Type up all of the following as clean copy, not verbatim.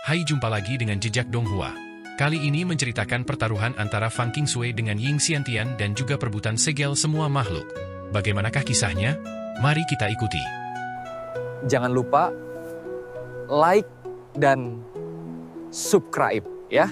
Hai, jumpa lagi dengan Jejak Donghua. Kali ini menceritakan pertaruhan antara Fang Qingshui dengan Ying Xiantian dan juga perebutan segel semua makhluk. Bagaimanakah kisahnya? Mari kita ikuti. Jangan lupa like dan subscribe ya.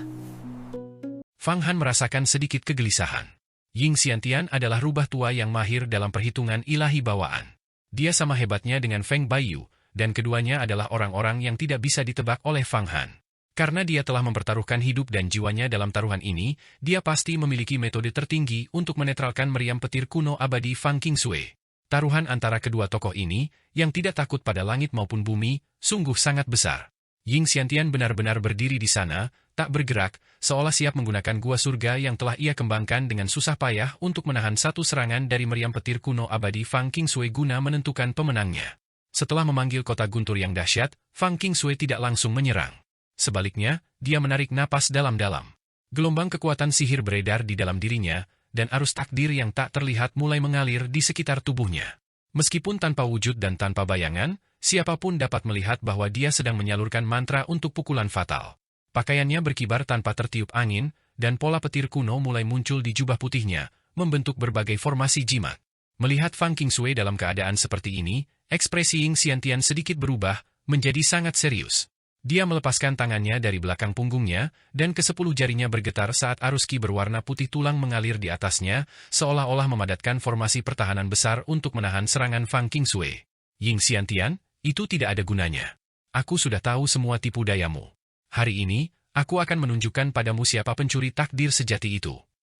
Fang Han merasakan sedikit kegelisahan. Ying Xiantian adalah rubah tua yang mahir dalam perhitungan ilahi bawaan. Dia sama hebatnya dengan Feng Baiyu, dan keduanya adalah orang-orang yang tidak bisa ditebak oleh Fang Han. Karena dia telah mempertaruhkan hidup dan jiwanya dalam taruhan ini, dia pasti memiliki metode tertinggi untuk menetralkan meriam petir kuno abadi Fang Qingshui. Taruhan antara kedua tokoh ini, yang tidak takut pada langit maupun bumi, sungguh sangat besar. Ying Xiantian benar-benar berdiri di sana, tak bergerak, seolah siap menggunakan gua surga yang telah ia kembangkan dengan susah payah untuk menahan satu serangan dari meriam petir kuno abadi Fang Qingshui guna menentukan pemenangnya. Setelah memanggil kota guntur yang dahsyat, Fang Qingshui tidak langsung menyerang. Sebaliknya, dia menarik napas dalam-dalam. Gelombang kekuatan sihir beredar di dalam dirinya, dan arus takdir yang tak terlihat mulai mengalir di sekitar tubuhnya. Meskipun tanpa wujud dan tanpa bayangan, siapapun dapat melihat bahwa dia sedang menyalurkan mantra untuk pukulan fatal. Pakaiannya berkibar tanpa tertiup angin, dan pola petir kuno mulai muncul di jubah putihnya, membentuk berbagai formasi jimat. Melihat Fang Qingshui dalam keadaan seperti ini, ekspresi Ying Xiantian sedikit berubah, menjadi sangat serius. Dia melepaskan tangannya dari belakang punggungnya, dan ke-10 jarinya bergetar saat arus ki berwarna putih tulang mengalir di atasnya, seolah-olah memadatkan formasi pertahanan besar untuk menahan serangan Fang Qingshui. Ying Xiantian, itu tidak ada gunanya. Aku sudah tahu semua tipu dayamu. Hari ini, aku akan menunjukkan padamu siapa pencuri takdir sejati itu.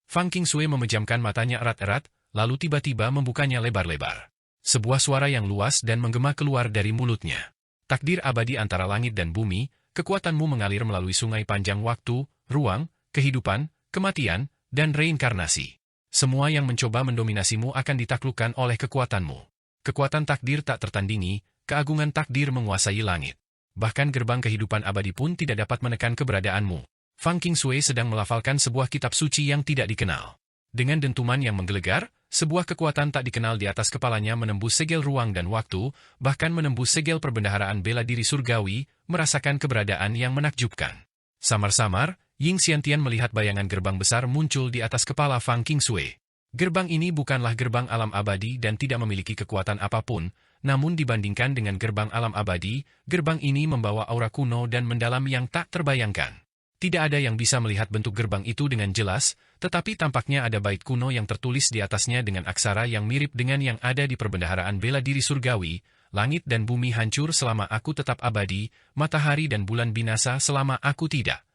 Fang Qingshui memejamkan matanya erat-erat, lalu tiba-tiba membukanya lebar-lebar. Sebuah suara yang luas dan menggema keluar dari mulutnya. Takdir abadi antara langit dan bumi, kekuatanmu mengalir melalui sungai panjang waktu, ruang, kehidupan, kematian, dan reinkarnasi. Semua yang mencoba mendominasimu akan ditaklukkan oleh kekuatanmu. Kekuatan takdir tak tertandingi, keagungan takdir menguasai langit. Bahkan gerbang kehidupan abadi pun tidak dapat menekan keberadaanmu. Fang Qingshui sedang melafalkan sebuah kitab suci yang tidak dikenal. Dengan dentuman yang menggelegar, sebuah kekuatan tak dikenal di atas kepalanya menembus segel ruang dan waktu, bahkan menembus segel perbendaharaan bela diri surgawi, merasakan keberadaan yang menakjubkan. Samar-samar, Ying Xiantian melihat bayangan gerbang besar muncul di atas kepala Fang Qingshui. Gerbang ini bukanlah gerbang alam abadi dan tidak memiliki kekuatan apapun, namun dibandingkan dengan gerbang alam abadi, gerbang ini membawa aura kuno dan mendalam yang tak terbayangkan. Tidak ada yang bisa melihat bentuk gerbang itu dengan jelas, tetapi tampaknya ada bait kuno yang tertulis di atasnya dengan aksara yang mirip dengan yang ada di perbendaharaan bela diri surgawi. Langit dan bumi hancur selama aku tetap abadi, matahari dan bulan binasa selama aku tidak.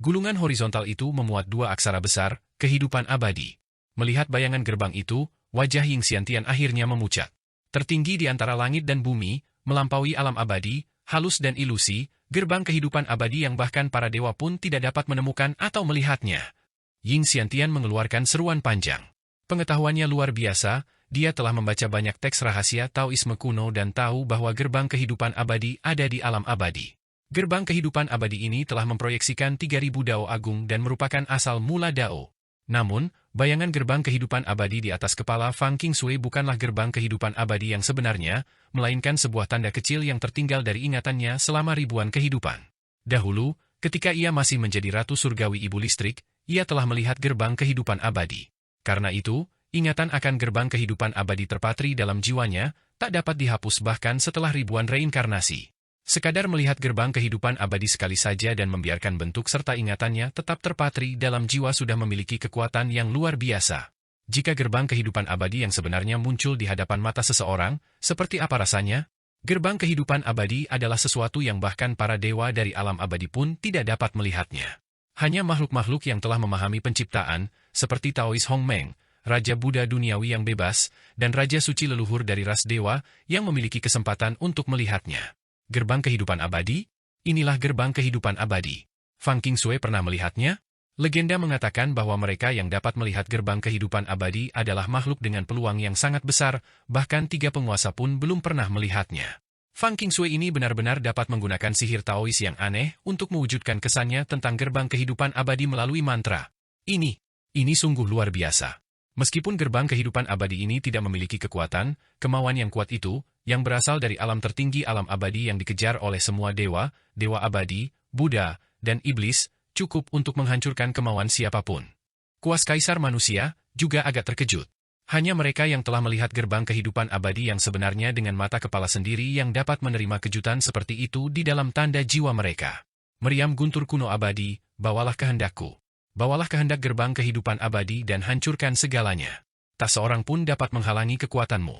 Gulungan horizontal itu memuat dua aksara besar, kehidupan abadi. Melihat bayangan gerbang itu, wajah Ying Xiantian akhirnya memucat. Tertinggi di antara langit dan bumi, melampaui alam abadi, halus dan ilusi, gerbang kehidupan abadi yang bahkan para dewa pun tidak dapat menemukan atau melihatnya. Ying Xiantian mengeluarkan seruan panjang. Pengetahuannya luar biasa, dia telah membaca banyak teks rahasia Taoisme kuno dan tahu bahwa gerbang kehidupan abadi ada di alam abadi. Gerbang kehidupan abadi ini telah memproyeksikan 3000 Dao Agung dan merupakan asal mula Dao. Namun, bayangan gerbang kehidupan abadi di atas kepala Fang Qingshui bukanlah gerbang kehidupan abadi yang sebenarnya, melainkan sebuah tanda kecil yang tertinggal dari ingatannya selama ribuan kehidupan. Dahulu, ketika ia masih menjadi Ratu Surgawi Ibu Listrik, ia telah melihat gerbang kehidupan abadi. Karena itu, ingatan akan gerbang kehidupan abadi terpatri dalam jiwanya, tak dapat dihapus bahkan setelah ribuan reinkarnasi. Sekadar melihat gerbang kehidupan abadi sekali saja dan membiarkan bentuk serta ingatannya tetap terpatri dalam jiwa sudah memiliki kekuatan yang luar biasa. Jika gerbang kehidupan abadi yang sebenarnya muncul di hadapan mata seseorang, seperti apa rasanya? Gerbang kehidupan abadi adalah sesuatu yang bahkan para dewa dari alam abadi pun tidak dapat melihatnya. Hanya makhluk-makhluk yang telah memahami penciptaan, seperti Taois Hong Meng, Raja Buddha duniawi yang bebas, dan Raja Suci leluhur dari ras dewa, yang memiliki kesempatan untuk melihatnya. Gerbang kehidupan abadi? Inilah gerbang kehidupan abadi. Fang Qingshui pernah melihatnya? Legenda mengatakan bahwa mereka yang dapat melihat gerbang kehidupan abadi adalah makhluk dengan peluang yang sangat besar, bahkan 3 penguasa pun belum pernah melihatnya. Fang Qingshui ini benar-benar dapat menggunakan sihir Taois yang aneh untuk mewujudkan kesannya tentang gerbang kehidupan abadi melalui mantra. Ini sungguh luar biasa. Meskipun gerbang kehidupan abadi ini tidak memiliki kekuatan, kemauan yang kuat itu, yang berasal dari alam tertinggi alam abadi yang dikejar oleh semua dewa, dewa abadi, Buddha, dan iblis, cukup untuk menghancurkan kemauan siapapun. Kuas kaisar manusia juga agak terkejut. Hanya mereka yang telah melihat gerbang kehidupan abadi yang sebenarnya dengan mata kepala sendiri yang dapat menerima kejutan seperti itu di dalam tanda jiwa mereka. Meriam guntur kuno abadi, bawalah kehendakku. Bawalah kehendak gerbang kehidupan abadi dan hancurkan segalanya. Tak seorang pun dapat menghalangi kekuatanmu.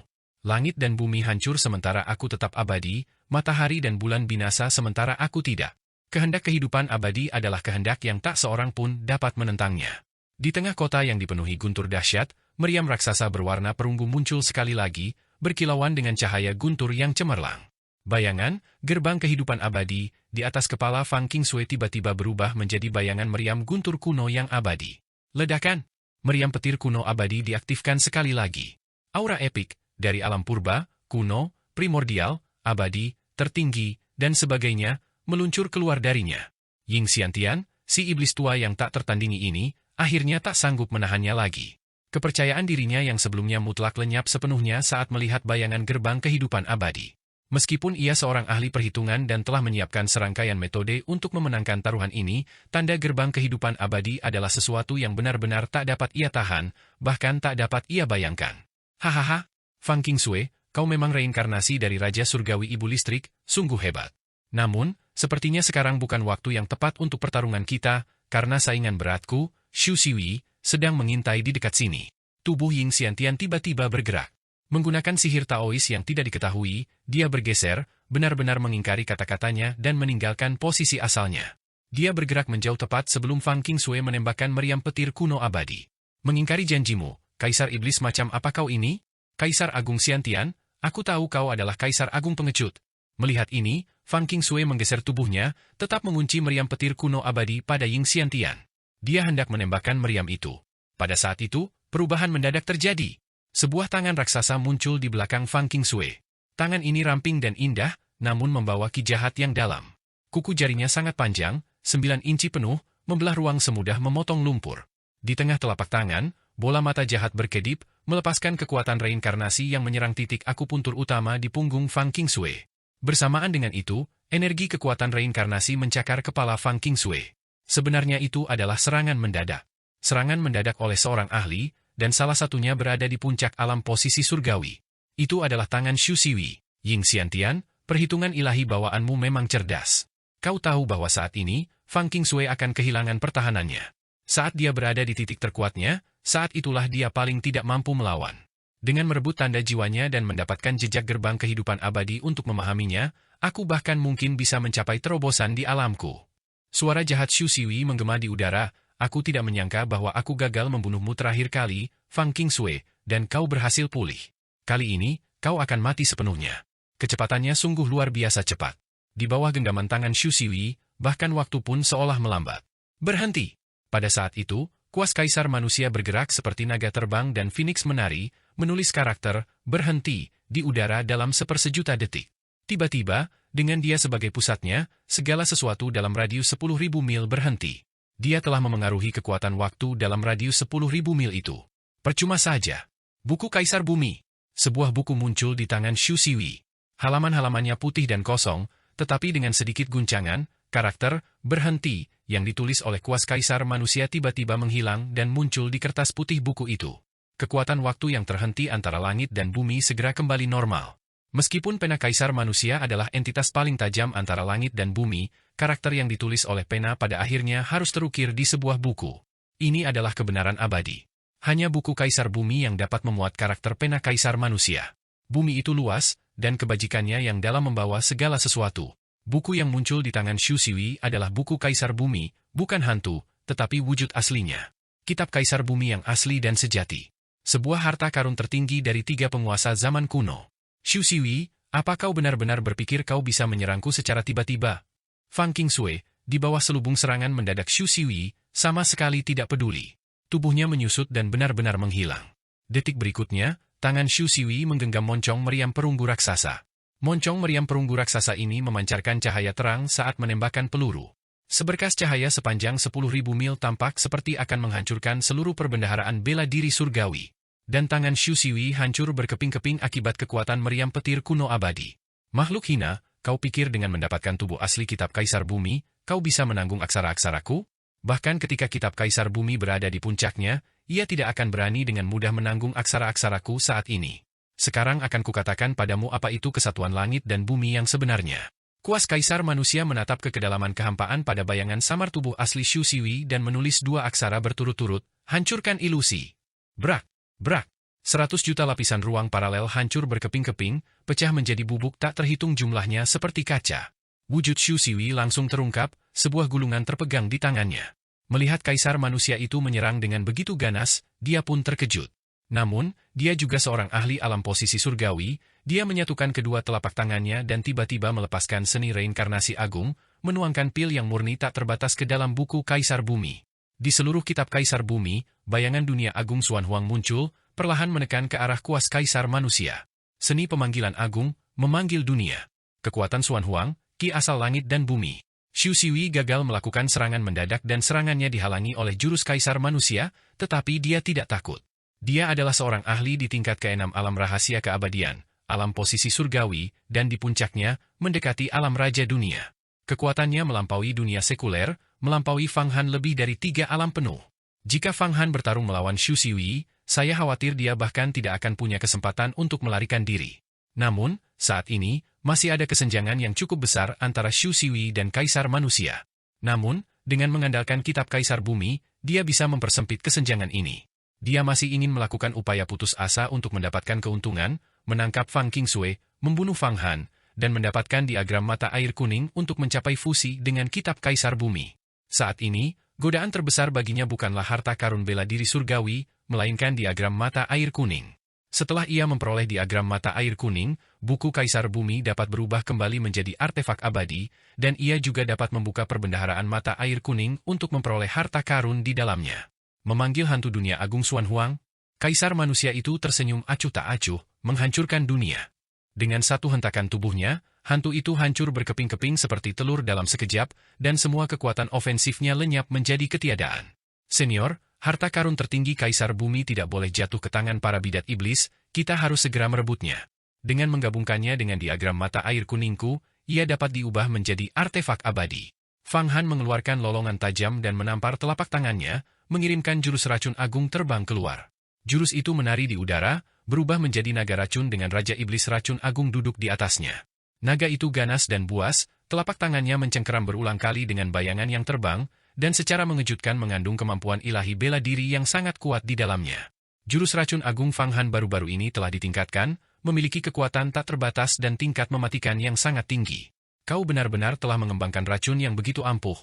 Langit dan bumi hancur sementara aku tetap abadi, matahari dan bulan binasa sementara aku tidak. Kehendak kehidupan abadi adalah kehendak yang tak seorang pun dapat menentangnya. Di tengah kota yang dipenuhi guntur dahsyat, meriam raksasa berwarna perunggu muncul sekali lagi, berkilauan dengan cahaya guntur yang cemerlang. Bayangan, gerbang kehidupan abadi, di atas kepala Fang Qingshui tiba-tiba berubah menjadi bayangan meriam guntur kuno yang abadi. Ledakan! Meriam petir kuno abadi diaktifkan sekali lagi. Aura epik, dari alam purba, kuno, primordial, abadi, tertinggi, dan sebagainya, meluncur keluar darinya. Ying Xiantian, si iblis tua yang tak tertandingi ini, akhirnya tak sanggup menahannya lagi. Kepercayaan dirinya yang sebelumnya mutlak lenyap sepenuhnya saat melihat bayangan gerbang kehidupan abadi. Meskipun ia seorang ahli perhitungan dan telah menyiapkan serangkaian metode untuk memenangkan taruhan ini, tanda gerbang kehidupan abadi adalah sesuatu yang benar-benar tak dapat ia tahan, bahkan tak dapat ia bayangkan. Hahaha, Fang Qingshui, kau memang reinkarnasi dari Raja Surgawi Ibu Listrik, sungguh hebat. Namun, sepertinya sekarang bukan waktu yang tepat untuk pertarungan kita, karena saingan beratku, Xu Xiwei, sedang mengintai di dekat sini. Tubuh Ying Xiantian tiba-tiba bergerak. Menggunakan sihir Taois yang tidak diketahui, dia bergeser, benar-benar mengingkari kata-katanya dan meninggalkan posisi asalnya. Dia bergerak menjauh tepat sebelum Fang Qingshui menembakkan meriam petir kuno abadi. Mengingkari janjimu, Kaisar Iblis macam apa kau ini? Kaisar Agung Xiantian, aku tahu kau adalah Kaisar Agung pengecut. Melihat ini, Fang Qingshui menggeser tubuhnya, tetap mengunci meriam petir kuno abadi pada Ying Xiantian. Dia hendak menembakkan meriam itu. Pada saat itu, perubahan mendadak terjadi. Sebuah tangan raksasa muncul di belakang Fang Qingshui. Tangan ini ramping dan indah, namun membawa ki jahat yang dalam. Kuku jarinya sangat panjang, 9 inci penuh, membelah ruang semudah memotong lumpur. Di tengah telapak tangan, bola mata jahat berkedip, melepaskan kekuatan reinkarnasi yang menyerang titik akupuntur utama di punggung Fang Qingshui. Bersamaan dengan itu, energi kekuatan reinkarnasi mencakar kepala Fang Qingshui. Sebenarnya itu adalah serangan mendadak. Serangan mendadak oleh seorang ahli, dan salah satunya berada di puncak alam posisi surgawi. Itu adalah tangan Xu Xiwei. Ying Xiantian, perhitungan ilahi bawaanmu memang cerdas. Kau tahu bahwa saat ini, Fang Qingshui akan kehilangan pertahanannya. Saat dia berada di titik terkuatnya, saat itulah dia paling tidak mampu melawan. Dengan merebut tanda jiwanya dan mendapatkan jejak gerbang kehidupan abadi untuk memahaminya, aku bahkan mungkin bisa mencapai terobosan di alamku. Suara jahat Xu Xiwei menggema di udara, aku tidak menyangka bahwa aku gagal membunuhmu terakhir kali, Fang Qingshui, dan kau berhasil pulih. Kali ini, kau akan mati sepenuhnya. Kecepatannya sungguh luar biasa cepat. Di bawah genggaman tangan Xu Xiwei, bahkan waktu pun seolah melambat. Berhenti! Pada saat itu, kuas kaisar manusia bergerak seperti naga terbang dan Phoenix menari, menulis karakter, berhenti, di udara dalam sepersejuta detik. Tiba-tiba, dengan dia sebagai pusatnya, segala sesuatu dalam radius 10.000 mil berhenti. Dia telah memengaruhi kekuatan waktu dalam radius 10.000 mil itu. Percuma saja. Buku Kaisar Bumi. Sebuah buku muncul di tangan Xu Xiwei. Halaman-halamannya putih dan kosong, tetapi dengan sedikit guncangan, karakter, berhenti, yang ditulis oleh kuas kaisar manusia tiba-tiba menghilang dan muncul di kertas putih buku itu. Kekuatan waktu yang terhenti antara langit dan bumi segera kembali normal. Meskipun pena kaisar manusia adalah entitas paling tajam antara langit dan bumi, karakter yang ditulis oleh pena pada akhirnya harus terukir di sebuah buku. Ini adalah kebenaran abadi. Hanya buku kaisar bumi yang dapat memuat karakter pena kaisar manusia. Bumi itu luas, dan kebajikannya yang dalam membawa segala sesuatu. Buku yang muncul di tangan Xu Xiwei adalah buku kaisar bumi, bukan hantu, tetapi wujud aslinya. Kitab kaisar bumi yang asli dan sejati. Sebuah harta karun tertinggi dari 3 penguasa zaman kuno. Xu Xiwei, apa kau benar-benar berpikir kau bisa menyerangku secara tiba-tiba? Fang Qingshui, di bawah selubung serangan mendadak Xu Xiwei, sama sekali tidak peduli. Tubuhnya menyusut dan benar-benar menghilang. Detik berikutnya, tangan Xu Xiwei menggenggam moncong meriam perunggu raksasa. Moncong meriam perunggu raksasa ini memancarkan cahaya terang saat menembakkan peluru. Seberkas cahaya sepanjang 10.000 mil tampak seperti akan menghancurkan seluruh perbendaharaan bela diri surgawi. Dan tangan Xu Xiwei hancur berkeping-keping akibat kekuatan meriam petir kuno abadi. Makhluk hina, kau pikir dengan mendapatkan tubuh asli kitab kaisar bumi, kau bisa menanggung aksara-aksaraku? Bahkan ketika kitab Kaisar Bumi berada di puncaknya, ia tidak akan berani dengan mudah menanggung aksara-aksaraku saat ini. Sekarang akan kukatakan padamu apa itu kesatuan langit dan bumi yang sebenarnya. Kuas Kaisar Manusia menatap ke kedalaman kehampaan pada bayangan samar tubuh asli Shu Siwi dan menulis dua aksara berturut-turut, hancurkan ilusi. Brak, brak. 100 juta lapisan ruang paralel hancur berkeping-keping, pecah menjadi bubuk tak terhitung jumlahnya seperti kaca. Wujud Shu Siwi langsung terungkap, sebuah gulungan terpegang di tangannya. Melihat Kaisar Manusia itu menyerang dengan begitu ganas, dia pun terkejut. Namun, dia juga seorang ahli alam posisi surgawi, dia menyatukan kedua telapak tangannya dan tiba-tiba melepaskan seni reinkarnasi agung, menuangkan pil yang murni tak terbatas ke dalam buku Kaisar Bumi. Di seluruh kitab Kaisar Bumi, bayangan dunia agung Xuan Huang muncul, perlahan menekan ke arah kuas Kaisar Manusia. Seni pemanggilan agung, memanggil dunia. Kekuatan Xuan Huang, ki asal langit dan bumi. Shu Siwi gagal melakukan serangan mendadak dan serangannya dihalangi oleh jurus Kaisar Manusia, tetapi dia tidak takut. Dia adalah seorang ahli di tingkat ke-6 alam rahasia keabadian, alam posisi surgawi, dan di puncaknya, mendekati alam raja dunia. Kekuatannya melampaui dunia sekuler, melampaui Fang Han lebih dari 3 alam penuh. Jika Fang Han bertarung melawan Shu Siwi, saya khawatir dia bahkan tidak akan punya kesempatan untuk melarikan diri. Namun, saat ini, masih ada kesenjangan yang cukup besar antara Shu Siwi dan Kaisar Manusia. Namun, dengan mengandalkan kitab Kaisar Bumi, dia bisa mempersempit kesenjangan ini. Dia masih ingin melakukan upaya putus asa untuk mendapatkan keuntungan, menangkap Fang Qingsui, membunuh Fang Han, dan mendapatkan diagram mata air kuning untuk mencapai fusi dengan kitab Kaisar Bumi. Saat ini, godaan terbesar baginya bukanlah harta karun bela diri surgawi, melainkan diagram mata air kuning. Setelah ia memperoleh diagram mata air kuning, buku Kaisar Bumi dapat berubah kembali menjadi artefak abadi, dan ia juga dapat membuka perbendaharaan mata air kuning untuk memperoleh harta karun di dalamnya. Memanggil hantu dunia agung Xuan Huang, Kaisar Manusia itu tersenyum acuh tak acuh, menghancurkan dunia. Dengan satu hentakan tubuhnya, hantu itu hancur berkeping-keping seperti telur dalam sekejap, dan semua kekuatan ofensifnya lenyap menjadi ketiadaan. Senior, harta karun tertinggi Kaisar Bumi tidak boleh jatuh ke tangan para bidat iblis, kita harus segera merebutnya. Dengan menggabungkannya dengan diagram mata air kuningku, ia dapat diubah menjadi artefak abadi. Fang Han mengeluarkan lolongan tajam dan menampar telapak tangannya, mengirimkan jurus racun agung terbang keluar. Jurus itu menari di udara, berubah menjadi naga racun dengan Raja Iblis racun agung duduk di atasnya. Naga itu ganas dan buas, telapak tangannya mencengkeram berulang kali dengan bayangan yang terbang, dan secara mengejutkan mengandung kemampuan ilahi bela diri yang sangat kuat di dalamnya. Jurus racun agung Fang Han baru-baru ini telah ditingkatkan, memiliki kekuatan tak terbatas dan tingkat mematikan yang sangat tinggi. Kau benar-benar telah mengembangkan racun yang begitu ampuh.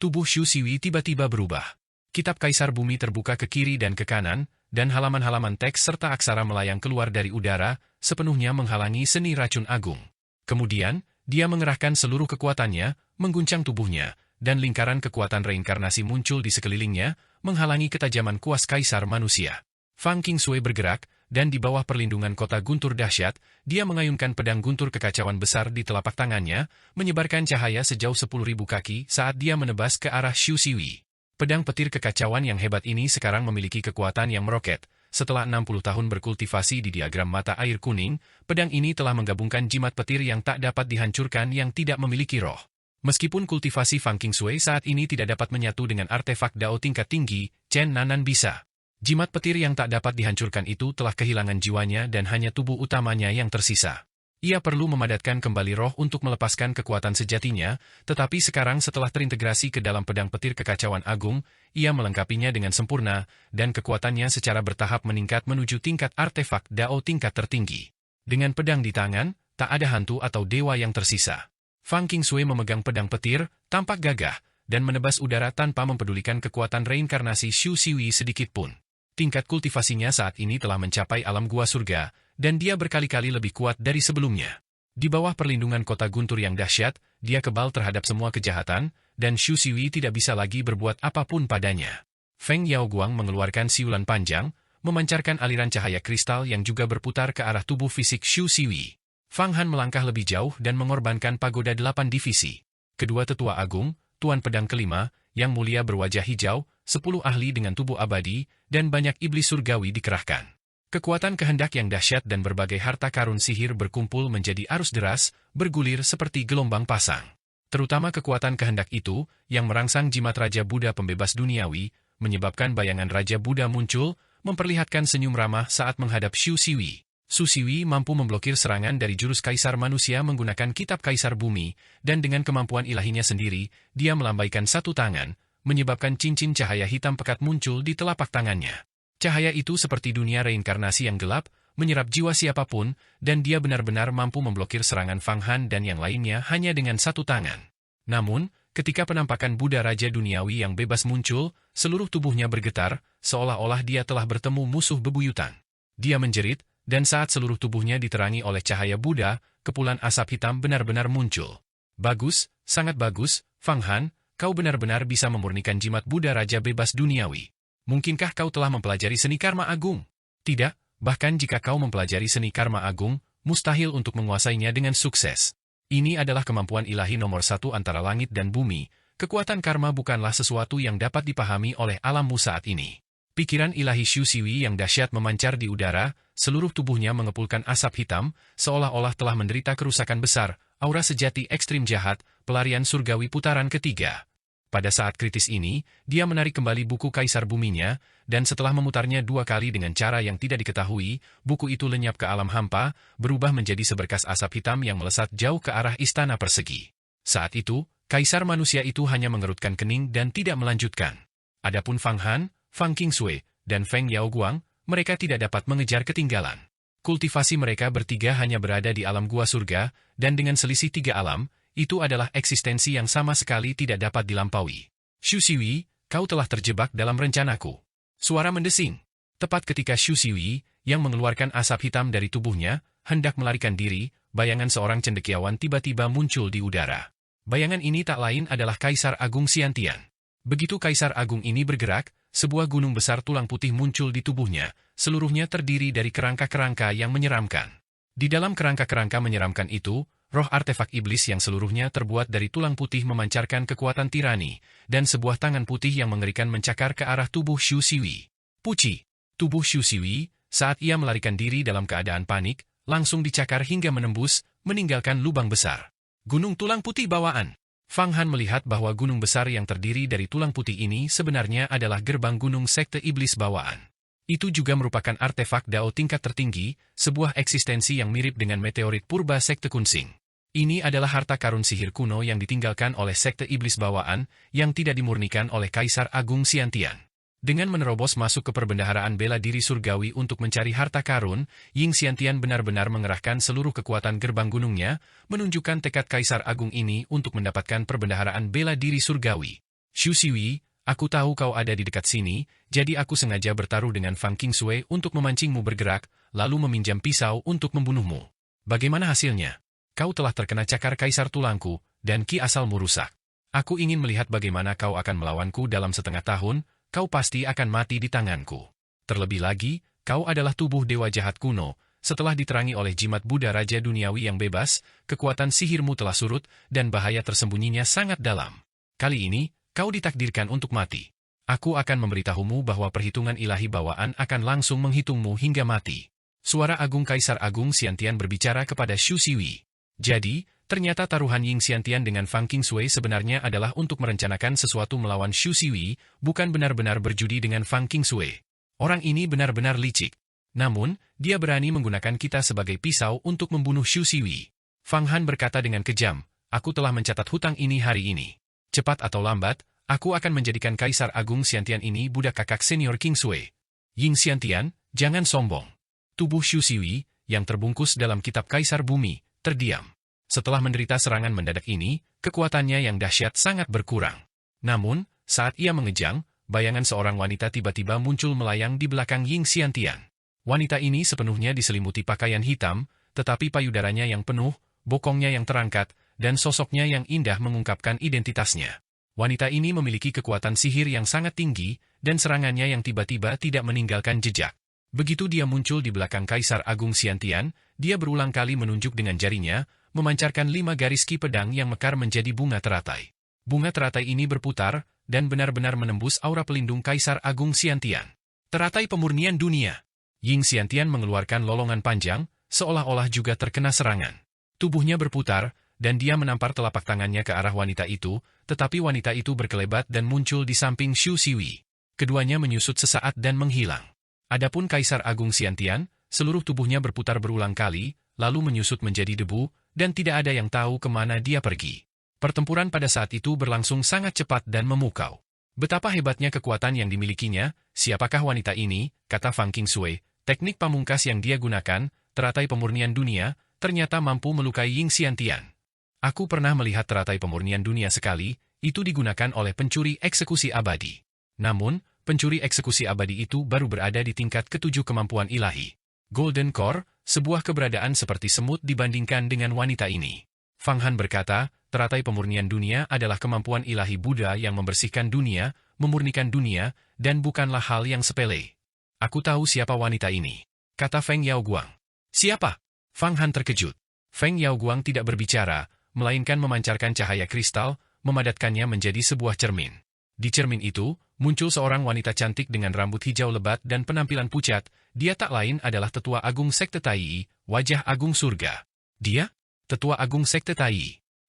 Tubuh Shu Siwi tiba-tiba berubah. Kitab Kaisar Bumi terbuka ke kiri dan ke kanan, dan halaman-halaman teks serta aksara melayang keluar dari udara, sepenuhnya menghalangi seni racun agung. Kemudian, dia mengerahkan seluruh kekuatannya, mengguncang tubuhnya, dan lingkaran kekuatan reinkarnasi muncul di sekelilingnya, menghalangi ketajaman kuas Kaisar Manusia. Fang Qingsui bergerak, dan di bawah perlindungan kota guntur dahsyat, dia mengayunkan pedang guntur kekacauan besar di telapak tangannya, menyebarkan cahaya sejauh 10.000 kaki saat dia menebas ke arah Shu Siwi. Pedang petir kekacauan yang hebat ini sekarang memiliki kekuatan yang meroket. Setelah 60 tahun berkultivasi di diagram mata air kuning, pedang ini telah menggabungkan jimat petir yang tak dapat dihancurkan yang tidak memiliki roh. Meskipun kultivasi Fang Qingsui saat ini tidak dapat menyatu dengan artefak Dao tingkat tinggi, Chen Nanan bisa. Jimat petir yang tak dapat dihancurkan itu telah kehilangan jiwanya dan hanya tubuh utamanya yang tersisa. Ia perlu memadatkan kembali roh untuk melepaskan kekuatan sejatinya, tetapi sekarang setelah terintegrasi ke dalam pedang petir kekacauan agung, ia melengkapinya dengan sempurna, dan kekuatannya secara bertahap meningkat menuju tingkat artefak Dao tingkat tertinggi. Dengan pedang di tangan, tak ada hantu atau dewa yang tersisa. Fang Qingsui memegang pedang petir, tampak gagah, dan menebas udara tanpa mempedulikan kekuatan reinkarnasi Shu Siwi sedikitpun. Tingkat kultivasinya saat ini telah mencapai alam gua surga, dan dia berkali-kali lebih kuat dari sebelumnya. Di bawah perlindungan kota guntur yang dahsyat, dia kebal terhadap semua kejahatan, dan Shu Siwi tidak bisa lagi berbuat apapun padanya. Feng Yaoguang mengeluarkan siulan panjang, memancarkan aliran cahaya kristal yang juga berputar ke arah tubuh fisik Shu Siwi. Fang Han melangkah lebih jauh dan mengorbankan pagoda 8 divisi. Kedua tetua agung, Tuan Pedang kelima, yang mulia berwajah hijau, 10 ahli dengan tubuh abadi, dan banyak iblis surgawi dikerahkan. Kekuatan kehendak yang dahsyat dan berbagai harta karun sihir berkumpul menjadi arus deras, bergulir seperti gelombang pasang. Terutama kekuatan kehendak itu, yang merangsang jimat Raja Buddha pembebas duniawi, menyebabkan bayangan Raja Buddha muncul, memperlihatkan senyum ramah saat menghadap Xu Xiwi. Xu Xiwi mampu memblokir serangan dari jurus Kaisar Manusia menggunakan kitab Kaisar Bumi, dan dengan kemampuan ilahinya sendiri, dia melambaikan satu tangan, menyebabkan cincin cahaya hitam pekat muncul di telapak tangannya. Cahaya itu seperti dunia reinkarnasi yang gelap, menyerap jiwa siapapun, dan dia benar-benar mampu memblokir serangan Fang Han dan yang lainnya hanya dengan satu tangan. Namun, ketika penampakan Buddha Raja Duniawi yang bebas muncul, seluruh tubuhnya bergetar, seolah-olah dia telah bertemu musuh bebuyutan. Dia menjerit, dan saat seluruh tubuhnya diterangi oleh cahaya Buddha, kepulan asap hitam benar-benar muncul. Bagus, sangat bagus, Fang Han, kau benar-benar bisa memurnikan jimat Buddha Raja Bebas Duniawi. Mungkinkah kau telah mempelajari seni karma agung? Tidak, bahkan jika kau mempelajari seni karma agung, mustahil untuk menguasainya dengan sukses. Ini adalah kemampuan ilahi nomor satu antara langit dan bumi. Kekuatan karma bukanlah sesuatu yang dapat dipahami oleh alammu saat ini. Pikiran ilahi Xu Xiwi yang dahsyat memancar di udara, seluruh tubuhnya mengepulkan asap hitam, seolah-olah telah menderita kerusakan besar, aura sejati ekstrim jahat, pelarian surgawi putaran ketiga. Pada saat kritis ini, dia menarik kembali buku Kaisar Buminya, dan setelah memutarnya 2 kali dengan cara yang tidak diketahui, buku itu lenyap ke alam hampa, berubah menjadi seberkas asap hitam yang melesat jauh ke arah istana persegi. Saat itu, Kaisar Manusia itu hanya mengerutkan kening dan tidak melanjutkan. Adapun Fang Han, Fang Qingsui, dan Feng Yaoguang, mereka tidak dapat mengejar ketinggalan. Kultivasi mereka bertiga hanya berada di alam gua surga, dan dengan selisih 3 alam, itu adalah eksistensi yang sama sekali tidak dapat dilampaui. Xu Xiwi, kau telah terjebak dalam rencanaku. Suara mendesing. Tepat ketika Xu Xiwi, yang mengeluarkan asap hitam dari tubuhnya, hendak melarikan diri, bayangan seorang cendekiawan tiba-tiba muncul di udara. Bayangan ini tak lain adalah Kaisar Agung Xiantian. Begitu Kaisar Agung ini bergerak, sebuah gunung besar tulang putih muncul di tubuhnya, seluruhnya terdiri dari kerangka-kerangka yang menyeramkan. Di dalam kerangka-kerangka menyeramkan itu, roh artefak iblis yang seluruhnya terbuat dari tulang putih memancarkan kekuatan tirani, dan sebuah tangan putih yang mengerikan mencakar ke arah tubuh Xu Xiwi. Puci! Tubuh Xu Xiwi, saat ia melarikan diri dalam keadaan panik, langsung dicakar hingga menembus, meninggalkan lubang besar. Gunung tulang putih bawaan. Fang Han melihat bahwa gunung besar yang terdiri dari tulang putih ini sebenarnya adalah gerbang gunung sekte iblis bawaan. Itu juga merupakan artefak Dao tingkat tertinggi, sebuah eksistensi yang mirip dengan meteorit purba sekte Kunsing. Ini adalah harta karun sihir kuno yang ditinggalkan oleh sekte iblis bawaan, yang tidak dimurnikan oleh Kaisar Agung Xiantian. Dengan menerobos masuk ke perbendaharaan bela diri surgawi untuk mencari harta karun, Ying Xiantian benar-benar mengerahkan seluruh kekuatan gerbang gunungnya, menunjukkan tekad Kaisar Agung ini untuk mendapatkan perbendaharaan bela diri surgawi. Xu Xiwi, aku tahu kau ada di dekat sini, jadi aku sengaja bertaruh dengan Fang Qingsui untuk memancingmu bergerak, lalu meminjam pisau untuk membunuhmu. Bagaimana hasilnya? Kau telah terkena cakar Kaisar tulangku, dan ki asalmu rusak. Aku ingin melihat bagaimana kau akan melawanku dalam setengah tahun. Kau pasti akan mati di tanganku. Terlebih lagi, kau adalah tubuh dewa jahat kuno. Setelah diterangi oleh jimat Buddha Raja Duniawi yang bebas, kekuatan sihirmu telah surut, dan bahaya tersembunyinya sangat dalam. Kali ini, kau ditakdirkan untuk mati. Aku akan memberitahumu bahwa perhitungan ilahi bawaan akan langsung menghitungmu hingga mati. Suara Agung Kaisar Agung Xiantian berbicara kepada Xu Xiwi. Jadi, ternyata taruhan Ying Xiantian dengan Fang Qingsui sebenarnya adalah untuk merencanakan sesuatu melawan Xu Xiwi, bukan benar-benar berjudi dengan Fang Qingsui. Orang ini benar-benar licik. Namun, dia berani menggunakan kita sebagai pisau untuk membunuh Xu Xiwi. Fang Han berkata dengan kejam, aku telah mencatat hutang ini hari ini. Cepat atau lambat, aku akan menjadikan Kaisar Agung Xiantian ini budak kakak senior Qingsui. Ying Xiantian, jangan sombong. Tubuh Xu Xiwi, yang terbungkus dalam kitab Kaisar Bumi, terdiam. Setelah menderita serangan mendadak ini, kekuatannya yang dahsyat sangat berkurang. Namun, saat ia mengejang, bayangan seorang wanita tiba-tiba muncul melayang di belakang Ying Xiantian. Wanita ini sepenuhnya diselimuti pakaian hitam, tetapi payudaranya yang penuh, bokongnya yang terangkat, dan sosoknya yang indah mengungkapkan identitasnya. Wanita ini memiliki kekuatan sihir yang sangat tinggi, dan serangannya yang tiba-tiba tidak meninggalkan jejak. Begitu dia muncul di belakang Kaisar Agung Xiantian, dia berulang kali menunjuk dengan jarinya, memancarkan 5 garis ki pedang yang mekar menjadi bunga teratai. Bunga teratai ini berputar, dan benar-benar menembus aura pelindung Kaisar Agung Xiantian. Teratai pemurnian dunia. Ying Xiantian mengeluarkan lolongan panjang, seolah-olah juga terkena serangan. Tubuhnya berputar, dan dia menampar telapak tangannya ke arah wanita itu, tetapi wanita itu berkelebat dan muncul di samping Xu Xiwi. Keduanya menyusut sesaat dan menghilang. Adapun Kaisar Agung Xiantian, seluruh tubuhnya berputar berulang kali, lalu menyusut menjadi debu, dan tidak ada yang tahu kemana dia pergi. Pertempuran pada saat itu berlangsung sangat cepat dan memukau. Betapa hebatnya kekuatan yang dimilikinya, siapakah wanita ini, kata Fang Qingsui, teknik pamungkas yang dia gunakan, teratai pemurnian dunia, ternyata mampu melukai Ying Xiantian. Aku pernah melihat teratai pemurnian dunia sekali, itu digunakan oleh pencuri eksekusi abadi. Namun, pencuri eksekusi abadi itu baru berada di tingkat ke-7 kemampuan ilahi. Golden Core, sebuah keberadaan seperti semut dibandingkan dengan wanita ini. Fang Han berkata, teratai pemurnian dunia adalah kemampuan ilahi Buddha yang membersihkan dunia, memurnikan dunia, dan bukanlah hal yang sepele. Aku tahu siapa wanita ini, kata Feng Yaoguang. Siapa? Fang Han terkejut. Feng Yaoguang tidak berbicara, melainkan memancarkan cahaya kristal, memadatkannya menjadi sebuah cermin. Di cermin itu, muncul seorang wanita cantik dengan rambut hijau lebat dan penampilan pucat. Dia tak lain adalah Tetua Agung Sekte Tai, wajah Agung Surga. Dia? Tetua Agung Sekte Tai.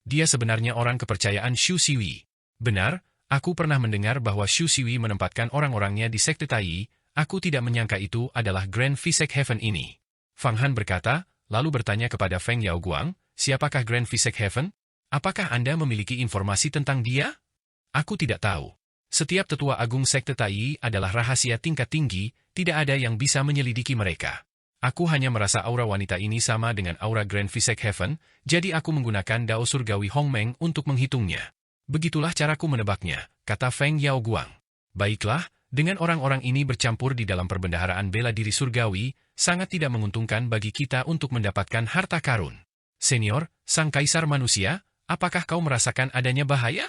Dia sebenarnya orang kepercayaan Xu Xiwi. Benar, aku pernah mendengar bahwa Xu Xiwi menempatkan orang-orangnya di Sekte Tai. Aku tidak menyangka itu adalah Grand Physic Heaven ini. Fang Han berkata, lalu bertanya kepada Feng Yaoguang, siapakah Grand Physic Heaven? Apakah Anda memiliki informasi tentang dia? Aku tidak tahu. Setiap Tetua Agung Sekte Tai adalah rahasia tingkat tinggi, tidak ada yang bisa menyelidiki mereka. Aku hanya merasa aura wanita ini sama dengan aura Grand Physic Heaven, jadi aku menggunakan Dao Surgawi Hongmeng untuk menghitungnya. Begitulah caraku menebaknya, kata Feng Yaoguang. Baiklah, dengan orang-orang ini bercampur di dalam perbendaharaan bela diri surgawi, sangat tidak menguntungkan bagi kita untuk mendapatkan harta karun. Senior, Sang Kaisar Manusia, apakah kau merasakan adanya bahaya?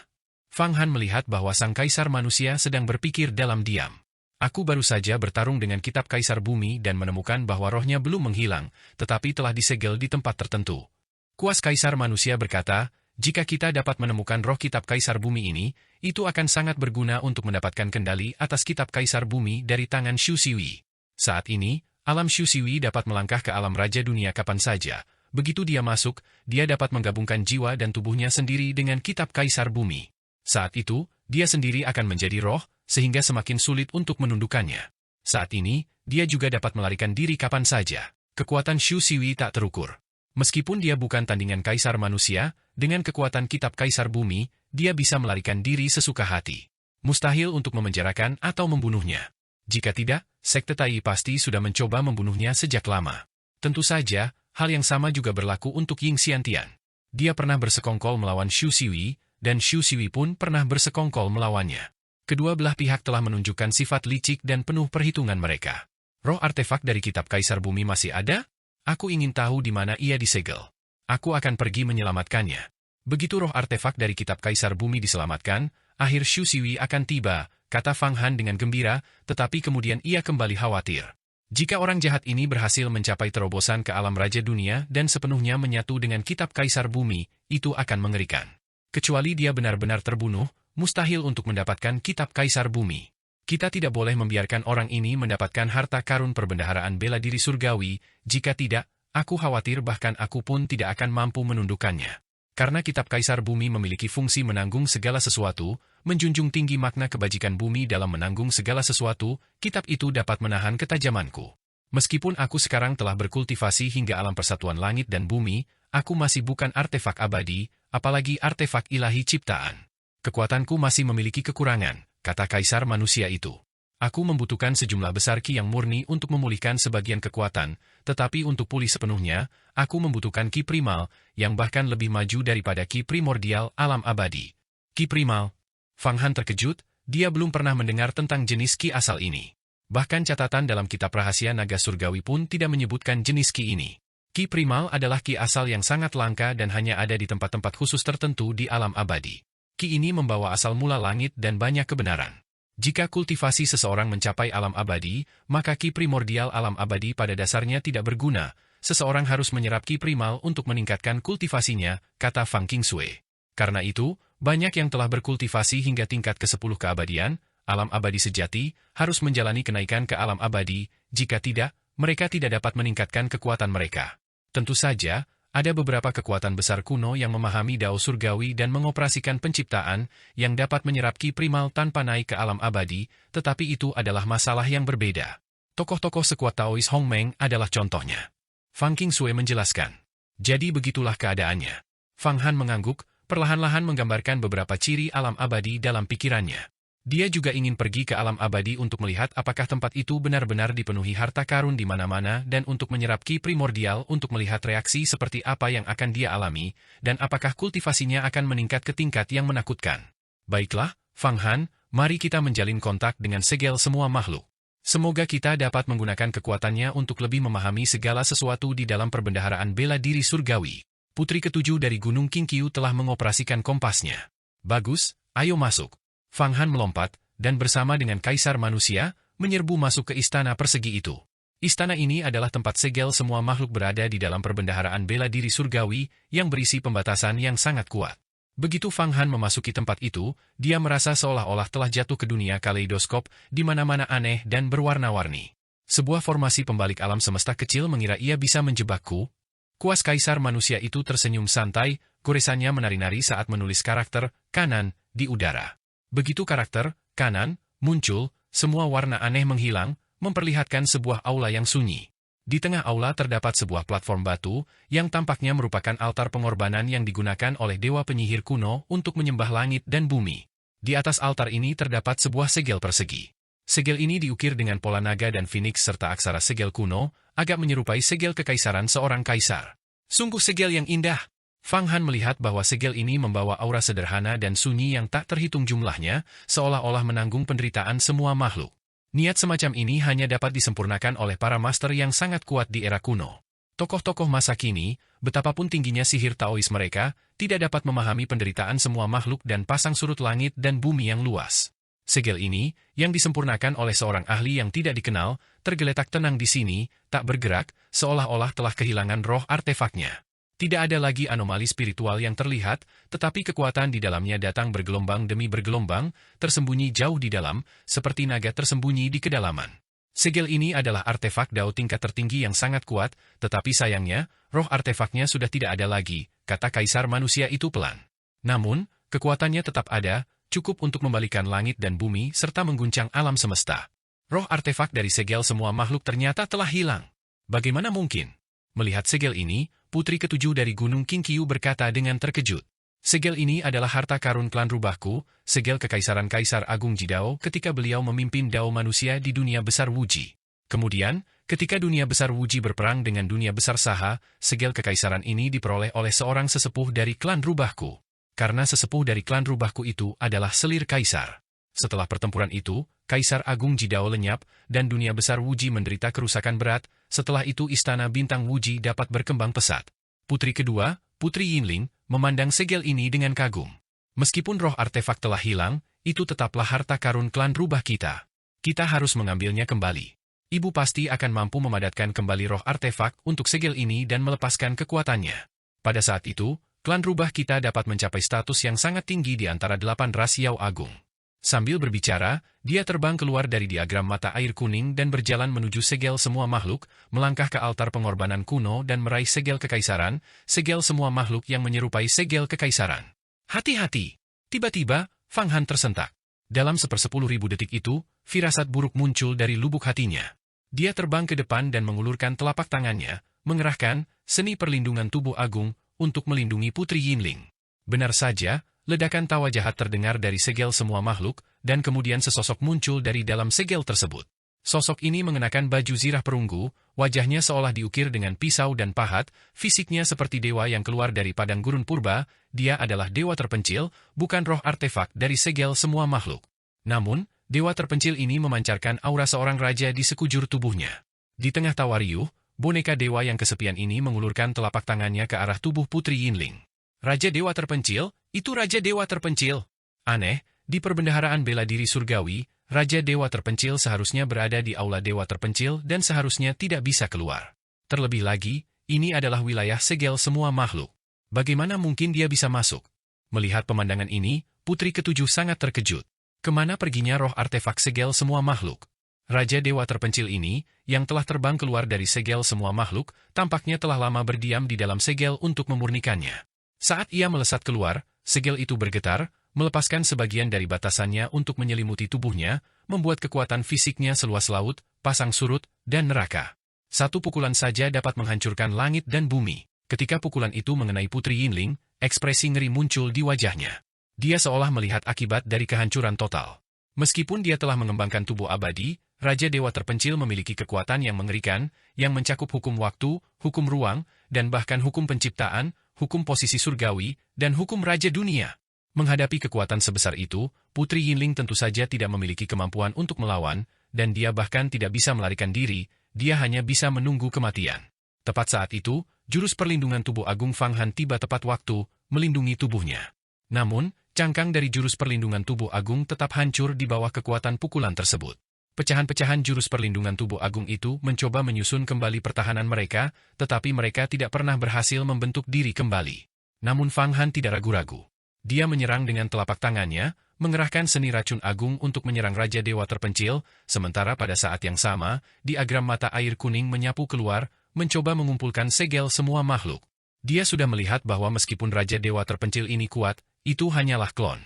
Fang Han melihat bahwa Sang Kaisar Manusia sedang berpikir dalam diam. Aku baru saja bertarung dengan Kitab Kaisar Bumi dan menemukan bahwa rohnya belum menghilang, tetapi telah disegel di tempat tertentu. Kuas Kaisar Manusia berkata, jika kita dapat menemukan roh Kitab Kaisar Bumi ini, itu akan sangat berguna untuk mendapatkan kendali atas Kitab Kaisar Bumi dari tangan Xu Xiwi. Saat ini, alam Xu Xiwi dapat melangkah ke alam Raja Dunia kapan saja. Begitu dia masuk, dia dapat menggabungkan jiwa dan tubuhnya sendiri dengan Kitab Kaisar Bumi. Saat itu, dia sendiri akan menjadi roh, sehingga semakin sulit untuk menundukkannya. Saat ini, dia juga dapat melarikan diri kapan saja. Kekuatan Xu Xiwi tak terukur. Meskipun dia bukan tandingan Kaisar Manusia, dengan kekuatan Kitab Kaisar Bumi, dia bisa melarikan diri sesuka hati. Mustahil untuk memenjarakan atau membunuhnya. Jika tidak, Sekte Tai pasti sudah mencoba membunuhnya sejak lama. Tentu saja, hal yang sama juga berlaku untuk Ying Xiantian. Dia pernah bersekongkol melawan Xu Xiwi, dan Xu Xiwi pun pernah bersekongkol melawannya. Kedua belah pihak telah menunjukkan sifat licik dan penuh perhitungan mereka. Roh artefak dari Kitab Kaisar Bumi masih ada? Aku ingin tahu di mana ia disegel. Aku akan pergi menyelamatkannya. Begitu roh artefak dari Kitab Kaisar Bumi diselamatkan, akhir Xu Xiwi akan tiba, kata Fang Han dengan gembira, tetapi kemudian ia kembali khawatir. Jika orang jahat ini berhasil mencapai terobosan ke alam Raja Dunia dan sepenuhnya menyatu dengan Kitab Kaisar Bumi, itu akan mengerikan. Kecuali dia benar-benar terbunuh, mustahil untuk mendapatkan Kitab Kaisar Bumi. Kita tidak boleh membiarkan orang ini mendapatkan harta karun perbendaharaan bela diri surgawi, jika tidak, aku khawatir bahkan aku pun tidak akan mampu menundukkannya. Karena Kitab Kaisar Bumi memiliki fungsi menanggung segala sesuatu, menjunjung tinggi makna kebajikan bumi dalam menanggung segala sesuatu, kitab itu dapat menahan ketajamanku. Meskipun aku sekarang telah berkultivasi hingga alam persatuan langit dan bumi, aku masih bukan artefak abadi, apalagi artefak ilahi ciptaan. Kekuatanku masih memiliki kekurangan, kata Kaisar Manusia itu. Aku membutuhkan sejumlah besar ki yang murni untuk memulihkan sebagian kekuatan, tetapi untuk pulih sepenuhnya, aku membutuhkan ki primal, yang bahkan lebih maju daripada ki primordial alam abadi. Ki primal. Fang Han terkejut, dia belum pernah mendengar tentang jenis ki asal ini. Bahkan catatan dalam kitab rahasia naga surgawi pun tidak menyebutkan jenis ki ini. Ki primal adalah ki asal yang sangat langka dan hanya ada di tempat-tempat khusus tertentu di alam abadi. Ki ini membawa asal mula langit dan banyak kebenaran. Jika kultivasi seseorang mencapai alam abadi, maka ki primordial alam abadi pada dasarnya tidak berguna. Seseorang harus menyerap ki primal untuk meningkatkan kultivasinya, kata Fang Qingsui. Karena itu, banyak yang telah berkultivasi hingga tingkat ke-10 keabadian, alam abadi sejati, harus menjalani kenaikan ke alam abadi, jika tidak, mereka tidak dapat meningkatkan kekuatan mereka. Tentu saja, ada beberapa kekuatan besar kuno yang memahami Dao surgawi dan mengoperasikan penciptaan yang dapat menyerap ki primal tanpa naik ke alam abadi, tetapi itu adalah masalah yang berbeda. Tokoh-tokoh sekuat Taois Hong Meng adalah contohnya. Fang Qingsui menjelaskan. Jadi begitulah keadaannya. Fang Han mengangguk, perlahan-lahan menggambarkan beberapa ciri alam abadi dalam pikirannya. Dia juga ingin pergi ke alam abadi untuk melihat apakah tempat itu benar-benar dipenuhi harta karun di mana-mana dan untuk menyerap ki primordial untuk melihat reaksi seperti apa yang akan dia alami, dan apakah kultivasinya akan meningkat ke tingkat yang menakutkan. Baiklah, Fang Han, mari kita menjalin kontak dengan segel semua makhluk. Semoga kita dapat menggunakan kekuatannya untuk lebih memahami segala sesuatu di dalam perbendaharaan bela diri surgawi. Putri ketujuh dari Gunung Qingqiu telah mengoperasikan kompasnya. Bagus, ayo masuk. Fang Han melompat, dan bersama dengan Kaisar Manusia, menyerbu masuk ke istana persegi itu. Istana ini adalah tempat segel semua makhluk berada di dalam perbendaharaan bela diri surgawi yang berisi pembatasan yang sangat kuat. Begitu Fang Han memasuki tempat itu, dia merasa seolah-olah telah jatuh ke dunia kaleidoskop di mana-mana aneh dan berwarna-warni. Sebuah formasi pembalik alam semesta kecil mengira ia bisa menjebakku. Kuas Kaisar Manusia itu tersenyum santai, goresannya menari-nari saat menulis karakter kanan di udara. Begitu karakter kanan muncul, semua warna aneh menghilang, memperlihatkan sebuah aula yang sunyi. Di tengah aula terdapat sebuah platform batu, yang tampaknya merupakan altar pengorbanan yang digunakan oleh dewa penyihir kuno untuk menyembah langit dan bumi. Di atas altar ini terdapat sebuah segel persegi. Segel ini diukir dengan pola naga dan phoenix serta aksara segel kuno, agak menyerupai segel kekaisaran seorang kaisar. Sungguh segel yang indah. Fang Han melihat bahwa segel ini membawa aura sederhana dan sunyi yang tak terhitung jumlahnya, seolah-olah menanggung penderitaan semua makhluk. Niat semacam ini hanya dapat disempurnakan oleh para master yang sangat kuat di era kuno. Tokoh-tokoh masa kini, betapapun tingginya sihir Taois mereka, tidak dapat memahami penderitaan semua makhluk dan pasang surut langit dan bumi yang luas. Segel ini, yang disempurnakan oleh seorang ahli yang tidak dikenal, tergeletak tenang di sini, tak bergerak, seolah-olah telah kehilangan roh artefaknya. Tidak ada lagi anomali spiritual yang terlihat, tetapi kekuatan di dalamnya datang bergelombang demi bergelombang, tersembunyi jauh di dalam, seperti naga tersembunyi di kedalaman. Segel ini adalah artefak Dao tingkat tertinggi yang sangat kuat, tetapi sayangnya, roh artefaknya sudah tidak ada lagi, kata Kaisar Manusia itu pelan. Namun, kekuatannya tetap ada, cukup untuk membalikan langit dan bumi serta mengguncang alam semesta. Roh artefak dari segel semua makhluk ternyata telah hilang. Bagaimana mungkin? Melihat segel ini, Putri ketujuh dari Gunung Qingqiu berkata dengan terkejut. Segel ini adalah harta karun klan rubahku, segel kekaisaran Kaisar Agung Jidao ketika beliau memimpin Dao manusia di dunia besar Wuji. Kemudian, ketika dunia besar Wuji berperang dengan dunia besar Saha, segel kekaisaran ini diperoleh oleh seorang sesepuh dari klan rubahku. Karena sesepuh dari klan rubahku itu adalah selir kaisar. Setelah pertempuran itu, Kaisar Agung Jidao lenyap, dan dunia besar Wuji menderita kerusakan berat. Setelah itu istana bintang Wuji dapat berkembang pesat. Putri kedua, Putri Yinling, memandang segel ini dengan kagum. Meskipun roh artefak telah hilang, itu tetaplah harta karun klan rubah kita. Kita harus mengambilnya kembali. Ibu pasti akan mampu memadatkan kembali roh artefak untuk segel ini dan melepaskan kekuatannya. Pada saat itu, klan rubah kita dapat mencapai status yang sangat tinggi di antara 8 ras Yao Agung. Sambil berbicara, dia terbang keluar dari diagram mata air kuning dan berjalan menuju segel semua makhluk, melangkah ke altar pengorbanan kuno dan meraih segel kekaisaran, segel semua makhluk yang menyerupai segel kekaisaran. Hati-hati! Tiba-tiba, Fang Han tersentak. Dalam 1/10.000 detik itu, firasat buruk muncul dari lubuk hatinya. Dia terbang ke depan dan mengulurkan telapak tangannya, mengerahkan seni perlindungan tubuh agung untuk melindungi Putri Yinling. Benar saja, ledakan tawa jahat terdengar dari segel semua makhluk, dan kemudian sesosok muncul dari dalam segel tersebut. Sosok ini mengenakan baju zirah perunggu, wajahnya seolah diukir dengan pisau dan pahat, fisiknya seperti dewa yang keluar dari padang gurun purba. Dia adalah dewa terpencil, bukan roh artefak dari segel semua makhluk. Namun, dewa terpencil ini memancarkan aura seorang raja di sekujur tubuhnya. Di tengah tawa riuh, boneka dewa yang kesepian ini mengulurkan telapak tangannya ke arah tubuh Putri Yinling. Raja Dewa Terpencil, itu Raja Dewa Terpencil. Aneh, di perbendaharaan bela diri surgawi, Raja Dewa Terpencil seharusnya berada di aula Dewa Terpencil dan seharusnya tidak bisa keluar. Terlebih lagi, ini adalah wilayah segel semua makhluk. Bagaimana mungkin dia bisa masuk? Melihat pemandangan ini, Putri ketujuh sangat terkejut. Kemana perginya roh artefak segel semua makhluk? Raja Dewa terpencil ini, yang telah terbang keluar dari segel semua makhluk, tampaknya telah lama berdiam di dalam segel untuk memurnikannya. Saat ia melesat keluar, segel itu bergetar, melepaskan sebagian dari batasannya untuk menyelimuti tubuhnya, membuat kekuatan fisiknya seluas laut, pasang surut, dan neraka. Satu pukulan saja dapat menghancurkan langit dan bumi. Ketika pukulan itu mengenai Putri Yinling, ekspresi ngeri muncul di wajahnya. Dia seolah melihat akibat dari kehancuran total. Meskipun dia telah mengembangkan tubuh abadi, Raja Dewa terpencil memiliki kekuatan yang mengerikan, yang mencakup hukum waktu, hukum ruang, dan bahkan hukum penciptaan, hukum posisi surgawi, dan hukum Raja Dunia. Menghadapi kekuatan sebesar itu, Putri Yinling tentu saja tidak memiliki kemampuan untuk melawan, dan dia bahkan tidak bisa melarikan diri, dia hanya bisa menunggu kematian. Tepat saat itu, jurus perlindungan tubuh Agung Fang Han tiba tepat waktu, melindungi tubuhnya. Namun, cangkang dari jurus perlindungan tubuh Agung tetap hancur di bawah kekuatan pukulan tersebut. Pecahan-pecahan jurus perlindungan tubuh Agung itu mencoba menyusun kembali pertahanan mereka, tetapi mereka tidak pernah berhasil membentuk diri kembali. Namun Fang Han tidak ragu-ragu. Dia menyerang dengan telapak tangannya, mengerahkan seni racun agung untuk menyerang Raja Dewa terpencil, sementara pada saat yang sama, diagram mata air kuning menyapu keluar, mencoba mengumpulkan segel semua makhluk. Dia sudah melihat bahwa meskipun Raja Dewa terpencil ini kuat, itu hanyalah klon.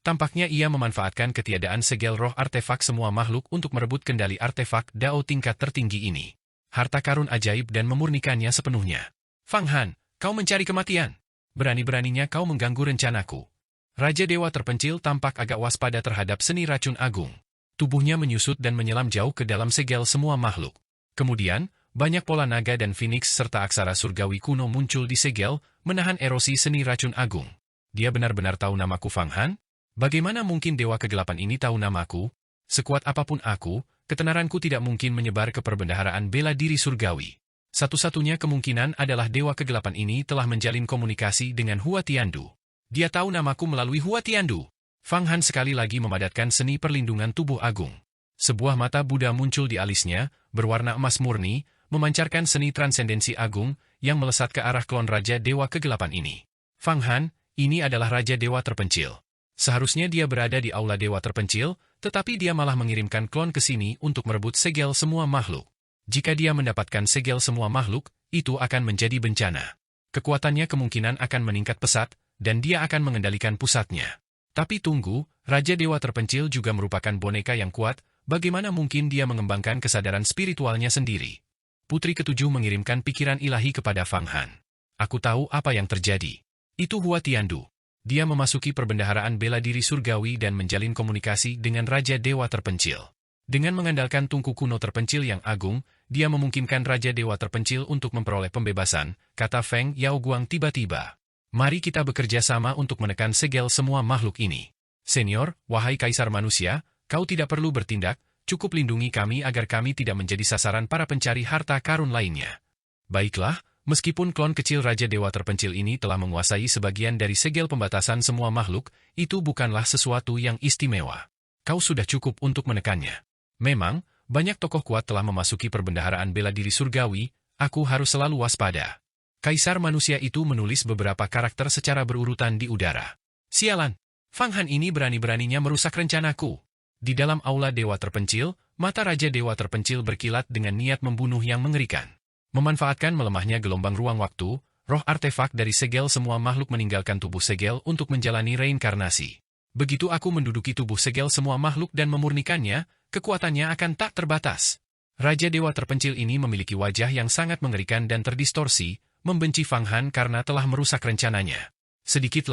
Tampaknya ia memanfaatkan ketiadaan segel roh artefak semua makhluk untuk merebut kendali artefak Dao tingkat tertinggi ini. Harta karun ajaib dan memurnikannya sepenuhnya. Fang Han, kau mencari kematian. Berani-beraninya kau mengganggu rencanaku. Raja Dewa terpencil tampak agak waspada terhadap seni racun agung. Tubuhnya menyusut dan menyelam jauh ke dalam segel semua makhluk. Kemudian, banyak pola naga dan phoenix serta aksara surgawi kuno muncul di segel, menahan erosi seni racun agung. Dia benar-benar tahu namaku Fang Han? Bagaimana mungkin Dewa Kegelapan ini tahu namaku? Sekuat apapun aku, ketenaranku tidak mungkin menyebar ke perbendaharaan bela diri surgawi. Satu-satunya kemungkinan adalah Dewa Kegelapan ini telah menjalin komunikasi dengan Hua Tiandu. Dia tahu namaku melalui Hua Tiandu. Fang Han sekali lagi memadatkan seni perlindungan tubuh agung. Sebuah mata Buddha muncul di alisnya, berwarna emas murni, memancarkan seni transendensi agung, yang melesat ke arah klon Raja Dewa Kegelapan ini. Fang Han, ini adalah Raja Dewa terpencil. Seharusnya dia berada di Aula Dewa terpencil, tetapi dia malah mengirimkan klon ke sini untuk merebut segel semua makhluk. Jika dia mendapatkan segel semua makhluk, itu akan menjadi bencana. Kekuatannya kemungkinan akan meningkat pesat, dan dia akan mengendalikan pusatnya. Tapi tunggu, Raja Dewa terpencil juga merupakan boneka yang kuat, bagaimana mungkin dia mengembangkan kesadaran spiritualnya sendiri? Putri ketujuh mengirimkan pikiran ilahi kepada Fang Han. Aku tahu apa yang terjadi. Itu Hua Tiandu. Dia memasuki perbendaharaan bela diri surgawi dan menjalin komunikasi dengan Raja Dewa terpencil. Dengan mengandalkan tungku kuno terpencil yang agung, dia memungkinkan Raja Dewa terpencil untuk memperoleh pembebasan, kata Feng Yaoguang tiba-tiba. Mari kita bekerja sama untuk menekan segel semua makhluk ini. Senior, wahai Kaisar Manusia, kau tidak perlu bertindak, cukup lindungi kami agar kami tidak menjadi sasaran para pencari harta karun lainnya. Baiklah. Meskipun klon kecil Raja Dewa terpencil ini telah menguasai sebagian dari segel pembatasan semua makhluk, itu bukanlah sesuatu yang istimewa. Kau sudah cukup untuk menekannya. Memang, banyak tokoh kuat telah memasuki perbendaharaan bela diri surgawi, aku harus selalu waspada. Kaisar Manusia itu menulis beberapa karakter secara berurutan di udara. Sialan, Fang Han ini berani-beraninya merusak rencanaku. Di dalam Aula Dewa terpencil, mata Raja Dewa terpencil berkilat dengan niat membunuh yang mengerikan. Memanfaatkan melemahnya gelombang ruang waktu, roh artefak dari segel semua makhluk meninggalkan tubuh segel untuk menjalani reinkarnasi. Begitu aku menduduki tubuh segel semua makhluk dan memurnikannya, kekuatannya akan tak terbatas. Raja Dewa terpencil ini memiliki wajah yang sangat mengerikan dan terdistorsi, membenci Fang Han karena telah merusak rencananya. Sedikit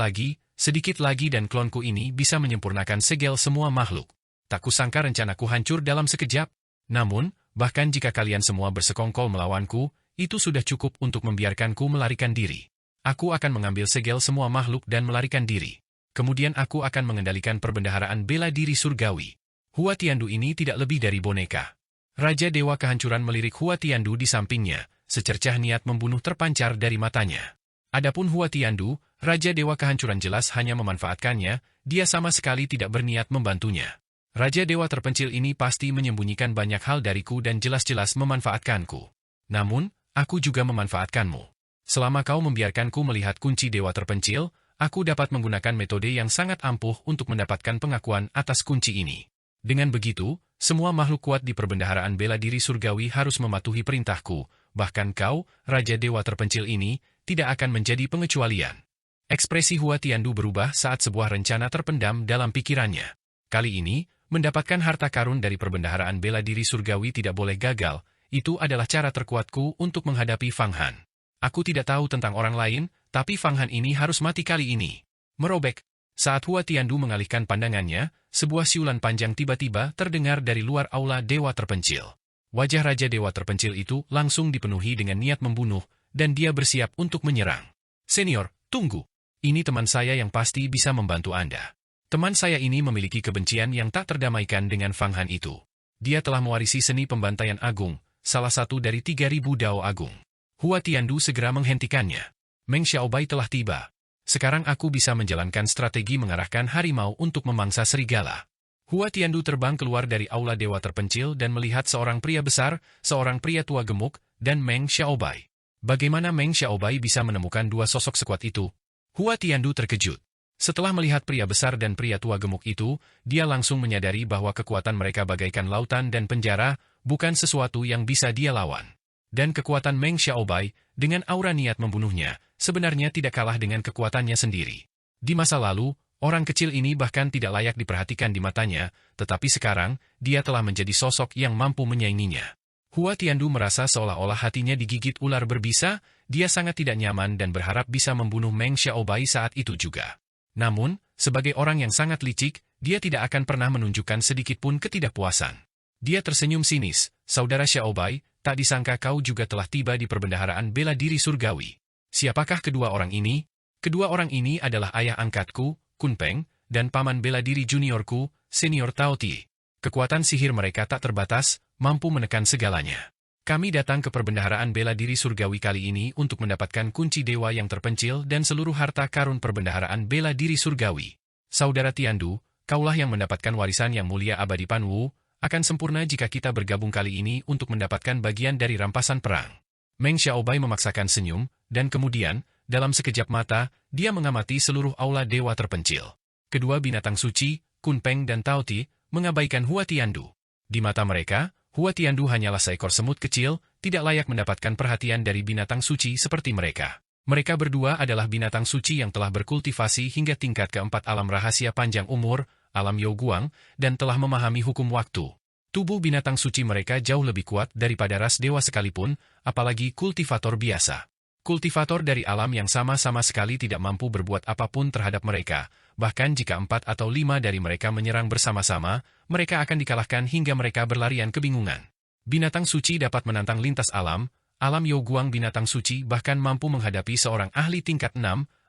lagi dan klonku ini bisa menyempurnakan segel semua makhluk. Tak kusangka rencanaku hancur dalam sekejap. Namun, bahkan jika kalian semua bersekongkol melawanku, itu sudah cukup untuk membiarkanku melarikan diri. Aku akan mengambil segel semua makhluk dan melarikan diri. Kemudian aku akan mengendalikan perbendaharaan bela diri surgawi. Hua Tiandu ini tidak lebih dari boneka. Raja Dewa Kehancuran melirik Hua Tiandu di sampingnya, secercah niat membunuh terpancar dari matanya. Adapun Hua Tiandu, Raja Dewa Kehancuran jelas hanya memanfaatkannya, dia sama sekali tidak berniat membantunya. Raja Dewa terpencil ini pasti menyembunyikan banyak hal dariku dan jelas-jelas memanfaatkanku. Namun, aku juga memanfaatkanmu. Selama kau membiarkanku melihat kunci Dewa terpencil, aku dapat menggunakan metode yang sangat ampuh untuk mendapatkan pengakuan atas kunci ini. Dengan begitu, Semua makhluk kuat di perbendaharaan bela diri surgawi harus mematuhi perintahku, bahkan kau, Raja Dewa terpencil ini, tidak akan menjadi pengecualian. Ekspresi Hua Tiandu berubah saat sebuah rencana terpendam dalam pikirannya. Kali ini, mendapatkan harta karun dari perbendaharaan bela diri surgawi tidak boleh gagal, itu adalah cara terkuatku untuk menghadapi Fang Han. Aku tidak tahu tentang orang lain, tapi Fang Han ini harus mati kali ini. Merobek. Saat Hua Tiandu mengalihkan pandangannya, sebuah siulan panjang tiba-tiba terdengar dari luar aula Dewa Terpencil. Wajah Raja Dewa Terpencil itu langsung dipenuhi dengan niat membunuh, dan dia bersiap untuk menyerang. Senior, tunggu. Ini teman saya yang pasti bisa membantu Anda. Teman saya ini memiliki kebencian yang tak terdamaikan dengan Fang Han itu. Dia telah mewarisi seni pembantaian agung, salah satu dari 3.000 Dao Agung. Hua Tiandu segera menghentikannya. Meng Xiaobai telah tiba. Sekarang aku bisa menjalankan strategi mengarahkan harimau untuk memangsa serigala. Hua Tiandu terbang keluar dari aula Dewa Terpencil dan melihat seorang pria besar, seorang pria tua gemuk, dan Meng Xiaobai. Bagaimana Meng Xiaobai bisa menemukan dua sosok sekuat itu? Hua Tiandu terkejut. Setelah melihat pria besar dan pria tua gemuk itu, dia langsung menyadari bahwa kekuatan mereka bagaikan lautan dan penjara, bukan sesuatu yang bisa dia lawan. Dan kekuatan Meng Xiaobai, dengan aura niat membunuhnya, sebenarnya tidak kalah dengan kekuatannya sendiri. Di masa lalu, orang kecil ini bahkan tidak layak diperhatikan di matanya, tetapi sekarang, dia telah menjadi sosok yang mampu menyainginya. Hua Tiandu merasa seolah-olah hatinya digigit ular berbisa, dia sangat tidak nyaman dan berharap bisa membunuh Meng Xiaobai saat itu juga. Namun, sebagai orang yang sangat licik, dia tidak akan pernah menunjukkan sedikitpun ketidakpuasan. Dia tersenyum sinis, "Saudara Xiaobai, tak disangka kau juga telah tiba di perbendaharaan bela diri surgawi. Siapakah kedua orang ini?" Kedua orang ini adalah ayah angkatku, Kun Peng, dan paman bela diri juniorku, Senior Tao Ti. Kekuatan sihir mereka tak terbatas, mampu menekan segalanya. Kami datang ke perbendaharaan bela diri surgawi kali ini untuk mendapatkan kunci dewa yang terpencil dan seluruh harta karun perbendaharaan bela diri surgawi. Saudara Tiandu, kaulah yang mendapatkan warisan yang mulia abadi Panwu, akan sempurna jika kita bergabung kali ini untuk mendapatkan bagian dari rampasan perang. Meng Xiaobai memaksakan senyum, dan kemudian, dalam sekejap mata, dia mengamati seluruh aula dewa terpencil. Kedua binatang suci, Kun Peng dan Tao Ti, mengabaikan Hua Tiandu. Di mata mereka, Hua Tiandu hanyalah seekor semut kecil, tidak layak mendapatkan perhatian dari binatang suci seperti mereka. Mereka berdua adalah binatang suci yang telah berkultivasi hingga tingkat keempat alam rahasia panjang umur, alam Youguang, dan telah memahami hukum waktu. Tubuh binatang suci mereka jauh lebih kuat daripada ras dewa sekalipun, apalagi kultivator biasa. Kultivator dari alam yang sama-sama sekali tidak mampu berbuat apapun terhadap mereka, bahkan jika 4 atau 5 dari mereka menyerang bersama-sama, mereka akan dikalahkan hingga mereka berlarian kebingungan. Binatang suci dapat menantang lintas alam, alam Youguang binatang suci bahkan mampu menghadapi seorang ahli tingkat 6,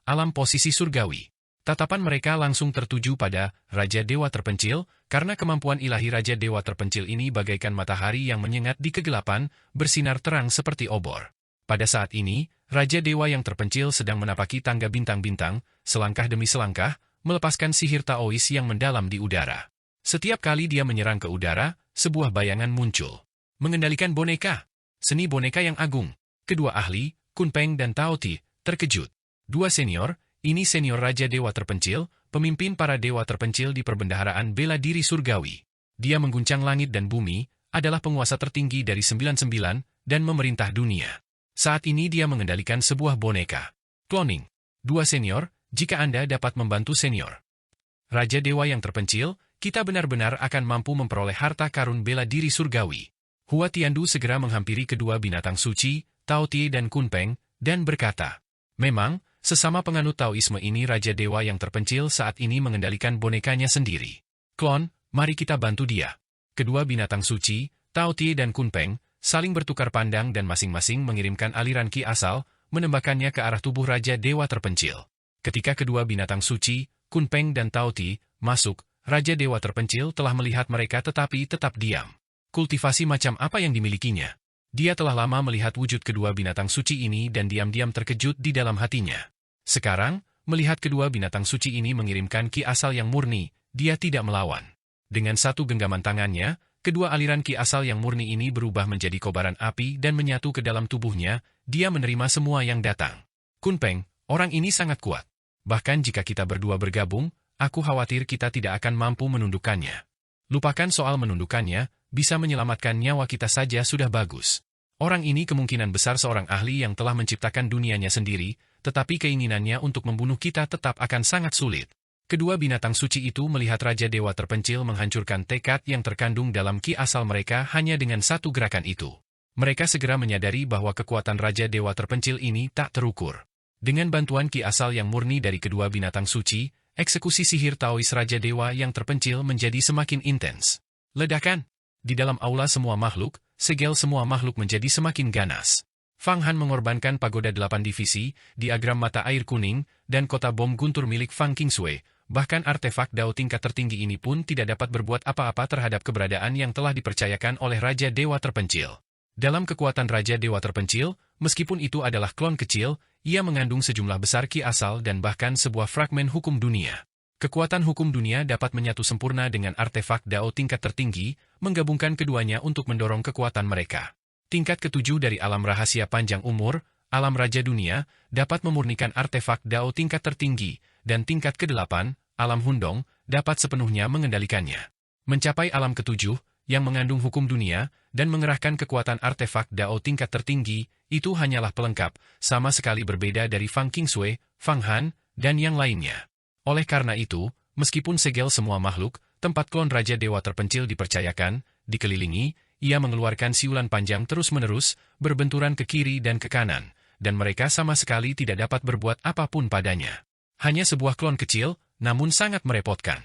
alam posisi surgawi. Tatapan mereka langsung tertuju pada Raja Dewa Terpencil, karena kemampuan ilahi Raja Dewa Terpencil ini bagaikan matahari yang menyengat di kegelapan, bersinar terang seperti obor. Pada saat ini, Raja Dewa yang terpencil sedang menapaki tangga bintang-bintang, selangkah demi selangkah, melepaskan sihir Taois yang mendalam di udara. Setiap kali dia menyerang ke udara, sebuah bayangan muncul. Mengendalikan boneka. Seni boneka yang agung. Kedua ahli, Kun Peng dan Tao Ti, terkejut. Dua senior, ini senior Raja Dewa Terpencil, pemimpin para dewa terpencil di perbendaharaan bela diri surgawi. Dia mengguncang langit dan bumi, adalah penguasa tertinggi dari 99, dan memerintah dunia. Saat ini dia mengendalikan sebuah boneka. Cloning. Dua senior, jika Anda dapat membantu senior Raja Dewa yang terpencil, kita benar-benar akan mampu memperoleh harta karun bela diri surgawi. Hua Tiandu segera menghampiri kedua binatang suci, Tao Ti dan Kun Peng, dan berkata, "Memang, sesama penganut Taoisme ini Raja Dewa yang terpencil saat ini mengendalikan bonekanya sendiri. Klon, mari kita bantu dia." Kedua binatang suci, Tao Ti dan Kun Peng, saling bertukar pandang dan masing-masing mengirimkan aliran ki asal, menembakkannya ke arah tubuh Raja Dewa Terpencil. Ketika kedua binatang suci, Kun Peng dan Tao Ti, masuk, Raja Dewa Terpencil telah melihat mereka tetapi tetap diam. Kultivasi macam apa yang dimilikinya? Dia telah lama melihat wujud kedua binatang suci ini dan diam-diam terkejut di dalam hatinya. Sekarang, melihat kedua binatang suci ini mengirimkan ki asal yang murni, dia tidak melawan. Dengan satu genggaman tangannya, kedua aliran ki asal yang murni ini berubah menjadi kobaran api dan menyatu ke dalam tubuhnya, dia menerima semua yang datang. Kun Peng, orang ini sangat kuat. Bahkan jika kita berdua bergabung, aku khawatir kita tidak akan mampu menundukkannya. Lupakan soal menundukkannya, bisa menyelamatkan nyawa kita saja sudah bagus. Orang ini kemungkinan besar seorang ahli yang telah menciptakan dunianya sendiri, tetapi keinginannya untuk membunuh kita tetap akan sangat sulit. Kedua binatang suci itu melihat Raja Dewa terpencil menghancurkan tekad yang terkandung dalam ki asal mereka hanya dengan satu gerakan itu. Mereka segera menyadari bahwa kekuatan Raja Dewa terpencil ini tak terukur. Dengan bantuan ki asal yang murni dari kedua binatang suci, eksekusi sihir Taois Raja Dewa yang terpencil menjadi semakin intens. Ledakan! Di dalam aula semua makhluk, segel semua makhluk menjadi semakin ganas. Fang Han mengorbankan pagoda 8 divisi, diagram mata air kuning, dan kota bom guntur milik Fang Qingsui. Bahkan artefak Dao tingkat tertinggi ini pun tidak dapat berbuat apa-apa terhadap keberadaan yang telah dipercayakan oleh Raja Dewa terpencil. Dalam kekuatan Raja Dewa terpencil, meskipun itu adalah klon kecil, ia mengandung sejumlah besar ki asal dan bahkan sebuah fragmen hukum dunia. Kekuatan hukum dunia dapat menyatu sempurna dengan artefak Dao tingkat tertinggi, menggabungkan keduanya untuk mendorong kekuatan mereka. Tingkat ketujuh dari alam rahasia panjang umur, alam Raja Dunia, dapat memurnikan artefak Dao tingkat tertinggi, dan tingkat ke-8, alam Hundong, dapat sepenuhnya mengendalikannya. Mencapai alam ketujuh, yang mengandung hukum dunia, dan mengerahkan kekuatan artefak Dao tingkat tertinggi, itu hanyalah pelengkap, sama sekali berbeda dari Fang Qingsui, Fang Han, dan yang lainnya. Oleh karena itu, meskipun segel semua makhluk, tempat klon Raja Dewa terpencil dipercayakan, dikelilingi, ia mengeluarkan siulan panjang terus-menerus, berbenturan ke kiri dan ke kanan, dan mereka sama sekali tidak dapat berbuat apapun padanya. Hanya sebuah klon kecil, namun sangat merepotkan.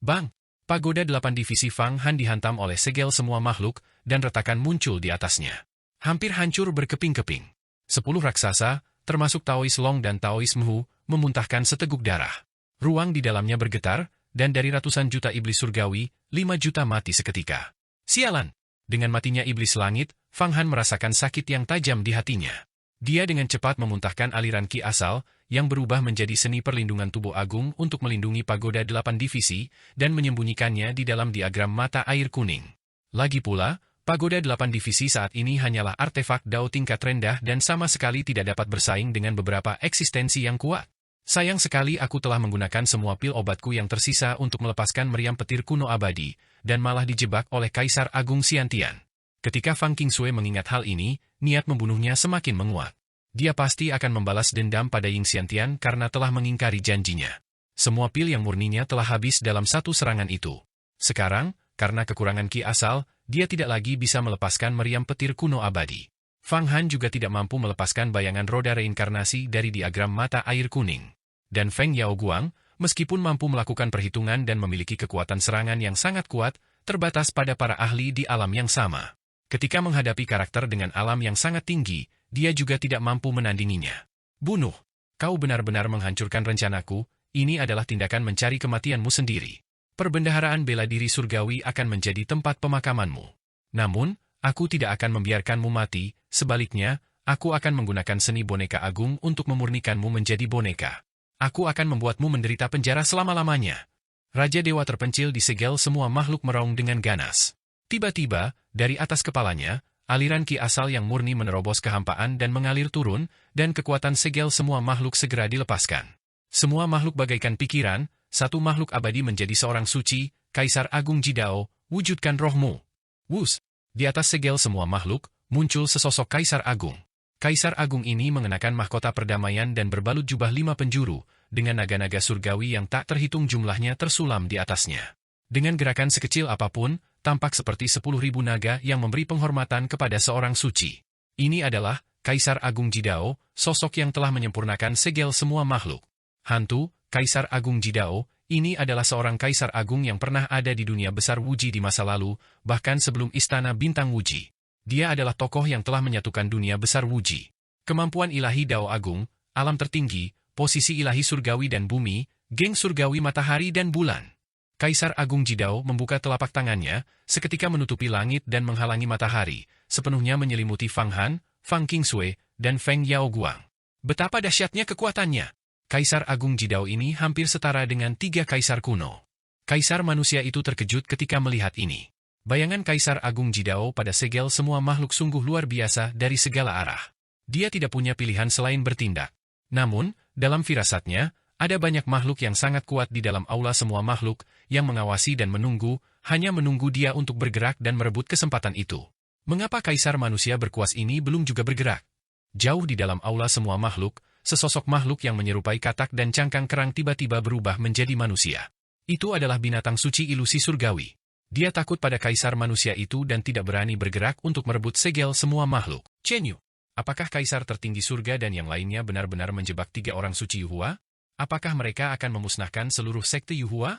Bang! Pagoda 8 divisi Fang Han dihantam oleh segel semua makhluk, dan retakan muncul di atasnya. Hampir hancur berkeping-keping. 10 raksasa, termasuk Taois Long dan Taois Mhu, memuntahkan seteguk darah. Ruang di dalamnya bergetar, dan dari ratusan juta iblis surgawi, 5 juta mati seketika. Sialan! Dengan matinya iblis langit, Fang Han merasakan sakit yang tajam di hatinya. Dia dengan cepat memuntahkan aliran ki asal, yang berubah menjadi seni perlindungan tubuh agung untuk melindungi pagoda 8 divisi, dan menyembunyikannya di dalam diagram mata air kuning. Lagi pula, pagoda 8 divisi saat ini hanyalah artefak Dao tingkat rendah dan sama sekali tidak dapat bersaing dengan beberapa eksistensi yang kuat. Sayang sekali aku telah menggunakan semua pil obatku yang tersisa untuk melepaskan meriam petir kuno abadi, dan malah dijebak oleh Kaisar Agung Xiantian. Ketika Fang Qingsui mengingat hal ini, niat membunuhnya semakin menguat. Dia pasti akan membalas dendam pada Ying Xiantian karena telah mengingkari janjinya. Semua pil yang murninya telah habis dalam satu serangan itu. Sekarang, karena kekurangan ki asal, dia tidak lagi bisa melepaskan meriam petir kuno abadi. Fang Han juga tidak mampu melepaskan bayangan roda reinkarnasi dari diagram mata air kuning. Dan Feng Yaoguang, meskipun mampu melakukan perhitungan dan memiliki kekuatan serangan yang sangat kuat, terbatas pada para ahli di alam yang sama. Ketika menghadapi karakter dengan alam yang sangat tinggi, dia juga tidak mampu menandinginya. Bunuh! Kau benar-benar menghancurkan rencanaku, ini adalah tindakan mencari kematianmu sendiri. Perbendaharaan bela diri surgawi akan menjadi tempat pemakamanmu. Namun, aku tidak akan membiarkanmu mati, sebaliknya, aku akan menggunakan seni boneka agung untuk memurnikanmu menjadi boneka. Aku akan membuatmu menderita penjara selama-lamanya. Raja Dewa terpencil disegel semua makhluk meraung dengan ganas. Tiba-tiba, dari atas kepalanya, aliran ki asal yang murni menerobos kehampaan dan mengalir turun, dan kekuatan segel semua makhluk segera dilepaskan. Semua makhluk bagaikan pikiran, satu makhluk abadi menjadi seorang suci, Kaisar Agung Jidao, wujudkan rohmu. Wus! Di atas segel semua makhluk, muncul sesosok Kaisar Agung. Kaisar Agung ini mengenakan mahkota perdamaian dan berbalut jubah 5 penjuru, dengan naga-naga surgawi yang tak terhitung jumlahnya tersulam di atasnya. Dengan gerakan sekecil apapun, tampak seperti 10.000 naga yang memberi penghormatan kepada seorang suci. Ini adalah Kaisar Agung Jidao, sosok yang telah menyempurnakan segel semua makhluk. Hantu, Kaisar Agung Jidao, ini adalah seorang Kaisar Agung yang pernah ada di dunia besar Wuji di masa lalu, bahkan sebelum Istana Bintang Wuji. Dia adalah tokoh yang telah menyatukan dunia besar Wuji. Kemampuan ilahi Dao Agung, alam tertinggi, posisi ilahi surgawi dan bumi, geng surgawi matahari dan bulan. Kaisar Agung Jidao membuka telapak tangannya, seketika menutupi langit dan menghalangi matahari, sepenuhnya menyelimuti Fang Han, Fang Qingsui, dan Feng Yaoguang. Betapa dahsyatnya kekuatannya! Kaisar Agung Jidao ini hampir setara dengan 3 kaisar kuno. Kaisar manusia itu terkejut ketika melihat ini. Bayangan Kaisar Agung Jidao pada segel semua makhluk sungguh luar biasa dari segala arah. Dia tidak punya pilihan selain bertindak. Namun, dalam firasatnya, ada banyak makhluk yang sangat kuat di dalam aula semua makhluk, yang mengawasi dan menunggu, hanya menunggu dia untuk bergerak dan merebut kesempatan itu. Mengapa kaisar manusia berkuas ini belum juga bergerak? Jauh di dalam aula semua makhluk, sesosok makhluk yang menyerupai katak dan cangkang kerang tiba-tiba berubah menjadi manusia. Itu adalah binatang suci ilusi surgawi. Dia takut pada kaisar manusia itu dan tidak berani bergerak untuk merebut segel semua makhluk. Chen Yu, apakah kaisar tertinggi surga dan yang lainnya benar-benar menjebak 3 orang suci Yuhua? Apakah mereka akan memusnahkan seluruh sekte Yuhua?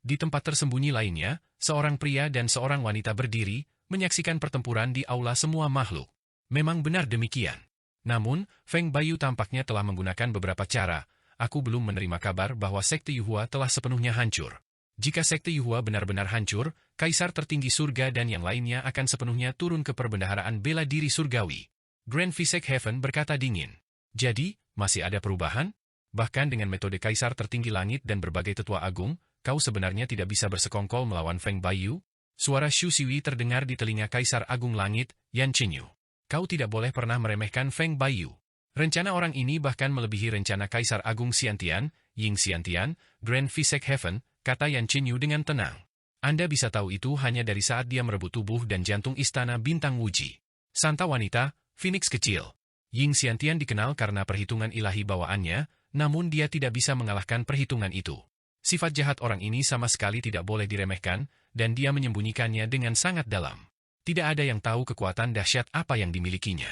Di tempat tersembunyi lainnya, seorang pria dan seorang wanita berdiri, menyaksikan pertempuran di aula semua makhluk. Memang benar demikian. Namun, Feng Baiyu tampaknya telah menggunakan beberapa cara. Aku belum menerima kabar bahwa sekte Yuhua telah sepenuhnya hancur. Jika sekte Yuhua benar-benar hancur, kaisar tertinggi surga dan yang lainnya akan sepenuhnya turun ke perbendaharaan bela diri surgawi. Grand Visek Heaven berkata dingin. Jadi, masih ada perubahan? Bahkan dengan metode kaisar tertinggi langit dan berbagai tetua agung, kau sebenarnya tidak bisa bersekongkol melawan Feng Baiyu? Suara Xu Xiwi terdengar di telinga kaisar agung langit, Yan Qingyu. Kau tidak boleh pernah meremehkan Feng Baiyu. Rencana orang ini bahkan melebihi rencana Kaisar Agung Xiantian, Ying Xiantian, Grand Visek Heaven, kata Yan Qingyu dengan tenang. Anda bisa tahu itu hanya dari saat dia merebut tubuh dan jantung istana bintang Wuji. Santa wanita, Phoenix kecil. Ying Xiantian dikenal karena perhitungan ilahi bawaannya, namun dia tidak bisa mengalahkan perhitungan itu. Sifat jahat orang ini sama sekali tidak boleh diremehkan, dan dia menyembunyikannya dengan sangat dalam. Tidak ada yang tahu kekuatan dahsyat apa yang dimilikinya.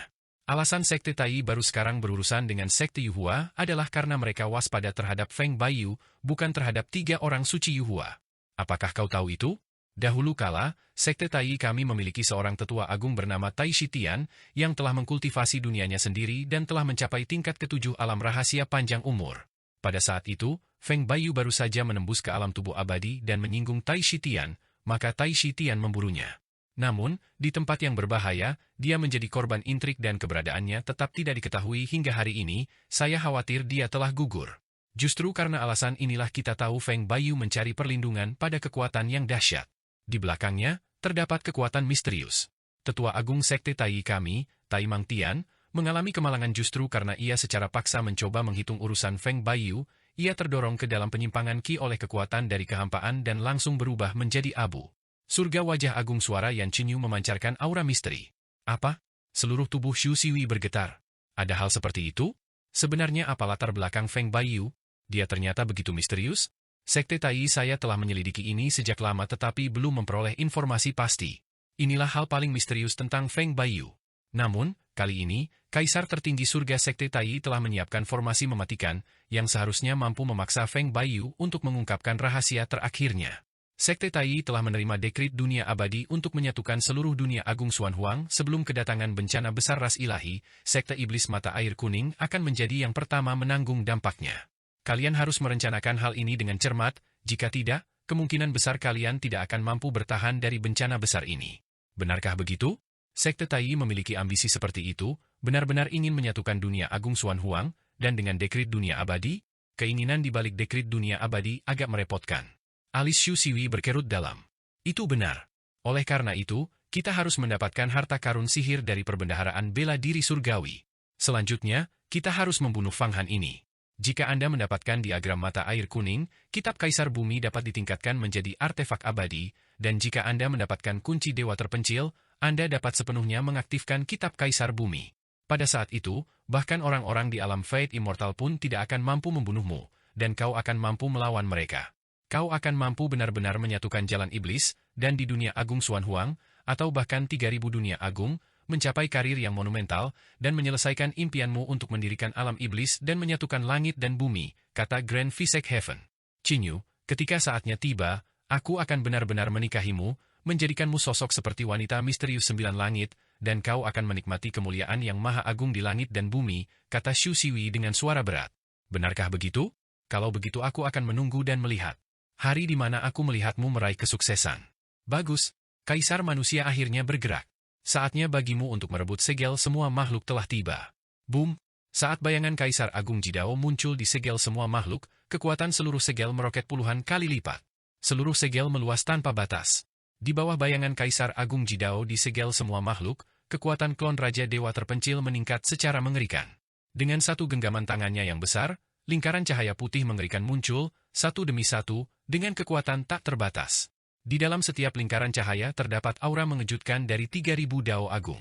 Alasan Sekte Tai baru sekarang berurusan dengan Sekte Yuhua adalah karena mereka waspada terhadap Feng Baiyu, bukan terhadap 3 orang suci Yuhua. Apakah kau tahu itu? Dahulu kala, Sekte Tai kami memiliki seorang tetua agung bernama Tai Shitian yang telah mengkultivasi dunianya sendiri dan telah mencapai tingkat ke-7 alam rahasia panjang umur. Pada saat itu, Feng Baiyu baru saja menembus ke alam tubuh abadi dan menyinggung Tai Shitian, maka Tai Shitian memburunya. Namun, di tempat yang berbahaya, dia menjadi korban intrik dan keberadaannya tetap tidak diketahui hingga hari ini, saya khawatir dia telah gugur. Justru karena alasan inilah kita tahu Feng Baiyu mencari perlindungan pada kekuatan yang dahsyat. Di belakangnya, terdapat kekuatan misterius. Tetua Agung Sekte Tai kami, Tai Mangtian, mengalami kemalangan justru karena ia secara paksa mencoba menghitung urusan Feng Baiyu, ia terdorong ke dalam penyimpangan Qi oleh kekuatan dari kehampaan dan langsung berubah menjadi abu. Surga wajah agung suara Yan Qingyu memancarkan aura misteri. Apa? Seluruh tubuh Xu Xiwi bergetar. Ada hal seperti itu? Sebenarnya apa latar belakang Feng Baiyu? Dia ternyata begitu misterius? Sekte Tai saya telah menyelidiki ini sejak lama tetapi belum memperoleh informasi pasti. Inilah hal paling misterius tentang Feng Baiyu. Namun, kali ini, Kaisar tertinggi surga Sekte Tai telah menyiapkan formasi mematikan yang seharusnya mampu memaksa Feng Baiyu untuk mengungkapkan rahasia terakhirnya. Sekte Tai telah menerima dekrit dunia abadi untuk menyatukan seluruh dunia agung Xuan Huang sebelum kedatangan bencana besar ras ilahi, Sekte Iblis Mata Air Kuning akan menjadi yang pertama menanggung dampaknya. Kalian harus merencanakan hal ini dengan cermat, jika tidak, kemungkinan besar kalian tidak akan mampu bertahan dari bencana besar ini. Benarkah begitu? Sekte Tai memiliki ambisi seperti itu, benar-benar ingin menyatukan dunia agung Xuan Huang, dan dengan dekrit dunia abadi, keinginan di balik dekrit dunia abadi agak merepotkan. Alis Xu Xiwi berkerut dalam. Itu benar. Oleh karena itu, kita harus mendapatkan harta karun sihir dari perbendaharaan bela diri surgawi. Selanjutnya, kita harus membunuh Fang Han ini. Jika Anda mendapatkan diagram mata air kuning, kitab Kaisar Bumi dapat ditingkatkan menjadi artefak abadi, dan jika Anda mendapatkan kunci dewa terpencil, Anda dapat sepenuhnya mengaktifkan kitab Kaisar Bumi. Pada saat itu, bahkan orang-orang di alam Fate Immortal pun tidak akan mampu membunuhmu, dan kau akan mampu melawan mereka. Kau akan mampu benar-benar menyatukan jalan iblis, dan di dunia agung Xuan Huang, atau bahkan 3.000 dunia agung, mencapai karir yang monumental, dan menyelesaikan impianmu untuk mendirikan alam iblis dan menyatukan langit dan bumi, kata Grand Visek Heaven. Qingyu, ketika saatnya tiba, aku akan benar-benar menikahimu, menjadikanmu sosok seperti wanita misterius 9 langit, dan kau akan menikmati kemuliaan yang maha agung di langit dan bumi, kata Xu Xiwi dengan suara berat. Benarkah begitu? Kalau begitu aku akan menunggu dan melihat. Hari di mana aku melihatmu meraih kesuksesan. Bagus, Kaisar manusia akhirnya bergerak. Saatnya bagimu untuk merebut segel semua makhluk telah tiba. Boom! Saat bayangan Kaisar Agung Jidao muncul di segel semua makhluk, kekuatan seluruh segel meroket puluhan kali lipat. Seluruh segel meluas tanpa batas. Di bawah bayangan Kaisar Agung Jidao di segel semua makhluk, kekuatan klon Raja Dewa terpencil meningkat secara mengerikan. Dengan satu genggaman tangannya yang besar, lingkaran cahaya putih mengerikan muncul, satu demi satu, dengan kekuatan tak terbatas. Di dalam setiap lingkaran cahaya terdapat aura mengejutkan dari 3.000 dao agung.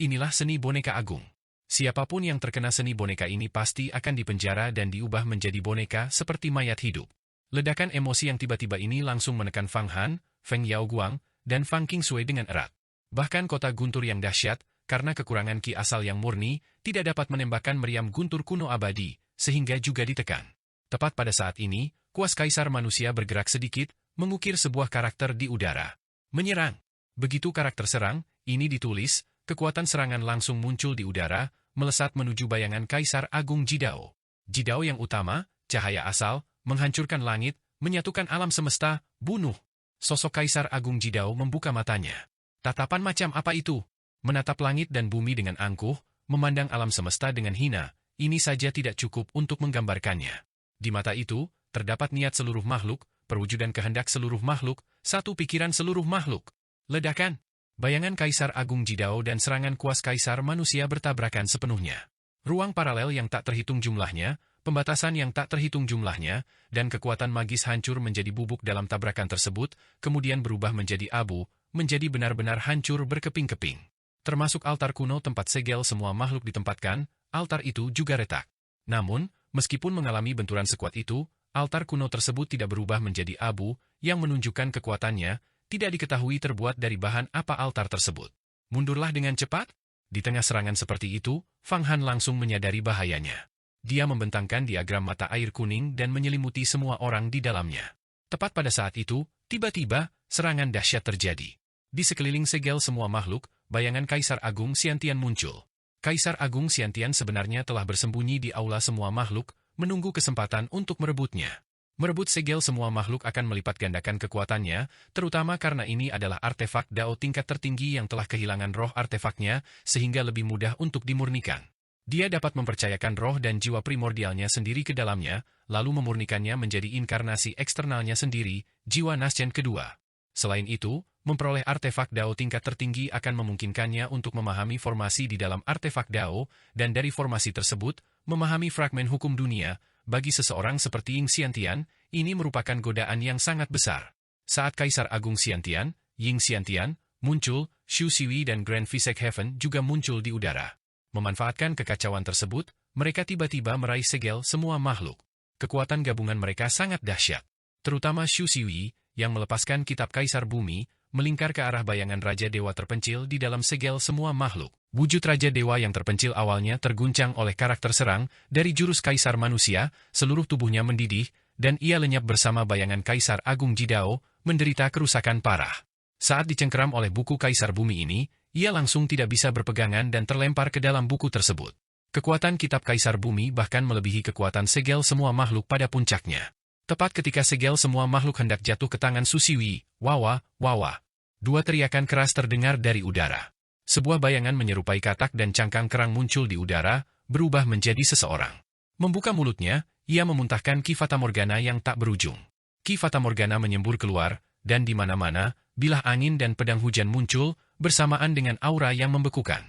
Inilah seni boneka agung. Siapapun yang terkena seni boneka ini pasti akan dipenjara dan diubah menjadi boneka seperti mayat hidup. Ledakan emosi yang tiba-tiba ini langsung menekan Fang Han, Feng Yaoguang, dan Fang Qingsui dengan erat. Bahkan kota guntur yang dahsyat, karena kekurangan ki asal yang murni, tidak dapat menembakkan meriam guntur kuno abadi, sehingga juga ditekan. Tepat pada saat ini, kuas kaisar manusia bergerak sedikit, mengukir sebuah karakter di udara. Menyerang. Begitu karakter serang, ini ditulis, kekuatan serangan langsung muncul di udara, melesat menuju bayangan Kaisar Agung Jidao. Jidao yang utama, cahaya asal, menghancurkan langit, menyatukan alam semesta, bunuh. Sosok Kaisar Agung Jidao membuka matanya. Tatapan macam apa itu? Menatap langit dan bumi dengan angkuh, memandang alam semesta dengan hina, ini saja tidak cukup untuk menggambarkannya. Di mata itu, terdapat niat seluruh makhluk, perwujudan kehendak seluruh makhluk, satu pikiran seluruh makhluk. Ledakan. Bayangan Kaisar Agung Jidao dan serangan kuas Kaisar manusia bertabrakan sepenuhnya. Ruang paralel yang tak terhitung jumlahnya, pembatasan yang tak terhitung jumlahnya, dan kekuatan magis hancur menjadi bubuk dalam tabrakan tersebut, kemudian berubah menjadi abu, menjadi benar-benar hancur berkeping-keping. Termasuk altar kuno tempat segel semua makhluk ditempatkan, altar itu juga retak. Namun, meskipun mengalami benturan sekuat itu, altar kuno tersebut tidak berubah menjadi abu, yang menunjukkan kekuatannya, tidak diketahui terbuat dari bahan apa altar tersebut. Mundurlah dengan cepat. Di tengah serangan seperti itu, Fang Han langsung menyadari bahayanya. Dia membentangkan diagram mata air kuning dan menyelimuti semua orang di dalamnya. Tepat pada saat itu, tiba-tiba, serangan dahsyat terjadi. Di sekeliling segel semua makhluk, bayangan Kaisar Agung Xiantian muncul. Kaisar Agung Xiantian sebenarnya telah bersembunyi di aula semua makhluk, menunggu kesempatan untuk merebutnya. Merebut segel semua makhluk akan melipat gandakan kekuatannya, terutama karena ini adalah artefak Dao tingkat tertinggi yang telah kehilangan roh artefaknya, sehingga lebih mudah untuk dimurnikan. Dia dapat mempercayakan roh dan jiwa primordialnya sendiri ke dalamnya, lalu memurnikannya menjadi inkarnasi eksternalnya sendiri, jiwa Naschen kedua. Selain itu, memperoleh artefak Dao tingkat tertinggi akan memungkinkannya untuk memahami formasi di dalam artefak Dao, dan dari formasi tersebut, memahami fragmen hukum dunia. Bagi seseorang seperti Ying Xiantian, ini merupakan godaan yang sangat besar. Saat Kaisar Agung Xiantian, Ying Xiantian, muncul, Shu Xiwi dan Grand Physic Heaven juga muncul di udara. Memanfaatkan kekacauan tersebut, mereka tiba-tiba meraih segel semua makhluk. Kekuatan gabungan mereka sangat dahsyat. Terutama Shu Xiwi, yang melepaskan kitab Kaisar Bumi, melingkar ke arah bayangan Raja Dewa terpencil di dalam segel semua makhluk. Wujud Raja Dewa yang terpencil awalnya terguncang oleh karakter serang, dari jurus Kaisar Manusia, seluruh tubuhnya mendidih, dan ia lenyap bersama bayangan Kaisar Agung Jidao, menderita kerusakan parah. Saat dicengkeram oleh buku Kaisar Bumi ini, ia langsung tidak bisa berpegangan dan terlempar ke dalam buku tersebut. Kekuatan kitab Kaisar Bumi bahkan melebihi kekuatan segel semua makhluk pada puncaknya. Tepat ketika segel semua makhluk hendak jatuh ke tangan Su Xiwi, wawa, wawa. Dua teriakan keras terdengar dari udara. Sebuah bayangan menyerupai katak dan cangkang kerang muncul di udara, berubah menjadi seseorang. Membuka mulutnya, ia memuntahkan Ki Fata Morgana yang tak berujung. Ki Fata Morgana menyembur keluar, dan di mana-mana, bilah angin dan pedang hujan muncul, bersamaan dengan aura yang membekukan.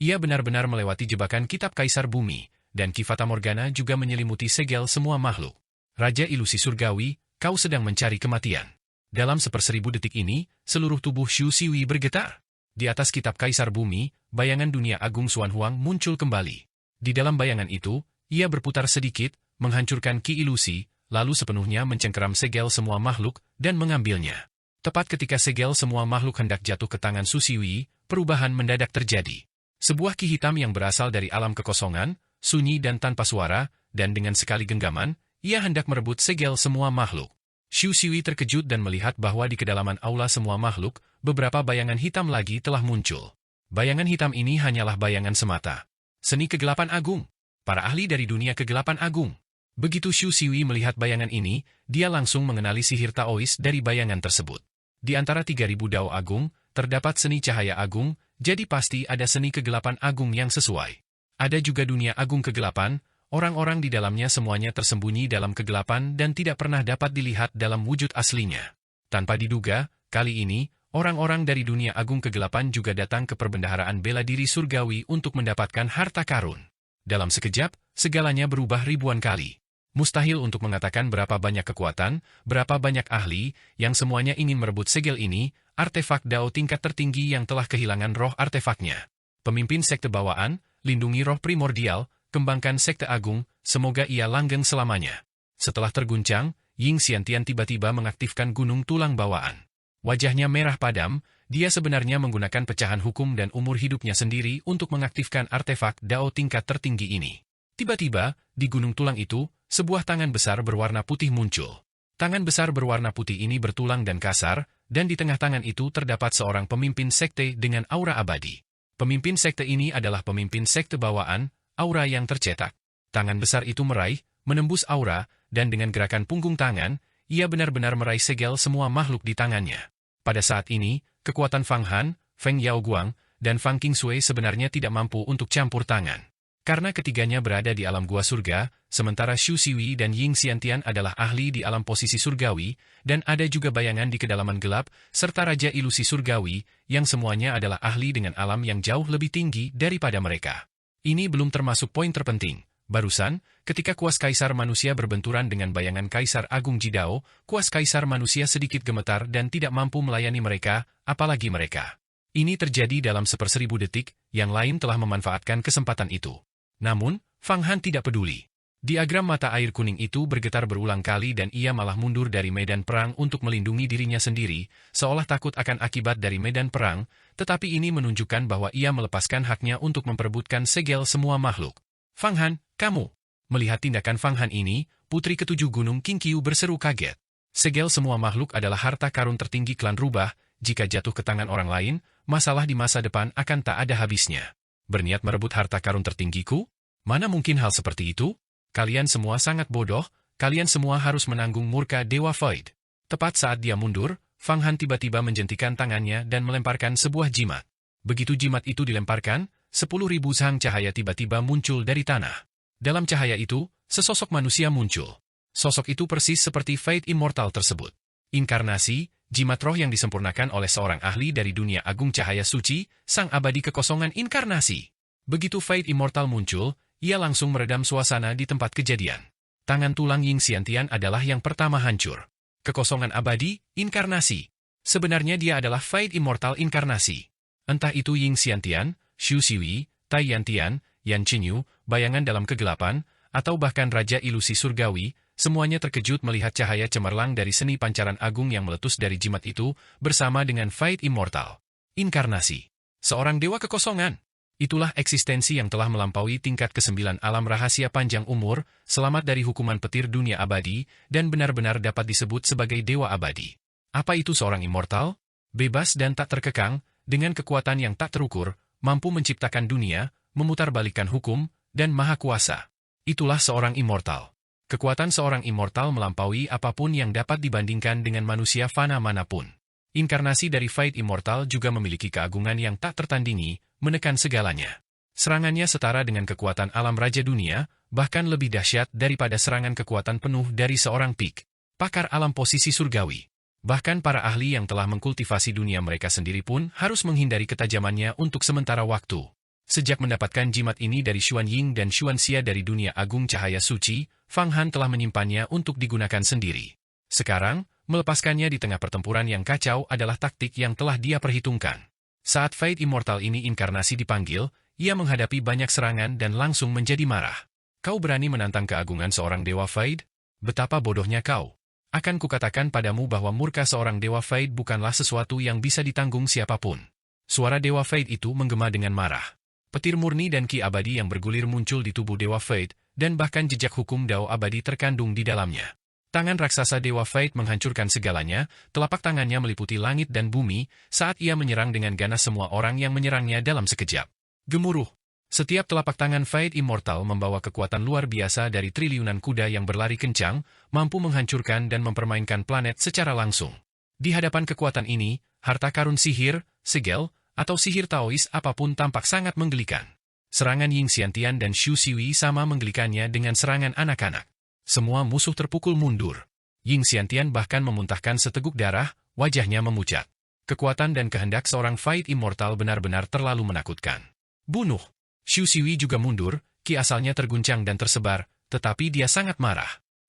Ia benar-benar melewati jebakan kitab Kaisar Bumi, dan Ki Fata Morgana juga menyelimuti segel semua makhluk. Raja Ilusi Surgawi, kau sedang mencari kematian. Dalam 1/1000 detik ini, seluruh tubuh Shu Xiwi bergetar. Di atas kitab Kaisar Bumi, bayangan dunia agung Xuan Huang muncul kembali. Di dalam bayangan itu, ia berputar sedikit, menghancurkan ki ilusi, lalu sepenuhnya mencengkeram segel semua makhluk, dan mengambilnya. Tepat ketika segel semua makhluk hendak jatuh ke tangan Su Xiwi, perubahan mendadak terjadi. Sebuah ki hitam yang berasal dari alam kekosongan, sunyi dan tanpa suara, dan dengan sekali genggaman, ia hendak merebut segel semua makhluk. Shu Xiwi terkejut dan melihat bahwa di kedalaman aula semua makhluk, beberapa bayangan hitam lagi telah muncul. Bayangan hitam ini hanyalah bayangan semata. Seni kegelapan agung. Para ahli dari dunia kegelapan agung. Begitu Shu Xiwi melihat bayangan ini, dia langsung mengenali sihir Taois dari bayangan tersebut. Di antara 3.000 Dao Agung, terdapat seni cahaya agung, jadi pasti ada seni kegelapan agung yang sesuai. Ada juga dunia agung kegelapan, orang-orang di dalamnya semuanya tersembunyi dalam kegelapan dan tidak pernah dapat dilihat dalam wujud aslinya. Tanpa diduga, kali ini, orang-orang dari dunia agung kegelapan juga datang ke perbendaharaan bela diri surgawi untuk mendapatkan harta karun. Dalam sekejap, segalanya berubah ribuan kali. Mustahil untuk mengatakan berapa banyak kekuatan, berapa banyak ahli, yang semuanya ingin merebut segel ini, artefak Dao tingkat tertinggi yang telah kehilangan roh artefaknya. Pemimpin sekte bawaan, lindungi roh primordial, kembangkan sekte agung, semoga ia langgeng selamanya. Setelah terguncang, Ying Xiantian tiba-tiba mengaktifkan gunung tulang bawaan. Wajahnya merah padam, dia sebenarnya menggunakan pecahan hukum dan umur hidupnya sendiri untuk mengaktifkan artefak Dao tingkat tertinggi ini. Tiba-tiba, di gunung tulang itu, sebuah tangan besar berwarna putih muncul. Tangan besar berwarna putih ini bertulang dan kasar, dan di tengah tangan itu terdapat seorang pemimpin sekte dengan aura abadi. Pemimpin sekte ini adalah pemimpin sekte bawaan, aura yang tercetak. Tangan besar itu meraih, menembus aura, dan dengan gerakan punggung tangan, ia benar-benar meraih segel semua makhluk di tangannya. Pada saat ini, kekuatan Fang Han, Feng Yaoguang, dan Fang Qingsui sebenarnya tidak mampu untuk campur tangan. Karena ketiganya berada di alam gua surga, sementara Xu Xiwi dan Ying Xiantian adalah ahli di alam posisi surgawi, dan ada juga bayangan di kedalaman gelap, serta Raja Ilusi Surgawi, yang semuanya adalah ahli dengan alam yang jauh lebih tinggi daripada mereka. Ini belum termasuk poin terpenting. Barusan, ketika kuas kaisar manusia berbenturan dengan bayangan Kaisar Agung Jidao, kuas kaisar manusia sedikit gemetar dan tidak mampu melayani mereka, apalagi mereka. Ini terjadi dalam 1/1000 detik, yang lain telah memanfaatkan kesempatan itu. Namun, Fang Han tidak peduli. Diagram mata air kuning itu bergetar berulang kali dan ia malah mundur dari medan perang untuk melindungi dirinya sendiri, seolah takut akan akibat dari medan perang, tetapi ini menunjukkan bahwa ia melepaskan haknya untuk memperebutkan segel semua makhluk. Fang Han, kamu! Melihat tindakan Fang Han ini, Putri Ketujuh Gunung Qingqiu berseru kaget. Segel semua makhluk adalah harta karun tertinggi klan rubah, jika jatuh ke tangan orang lain, masalah di masa depan akan tak ada habisnya. Berniat merebut harta karun tertinggiku? Mana mungkin hal seperti itu? Kalian semua sangat bodoh, kalian semua harus menanggung murka Dewa Void. Tepat saat dia mundur, Fang Han tiba-tiba menjentikan tangannya dan melemparkan sebuah jimat. Begitu jimat itu dilemparkan, 10.000 zhang cahaya tiba-tiba muncul dari tanah. Dalam cahaya itu, sesosok manusia muncul. Sosok itu persis seperti Fate Immortal tersebut. Inkarnasi, jimat roh yang disempurnakan oleh seorang ahli dari dunia agung cahaya suci, sang abadi kekosongan inkarnasi. Begitu Fate Immortal muncul, ia langsung meredam suasana di tempat kejadian. Tangan tulang Ying Xiantian adalah yang pertama hancur. Kekosongan abadi, inkarnasi. Sebenarnya dia adalah Fate Immortal inkarnasi. Entah itu Ying Xiantian, Xu Xiwi, Tai Yantian, Yan Qinyu, bayangan dalam kegelapan, atau bahkan Raja Ilusi Surgawi, semuanya terkejut melihat cahaya cemerlang dari seni pancaran agung yang meletus dari jimat itu, bersama dengan Fate Immortal. Inkarnasi. Seorang dewa kekosongan. Itulah eksistensi yang telah melampaui tingkat ke-9 alam rahasia panjang umur, selamat dari hukuman petir dunia abadi, dan benar-benar dapat disebut sebagai dewa abadi. Apa itu seorang immortal? Bebas dan tak terkekang, dengan kekuatan yang tak terukur, mampu menciptakan dunia, memutarbalikkan hukum, dan maha kuasa. Itulah seorang immortal. Kekuatan seorang immortal melampaui apapun yang dapat dibandingkan dengan manusia fana manapun. Inkarnasi dari Fate Immortal juga memiliki keagungan yang tak tertandingi, menekan segalanya. Serangannya setara dengan kekuatan alam raja dunia, bahkan lebih dahsyat daripada serangan kekuatan penuh dari seorang pik, pakar alam posisi surgawi. Bahkan para ahli yang telah mengkultivasi dunia mereka sendiri pun harus menghindari ketajamannya untuk sementara waktu. Sejak mendapatkan jimat ini dari Xuan Ying dan Xuan Xia dari dunia agung cahaya suci, Fang Han telah menyimpannya untuk digunakan sendiri. Sekarang, melepaskannya di tengah pertempuran yang kacau adalah taktik yang telah dia perhitungkan. Saat Fate Immortal ini inkarnasi dipanggil, ia menghadapi banyak serangan dan langsung menjadi marah. Kau berani menantang keagungan seorang dewa Fate? Betapa bodohnya kau. Akan kukatakan padamu bahwa murka seorang dewa Fate bukanlah sesuatu yang bisa ditanggung siapapun. Suara dewa Fate itu menggema dengan marah. Petir murni dan ki abadi yang bergulir muncul di tubuh dewa Fate, dan bahkan jejak hukum Dao abadi terkandung di dalamnya. Tangan raksasa Dewa Fate menghancurkan segalanya, telapak tangannya meliputi langit dan bumi, saat ia menyerang dengan ganas semua orang yang menyerangnya dalam sekejap. Gemuruh. Setiap telapak tangan Fate Immortal membawa kekuatan luar biasa dari triliunan kuda yang berlari kencang, mampu menghancurkan dan mempermainkan planet secara langsung. Di hadapan kekuatan ini, harta karun sihir, segel, atau sihir Taois apapun tampak sangat menggelikan. Serangan Ying Xiantian dan Xu Xiwi sama menggelikannya dengan serangan anak-anak. Semua musuh terpukul mundur. Ying Xiantian bahkan memuntahkan seteguk darah, wajahnya memucat. Kekuatan dan kehendak seorang Fate Immortal benar-benar terlalu menakutkan. Bunuh! Xu Xiwi juga mundur, ki asalnya terguncang dan tersebar, tetapi dia sangat marah.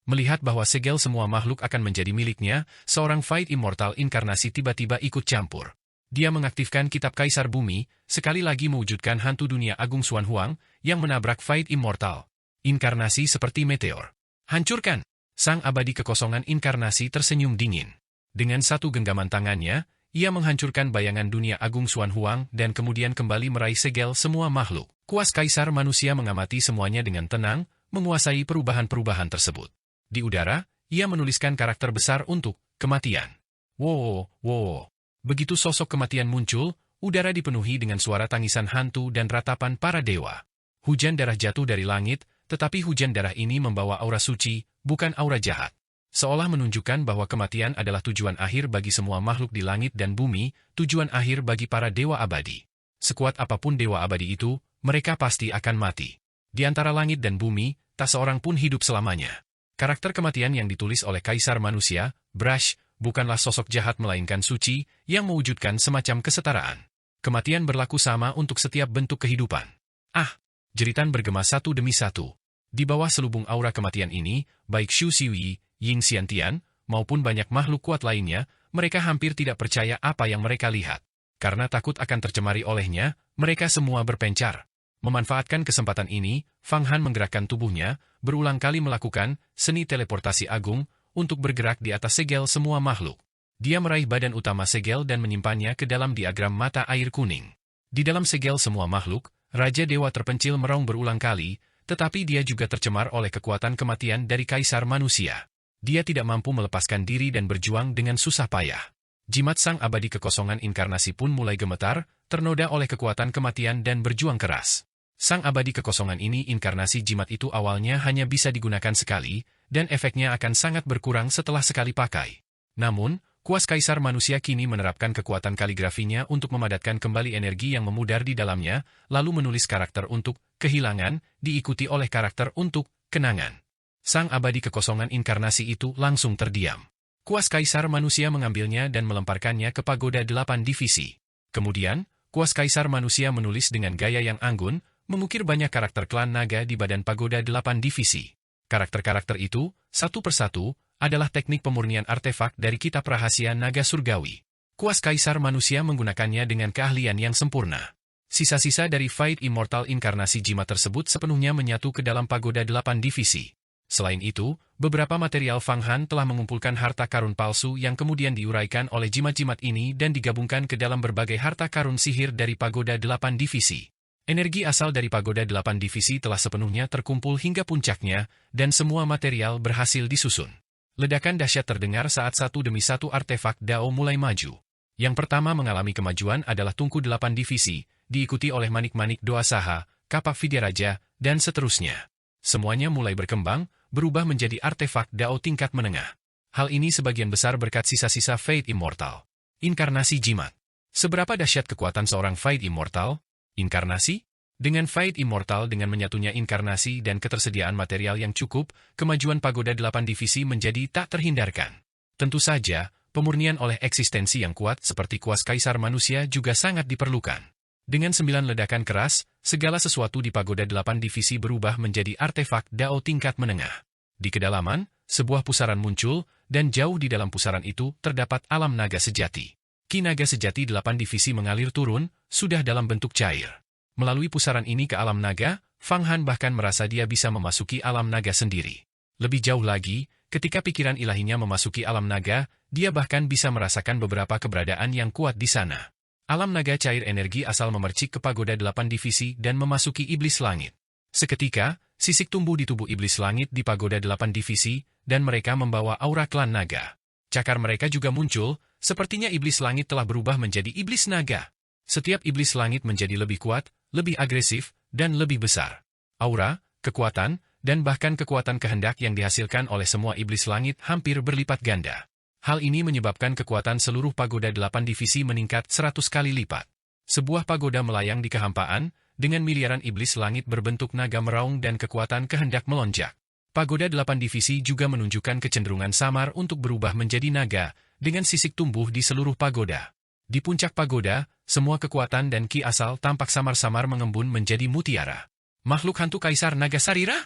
Melihat bahwa segel semua makhluk akan menjadi miliknya, seorang Fate Immortal inkarnasi tiba-tiba ikut campur. Dia mengaktifkan Kitab Kaisar Bumi, sekali lagi mewujudkan hantu dunia Agung Xuan Huang, yang menabrak Fate Immortal. Inkarnasi seperti meteor. Hancurkan! Sang abadi kekosongan inkarnasi tersenyum dingin. Dengan satu genggaman tangannya, ia menghancurkan bayangan dunia Agung Xuan Huang dan kemudian kembali meraih segel semua makhluk. Kuas Kaisar Manusia mengamati semuanya dengan tenang, menguasai perubahan-perubahan tersebut. Di udara, ia menuliskan karakter besar untuk kematian. Wow, wow. Begitu sosok kematian muncul, udara dipenuhi dengan suara tangisan hantu dan ratapan para dewa. Hujan darah jatuh dari langit, tetapi hujan darah ini membawa aura suci, bukan aura jahat. Seolah menunjukkan bahwa kematian adalah tujuan akhir bagi semua makhluk di langit dan bumi, tujuan akhir bagi para dewa abadi. Sekuat apapun dewa abadi itu, mereka pasti akan mati. Di antara langit dan bumi, tak seorang pun hidup selamanya. Karakter kematian yang ditulis oleh Kaisar Manusia, Brush, bukanlah sosok jahat melainkan suci, yang mewujudkan semacam kesetaraan. Kematian berlaku sama untuk setiap bentuk kehidupan. Ah! Jeritan bergema satu demi satu. Di bawah selubung aura kematian ini, baik Xu Xiyi, Ying Xiantian, maupun banyak makhluk kuat lainnya, mereka hampir tidak percaya apa yang mereka lihat. Karena takut akan tercemari olehnya, mereka semua berpencar. Memanfaatkan kesempatan ini, Fang Han menggerakkan tubuhnya, berulang kali melakukan seni teleportasi agung untuk bergerak di atas segel semua makhluk. Dia meraih badan utama segel dan menyimpannya ke dalam diagram mata air kuning. Di dalam segel semua makhluk, Raja Dewa terpencil meraung berulang kali, tetapi dia juga tercemar oleh kekuatan kematian dari Kaisar Manusia. Dia tidak mampu melepaskan diri dan berjuang dengan susah payah. Jimat sang abadi kekosongan inkarnasi pun mulai gemetar, ternoda oleh kekuatan kematian dan berjuang keras. Sang abadi kekosongan ini inkarnasi jimat itu awalnya hanya bisa digunakan sekali, dan efeknya akan sangat berkurang setelah sekali pakai. Namun, Kuas Kaisar Manusia kini menerapkan kekuatan kaligrafinya untuk memadatkan kembali energi yang memudar di dalamnya, lalu menulis karakter untuk kehilangan, diikuti oleh karakter untuk kenangan. Sang abadi kekosongan inkarnasi itu langsung terdiam. Kuas Kaisar Manusia mengambilnya dan melemparkannya ke pagoda 8 divisi. Kemudian, Kuas Kaisar Manusia menulis dengan gaya yang anggun, mengukir banyak karakter klan naga di badan pagoda 8 divisi. Karakter-karakter itu, satu persatu, adalah teknik pemurnian artefak dari kitab rahasia naga surgawi. Kuas Kaisar Manusia menggunakannya dengan keahlian yang sempurna. Sisa-sisa dari Fate Immortal inkarnasi jimat tersebut sepenuhnya menyatu ke dalam pagoda 8 divisi. Selain itu, beberapa material Fang Han telah mengumpulkan harta karun palsu yang kemudian diuraikan oleh jimat-jimat ini dan digabungkan ke dalam berbagai harta karun sihir dari pagoda 8 divisi. Energi asal dari pagoda 8 divisi telah sepenuhnya terkumpul hingga puncaknya, dan semua material berhasil disusun. Ledakan dahsyat terdengar saat satu demi satu artefak Dao mulai maju. Yang pertama mengalami kemajuan adalah tungku 8 divisi, diikuti oleh manik-manik Doa Saha, kapak Vidyaraja, dan seterusnya. Semuanya mulai berkembang, berubah menjadi artefak Dao tingkat menengah. Hal ini sebagian besar berkat sisa-sisa Fate Immortal. Inkarnasi jimat. Seberapa dahsyat kekuatan seorang Fate Immortal? Inkarnasi? Dengan Fate Immortal dengan menyatunya inkarnasi dan ketersediaan material yang cukup, kemajuan pagoda 8 divisi menjadi tak terhindarkan. Tentu saja, pemurnian oleh eksistensi yang kuat seperti Kuas Kaisar Manusia juga sangat diperlukan. Dengan 9 ledakan keras, segala sesuatu di pagoda 8 divisi berubah menjadi artefak Dao tingkat menengah. Di kedalaman, sebuah pusaran muncul, dan jauh di dalam pusaran itu terdapat alam naga sejati. Ki naga sejati 8 divisi mengalir turun, sudah dalam bentuk cair. Melalui pusaran ini ke alam naga, Fang Han bahkan merasa dia bisa memasuki alam naga sendiri. Lebih jauh lagi, ketika pikiran ilahinya memasuki alam naga, dia bahkan bisa merasakan beberapa keberadaan yang kuat di sana. Alam naga cair energi asal memercik ke pagoda 8 divisi dan memasuki iblis langit. Seketika, sisik tumbuh di tubuh iblis langit di pagoda 8 divisi, dan mereka membawa aura klan naga. Cakar mereka juga muncul, sepertinya iblis langit telah berubah menjadi iblis naga. Setiap iblis langit menjadi lebih kuat, lebih agresif, dan lebih besar. Aura, kekuatan, dan bahkan kekuatan kehendak yang dihasilkan oleh semua iblis langit hampir berlipat ganda. Hal ini menyebabkan kekuatan seluruh pagoda 8 divisi meningkat 100 kali lipat. Sebuah pagoda melayang di kehampaan, dengan miliaran iblis langit berbentuk naga meraung dan kekuatan kehendak melonjak. Pagoda 8 divisi juga menunjukkan kecenderungan samar untuk berubah menjadi naga, dengan sisik tumbuh di seluruh pagoda. Di puncak pagoda, semua kekuatan dan ki asal tampak samar-samar mengembun menjadi mutiara. Makhluk hantu Kaisar Naga Sarira?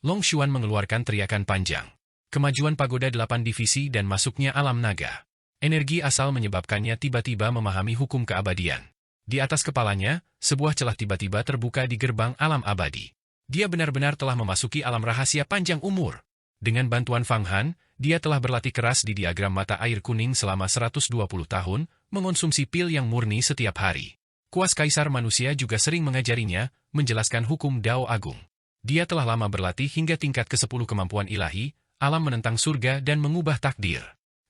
Long Xuan mengeluarkan teriakan panjang. Kemajuan pagoda 8 divisi dan masuknya alam naga. Energi asal menyebabkannya tiba-tiba memahami hukum keabadian. Di atas kepalanya, sebuah celah tiba-tiba terbuka di gerbang alam abadi. Dia benar-benar telah memasuki alam rahasia panjang umur. Dengan bantuan Fang Han, dia telah berlatih keras di diagram mata air kuning selama 120 tahun, mengonsumsi pil yang murni setiap hari. Kuas Kaisar Manusia juga sering mengajarinya, menjelaskan hukum Dao Agung. Dia telah lama berlatih hingga tingkat ke-10 kemampuan ilahi, alam menentang surga dan mengubah takdir.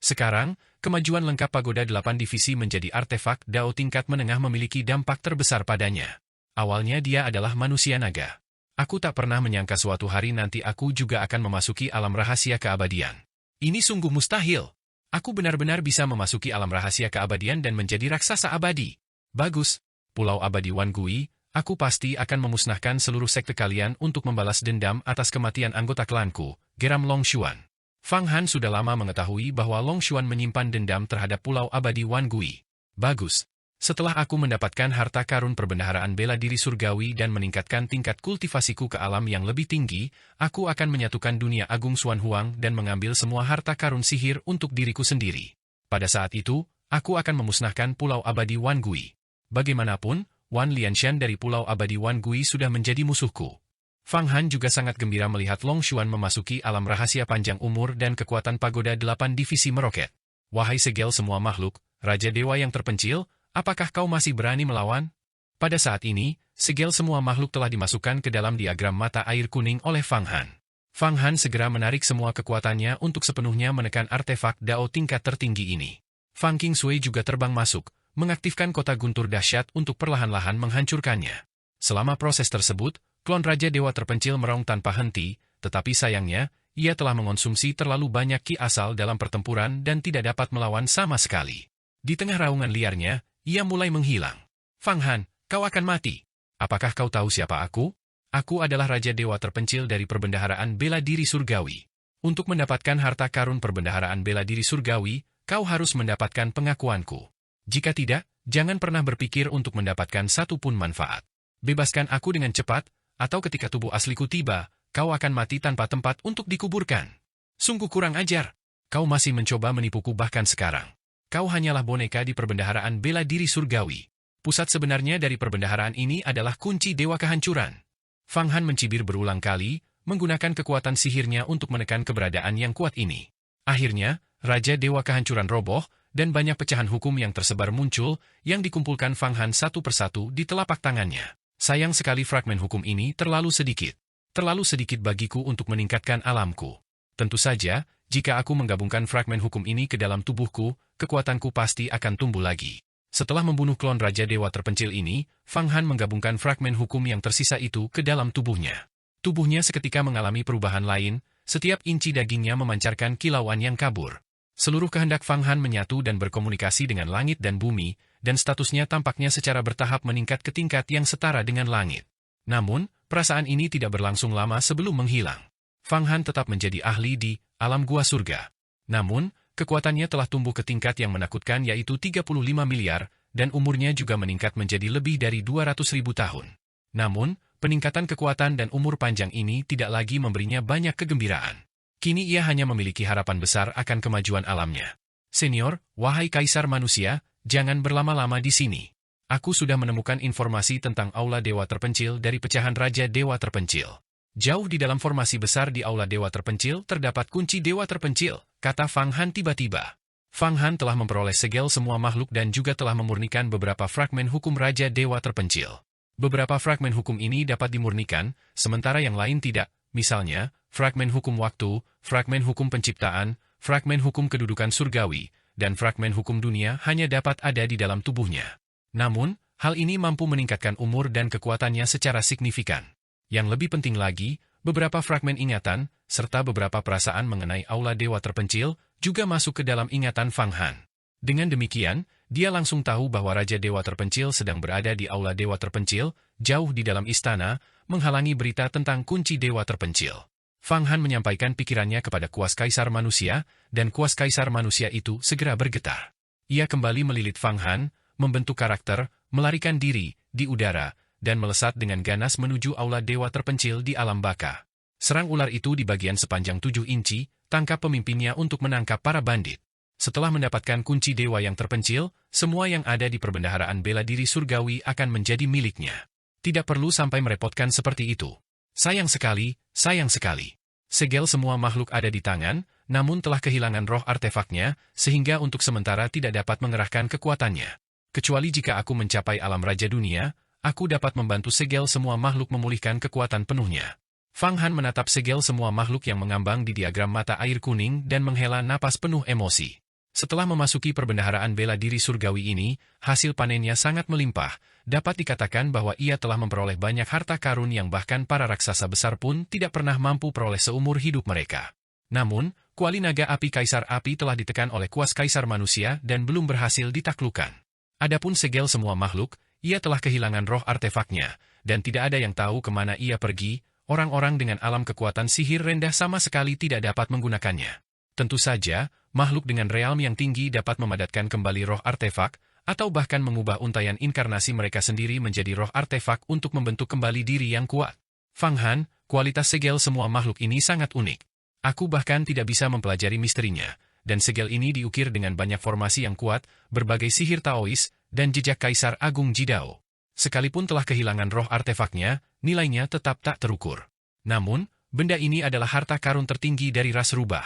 Sekarang, kemajuan lengkap pagoda 8 divisi menjadi artefak Dao tingkat menengah memiliki dampak terbesar padanya. Awalnya dia adalah manusia naga. Aku tak pernah menyangka suatu hari nanti aku juga akan memasuki alam rahasia keabadian. Ini sungguh mustahil. Aku benar-benar bisa memasuki alam rahasia keabadian dan menjadi raksasa abadi. Bagus. Pulau Abadi Wan Gui, aku pasti akan memusnahkan seluruh sekte kalian untuk membalas dendam atas kematian anggota klanku, geram Long Xuan. Fang Han sudah lama mengetahui bahwa Long Xuan menyimpan dendam terhadap Pulau Abadi Wan Gui. Bagus. Setelah aku mendapatkan harta karun perbendaharaan bela diri surgawi dan meningkatkan tingkat kultivasiku ke alam yang lebih tinggi, aku akan menyatukan dunia agung Xuan Huang dan mengambil semua harta karun sihir untuk diriku sendiri. Pada saat itu, aku akan memusnahkan Pulau Abadi Wan Gui. Bagaimanapun, Wan Lianshan dari Pulau Abadi Wan Gui sudah menjadi musuhku. Fang Han juga sangat gembira melihat Long Xuan memasuki alam rahasia panjang umur dan kekuatan pagoda 8 divisi meroket. Wahai segel semua makhluk, Raja Dewa yang terpencil, apakah kau masih berani melawan? Pada saat ini, segel semua makhluk telah dimasukkan ke dalam diagram mata air kuning oleh Fang Han. Fang Han segera menarik semua kekuatannya untuk sepenuhnya menekan artefak Dao tingkat tertinggi ini. Fang Qingsui juga terbang masuk, mengaktifkan kota guntur dahsyat untuk perlahan-lahan menghancurkannya. Selama proses tersebut, klon Raja Dewa terpencil merong tanpa henti, tetapi sayangnya, ia telah mengonsumsi terlalu banyak ki asal dalam pertempuran dan tidak dapat melawan sama sekali. Di tengah raungan liarnya, ia mulai menghilang. Fang Han, kau akan mati. Apakah kau tahu siapa aku? Aku adalah Raja Dewa terpencil dari perbendaharaan bela diri surgawi. Untuk mendapatkan harta karun perbendaharaan bela diri surgawi, kau harus mendapatkan pengakuanku. Jika tidak, jangan pernah berpikir untuk mendapatkan satu pun manfaat. Bebaskan aku dengan cepat, atau ketika tubuh asliku tiba, kau akan mati tanpa tempat untuk dikuburkan. Sungguh kurang ajar. Kau masih mencoba menipuku bahkan sekarang. Kau hanyalah boneka di perbendaharaan bela diri surgawi. Pusat sebenarnya dari perbendaharaan ini adalah kunci dewa kehancuran. Fang Han mencibir berulang kali, menggunakan kekuatan sihirnya untuk menekan keberadaan yang kuat ini. Akhirnya, Raja Dewa Kehancuran roboh, dan banyak pecahan hukum yang tersebar muncul, yang dikumpulkan Fang Han satu persatu di telapak tangannya. Sayang sekali fragmen hukum ini terlalu sedikit. Terlalu sedikit bagiku untuk meningkatkan alamku. Tentu saja, jika aku menggabungkan fragmen hukum ini ke dalam tubuhku, kekuatanku pasti akan tumbuh lagi. Setelah membunuh klon Raja Dewa terpencil ini, Fang Han menggabungkan fragmen hukum yang tersisa itu ke dalam tubuhnya. Tubuhnya seketika mengalami perubahan lain, setiap inci dagingnya memancarkan kilauan yang kabur. Seluruh kehendak Fang Han menyatu dan berkomunikasi dengan langit dan bumi, dan statusnya tampaknya secara bertahap meningkat ke tingkat yang setara dengan langit. Namun, perasaan ini tidak berlangsung lama sebelum menghilang. Fang Han tetap menjadi ahli di alam gua surga. Namun, kekuatannya telah tumbuh ke tingkat yang menakutkan yaitu 35 miliar, dan umurnya juga meningkat menjadi lebih dari 200.000 tahun. Namun, peningkatan kekuatan dan umur panjang ini tidak lagi memberinya banyak kegembiraan. Kini ia hanya memiliki harapan besar akan kemajuan alamnya. Senior, wahai Kaisar Manusia, jangan berlama-lama di sini. Aku sudah menemukan informasi tentang Aula Dewa Terpencil dari pecahan Raja Dewa Terpencil. Jauh di dalam formasi besar di Aula Dewa Terpencil terdapat kunci Dewa Terpencil, kata Fang Han tiba-tiba. Fang Han telah memperoleh segel semua makhluk dan juga telah memurnikan beberapa fragmen hukum Raja Dewa Terpencil. Beberapa fragmen hukum ini dapat dimurnikan, sementara yang lain tidak, misalnya, fragmen hukum waktu, fragmen hukum penciptaan, fragmen hukum kedudukan surgawi, dan fragmen hukum dunia hanya dapat ada di dalam tubuhnya. Namun, hal ini mampu meningkatkan umur dan kekuatannya secara signifikan. Yang lebih penting lagi, beberapa fragmen ingatan, serta beberapa perasaan mengenai Aula Dewa Terpencil, juga masuk ke dalam ingatan Fang Han. Dengan demikian, dia langsung tahu bahwa Raja Dewa Terpencil sedang berada di Aula Dewa Terpencil, jauh di dalam istana, menghalangi berita tentang kunci Dewa Terpencil. Fang Han menyampaikan pikirannya kepada Kuas Kaisar Manusia, dan Kuas Kaisar Manusia itu segera bergetar. Ia kembali melilit Fang Han, membentuk karakter, melarikan diri, di udara, dan melesat dengan ganas menuju Aula Dewa Terpencil di alam baka. Serang ular itu di bagian sepanjang 7 inci, tangkap pemimpinnya untuk menangkap para bandit. Setelah mendapatkan kunci dewa yang terpencil, semua yang ada di perbendaharaan bela diri surgawi akan menjadi miliknya. Tidak perlu sampai merepotkan seperti itu. Sayang sekali, sayang sekali. Segel semua makhluk ada di tangan, namun telah kehilangan roh artefaknya, sehingga untuk sementara tidak dapat mengerahkan kekuatannya. Kecuali jika aku mencapai alam raja dunia, aku dapat membantu segel semua makhluk memulihkan kekuatan penuhnya. Fang Han menatap segel semua makhluk yang mengambang di diagram mata air kuning dan menghela napas penuh emosi. Setelah memasuki perbendaharaan bela diri surgawi ini, hasil panennya sangat melimpah. Dapat dikatakan bahwa ia telah memperoleh banyak harta karun yang bahkan para raksasa besar pun tidak pernah mampu peroleh seumur hidup mereka. Namun, kuali naga api kaisar api telah ditekan oleh kuas kaisar manusia dan belum berhasil ditaklukkan. Adapun segel semua makhluk, ia telah kehilangan roh artefaknya, dan tidak ada yang tahu kemana ia pergi. Orang-orang dengan alam kekuatan sihir rendah sama sekali tidak dapat menggunakannya. Tentu saja, makhluk dengan realm yang tinggi dapat memadatkan kembali roh artefak, atau bahkan mengubah untaian inkarnasi mereka sendiri menjadi roh artefak untuk membentuk kembali diri yang kuat. Fang Han, kualitas segel semua makhluk ini sangat unik. Aku bahkan tidak bisa mempelajari misterinya, dan segel ini diukir dengan banyak formasi yang kuat, berbagai sihir Taois, dan jejak Kaisar Agung Jidao. Sekalipun telah kehilangan roh artefaknya, nilainya tetap tak terukur. Namun, benda ini adalah harta karun tertinggi dari ras rubah.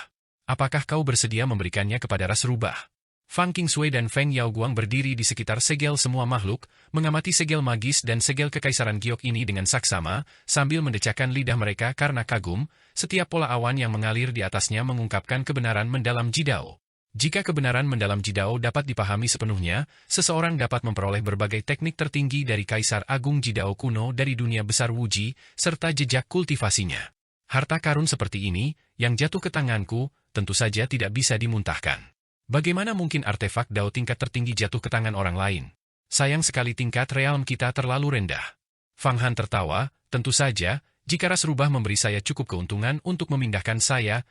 Apakah kau bersedia memberikannya kepada ras rubah? Fang Qingsui dan Feng Yaoguang berdiri di sekitar segel semua makhluk, mengamati segel magis dan segel kekaisaran giok ini dengan saksama, sambil mendecakkan lidah mereka karena kagum. Setiap pola awan yang mengalir di atasnya mengungkapkan kebenaran mendalam Jidao. Jika kebenaran mendalam Jidao dapat dipahami sepenuhnya, seseorang dapat memperoleh berbagai teknik tertinggi dari Kaisar Agung Jidao kuno dari dunia besar Wuji, serta jejak kultivasinya. Harta karun seperti ini, yang jatuh ke tanganku, tentu saja tidak bisa dimuntahkan. Bagaimana mungkin artefak Dao tingkat tertinggi jatuh ke tangan orang lain? Sayang sekali tingkat realm kita terlalu rendah. Fang Han tertawa, tentu saja, jika ras rubah memberi saya cukup keuntungan untuk memindahkan saya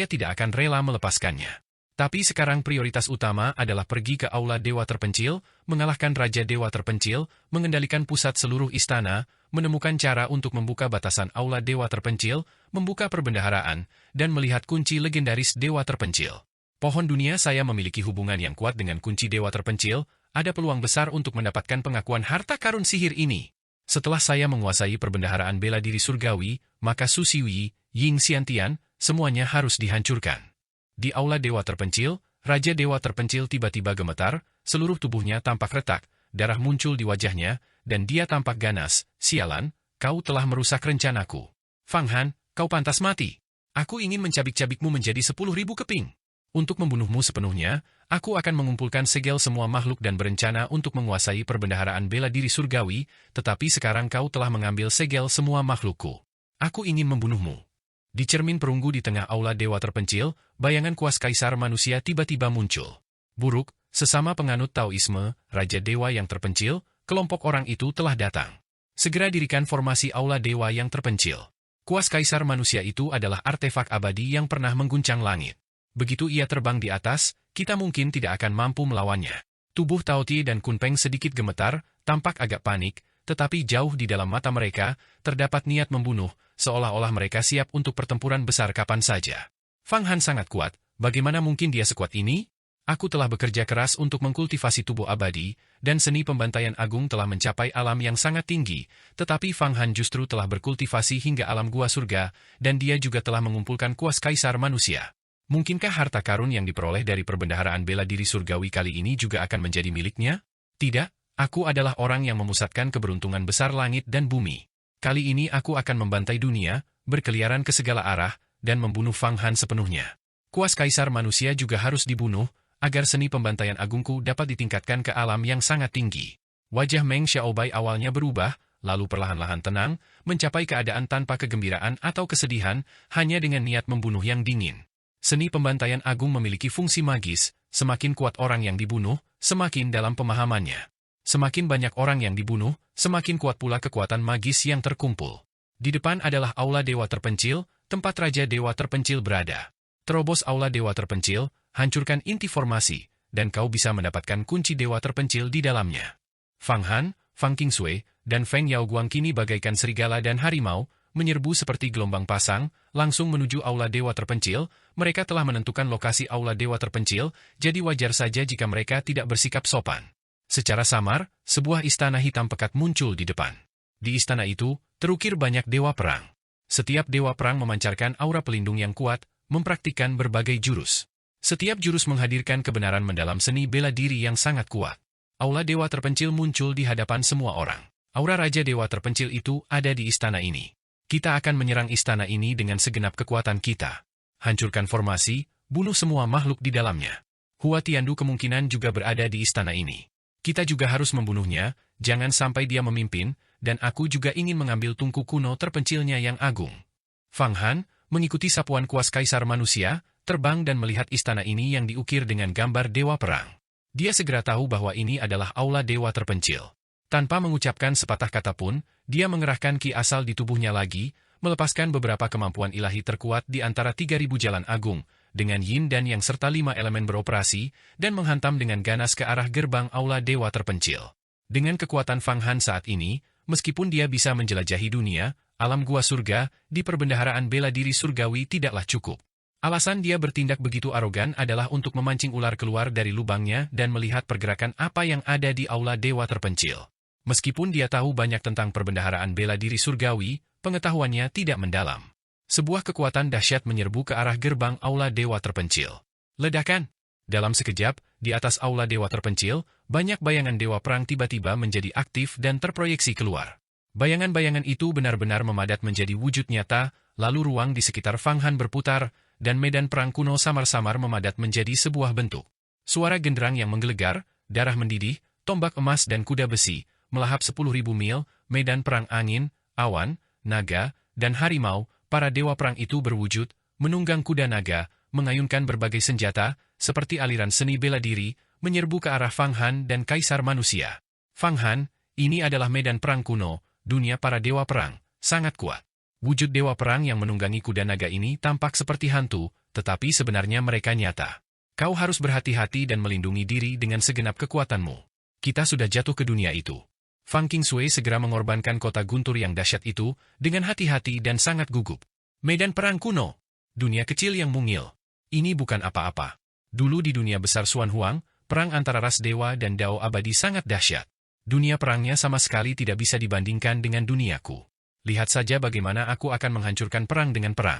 tidak akan rela melepaskannya. Tapi sekarang prioritas utama adalah pergi ke Aula Dewa Terpencil, mengalahkan Raja Dewa Terpencil, mengendalikan pusat seluruh istana, menemukan cara untuk membuka batasan Aula Dewa Terpencil, membuka perbendaharaan, dan melihat kunci legendaris Dewa Terpencil. Pohon dunia saya memiliki hubungan yang kuat dengan kunci Dewa Terpencil, ada peluang besar untuk mendapatkan pengakuan harta karun sihir ini. Setelah saya menguasai perbendaharaan bela diri surgawi, maka Su Xiyi, Ying Xiantian, semuanya harus dihancurkan. Di Aula Dewa Terpencil, Raja Dewa Terpencil tiba-tiba gemetar, seluruh tubuhnya tampak retak, darah muncul di wajahnya, dan dia tampak ganas. Sialan, kau telah merusak rencanaku. Fang Han, kau pantas mati. Aku ingin mencabik-cabikmu menjadi 10.000 keping. Untuk membunuhmu sepenuhnya, aku akan mengumpulkan segel semua makhluk dan berencana untuk menguasai perbendaharaan bela diri surgawi, tetapi sekarang kau telah mengambil segel semua makhlukku. Aku ingin membunuhmu. Di cermin perunggu di tengah Aula Dewa Terpencil, bayangan kuas kaisar manusia tiba-tiba muncul. Buruk, sesama penganut Taoisme, Raja Dewa yang terpencil, kelompok orang itu telah datang. Segera dirikan formasi Aula Dewa yang terpencil. Kuas kaisar manusia itu adalah artefak abadi yang pernah mengguncang langit. Begitu ia terbang di atas, kita mungkin tidak akan mampu melawannya. Tubuh Tao Ti dan Kun Peng sedikit gemetar, tampak agak panik, tetapi jauh di dalam mata mereka, terdapat niat membunuh, seolah-olah mereka siap untuk pertempuran besar kapan saja. Fang Han sangat kuat, bagaimana mungkin dia sekuat ini? Aku telah bekerja keras untuk mengkultivasi tubuh abadi, dan seni pembantaian agung telah mencapai alam yang sangat tinggi, tetapi Fang Han justru telah berkultivasi hingga alam gua surga, dan dia juga telah mengumpulkan kuas kaisar manusia. Mungkinkah harta karun yang diperoleh dari perbendaharaan bela diri surgawi kali ini juga akan menjadi miliknya? Tidak, aku adalah orang yang memusatkan keberuntungan besar langit dan bumi. Kali ini aku akan membantai dunia, berkeliaran ke segala arah, dan membunuh Fang Han sepenuhnya. Kuas kaisar manusia juga harus dibunuh, agar seni pembantaian agungku dapat ditingkatkan ke alam yang sangat tinggi. Wajah Meng Xiaobai awalnya berubah, lalu perlahan-lahan tenang, mencapai keadaan tanpa kegembiraan atau kesedihan, hanya dengan niat membunuh yang dingin. Seni pembantaian agung memiliki fungsi magis, semakin kuat orang yang dibunuh, semakin dalam pemahamannya. Semakin banyak orang yang dibunuh, semakin kuat pula kekuatan magis yang terkumpul. Di depan adalah Aula Dewa Terpencil, tempat Raja Dewa Terpencil berada. Terobos Aula Dewa Terpencil, hancurkan inti formasi, dan kau bisa mendapatkan kunci Dewa Terpencil di dalamnya. Fang Han, Fang Qingsui, dan Feng Yaoguang kini bagaikan serigala dan harimau, menyerbu seperti gelombang pasang, langsung menuju Aula Dewa Terpencil. Mereka telah menentukan lokasi Aula Dewa Terpencil, jadi wajar saja jika mereka tidak bersikap sopan. Secara samar, sebuah istana hitam pekat muncul di depan. Di istana itu, terukir banyak dewa perang. Setiap dewa perang memancarkan aura pelindung yang kuat, mempraktikkan berbagai jurus. Setiap jurus menghadirkan kebenaran mendalam seni bela diri yang sangat kuat. Aula Dewa Terpencil muncul di hadapan semua orang. Aura Raja Dewa Terpencil itu ada di istana ini. Kita akan menyerang istana ini dengan segenap kekuatan kita. Hancurkan formasi, bunuh semua makhluk di dalamnya. Hua Tiandu kemungkinan juga berada di istana ini. Kita juga harus membunuhnya, jangan sampai dia memimpin, dan aku juga ingin mengambil tungku kuno terpencilnya yang agung. Fang Han, mengikuti sapuan kuas Kaisar Manusia, terbang dan melihat istana ini yang diukir dengan gambar dewa perang. Dia segera tahu bahwa ini adalah Aula Dewa Terpencil. Tanpa mengucapkan sepatah kata pun, dia mengerahkan ki asal di tubuhnya lagi, melepaskan beberapa kemampuan ilahi terkuat di antara 3.000 jalan agung, dengan yin dan yang serta 5 elemen beroperasi, dan menghantam dengan ganas ke arah gerbang Aula Dewa Terpencil. Dengan kekuatan Fang Han saat ini, meskipun dia bisa menjelajahi dunia, alam gua surga, di perbendaharaan bela diri surgawi tidaklah cukup. Alasan dia bertindak begitu arogan adalah untuk memancing ular keluar dari lubangnya dan melihat pergerakan apa yang ada di Aula Dewa Terpencil. Meskipun dia tahu banyak tentang perbendaharaan bela diri surgawi, pengetahuannya tidak mendalam. Sebuah kekuatan dahsyat menyerbu ke arah gerbang Aula Dewa Terpencil. Ledakan! Dalam sekejap, di atas Aula Dewa Terpencil, banyak bayangan dewa perang tiba-tiba menjadi aktif dan terproyeksi keluar. Bayangan-bayangan itu benar-benar memadat menjadi wujud nyata, lalu ruang di sekitar Fang Han berputar, dan medan perang kuno samar-samar memadat menjadi sebuah bentuk. Suara genderang yang menggelegar, darah mendidih, tombak emas dan kuda besi, melahap 10.000 mil, medan perang angin, awan, naga, dan harimau, para dewa perang itu berwujud, menunggang kuda naga, mengayunkan berbagai senjata, seperti aliran seni bela diri, menyerbu ke arah Fang Han dan Kaisar Manusia. Fang Han, ini adalah medan perang kuno, dunia para dewa perang, sangat kuat. Wujud dewa perang yang menunggangi kuda naga ini tampak seperti hantu, tetapi sebenarnya mereka nyata. Kau harus berhati-hati dan melindungi diri dengan segenap kekuatanmu. Kita sudah jatuh ke dunia itu. Fang Qingsui segera mengorbankan kota guntur yang dahsyat itu, dengan hati-hati dan sangat gugup. Medan perang kuno. Dunia kecil yang mungil. Ini bukan apa-apa. Dulu di dunia besar Xuan Huang, perang antara ras dewa dan dao abadi sangat dahsyat. Dunia perangnya sama sekali tidak bisa dibandingkan dengan duniaku. Lihat saja bagaimana aku akan menghancurkan perang dengan perang.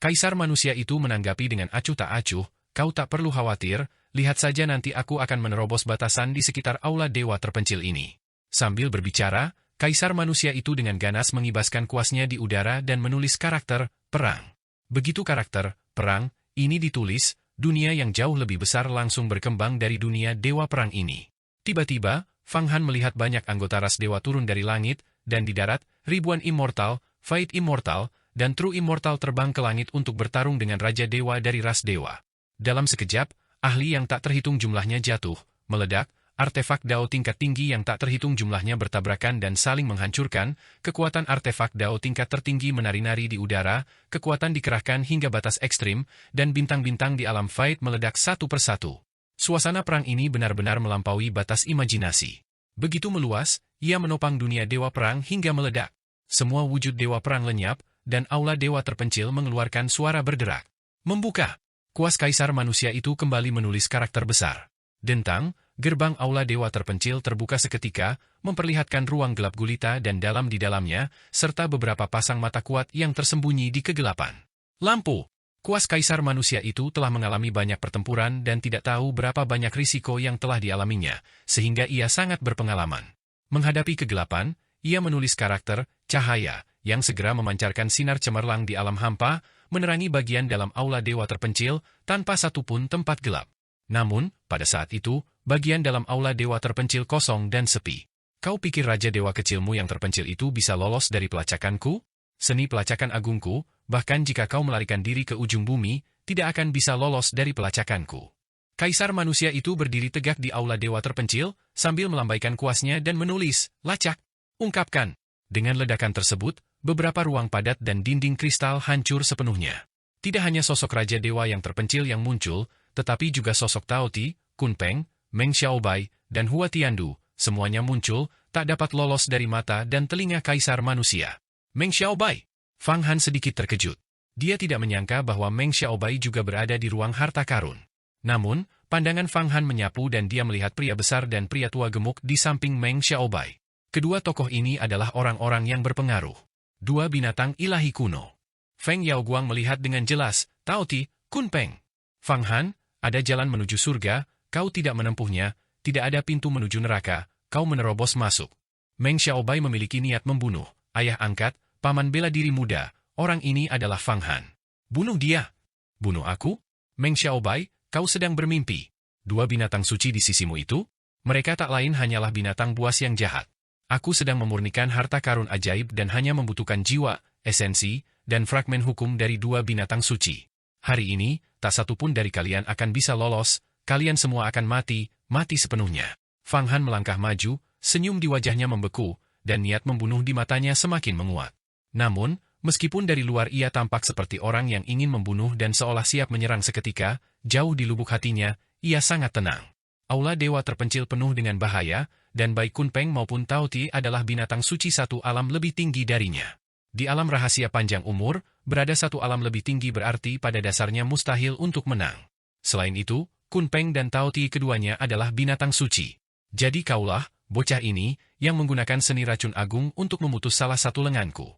Kaisar Manusia itu menanggapi dengan acuh tak acuh, kau tak perlu khawatir, lihat saja nanti aku akan menerobos batasan di sekitar Aula Dewa Terpencil ini. Sambil berbicara, Kaisar Manusia itu dengan ganas mengibaskan kuasnya di udara dan menulis karakter, perang. Begitu karakter, perang, ini ditulis, dunia yang jauh lebih besar langsung berkembang dari dunia dewa perang ini. Tiba-tiba, Fang Han melihat banyak anggota ras dewa turun dari langit, dan di darat, ribuan Immortal, Fight Immortal, dan True Immortal terbang ke langit untuk bertarung dengan Raja Dewa dari ras dewa. Dalam sekejap, ahli yang tak terhitung jumlahnya jatuh, meledak, artefak dao tingkat tinggi yang tak terhitung jumlahnya bertabrakan dan saling menghancurkan, kekuatan artefak dao tingkat tertinggi menari-nari di udara, kekuatan dikerahkan hingga batas ekstrim, dan bintang-bintang di alam Fight meledak satu persatu. Suasana perang ini benar-benar melampaui batas imajinasi. Begitu meluas, ia menopang dunia dewa perang hingga meledak. Semua wujud dewa perang lenyap, dan Aula Dewa Terpencil mengeluarkan suara berderak. Membuka. Kuas Kaisar Manusia itu kembali menulis karakter besar. Dentang, gerbang Aula Dewa Terpencil terbuka seketika, memperlihatkan ruang gelap gulita dan dalam di dalamnya, serta beberapa pasang mata kuat yang tersembunyi di kegelapan. Lampu. Kuas Kaisar Manusia itu telah mengalami banyak pertempuran dan tidak tahu berapa banyak risiko yang telah dialaminya, sehingga ia sangat berpengalaman. Menghadapi kegelapan, ia menulis karakter, cahaya, yang segera memancarkan sinar cemerlang di alam hampa, menerangi bagian dalam Aula Dewa Terpencil, tanpa satupun tempat gelap. Namun, pada saat itu, bagian dalam Aula Dewa Terpencil kosong dan sepi. Kau pikir Raja Dewa kecilmu yang terpencil itu bisa lolos dari pelacakanku? Seni pelacakan agungku, bahkan jika kau melarikan diri ke ujung bumi, tidak akan bisa lolos dari pelacakanku. Kaisar Manusia itu berdiri tegak di Aula Dewa Terpencil, sambil melambaikan kuasnya dan menulis, lacak, ungkapkan. Dengan ledakan tersebut, beberapa ruang padat dan dinding kristal hancur sepenuhnya. Tidak hanya sosok Raja Dewa yang terpencil yang muncul, tetapi juga sosok Tao Ti, Kun Peng, Meng Xiaobai, dan Hua Tiandu, semuanya muncul, tak dapat lolos dari mata dan telinga Kaisar Manusia. Meng Xiaobai. Fang Han sedikit terkejut. Dia tidak menyangka bahwa Meng Xiaobai juga berada di ruang harta karun. Namun, pandangan Fang Han menyapu dan dia melihat pria besar dan pria tua gemuk di samping Meng Xiaobai. Kedua tokoh ini adalah orang-orang yang berpengaruh. Dua binatang ilahi kuno. Feng Yaoguang melihat dengan jelas, Tao Ti, Kun Peng. Fang Han, ada jalan menuju surga, kau tidak menempuhnya, tidak ada pintu menuju neraka, kau menerobos masuk. Meng Xiaobai memiliki niat membunuh, ayah angkat, paman bela diri muda, orang ini adalah Fang Han. Bunuh dia. Bunuh aku? Meng Xiaobai, kau sedang bermimpi. Dua binatang suci di sisimu itu? Mereka tak lain hanyalah binatang buas yang jahat. Aku sedang memurnikan harta karun ajaib dan hanya membutuhkan jiwa, esensi, dan fragmen hukum dari dua binatang suci. Hari ini, tak satu pun dari kalian akan bisa lolos, kalian semua akan mati, mati sepenuhnya. Fang Han melangkah maju, senyum di wajahnya membeku, dan niat membunuh di matanya semakin menguat. Namun, meskipun dari luar ia tampak seperti orang yang ingin membunuh dan seolah siap menyerang seketika, jauh di lubuk hatinya, ia sangat tenang. Aula dewa terpencil penuh dengan bahaya, dan baik Kun Peng maupun Tao Ti adalah binatang suci satu alam lebih tinggi darinya. Di alam rahasia panjang umur, berada satu alam lebih tinggi berarti pada dasarnya mustahil untuk menang. Selain itu, Kun Peng dan Tao Ti keduanya adalah binatang suci. Jadi kaulah, bocah ini, yang menggunakan seni racun agung untuk memutus salah satu lenganku.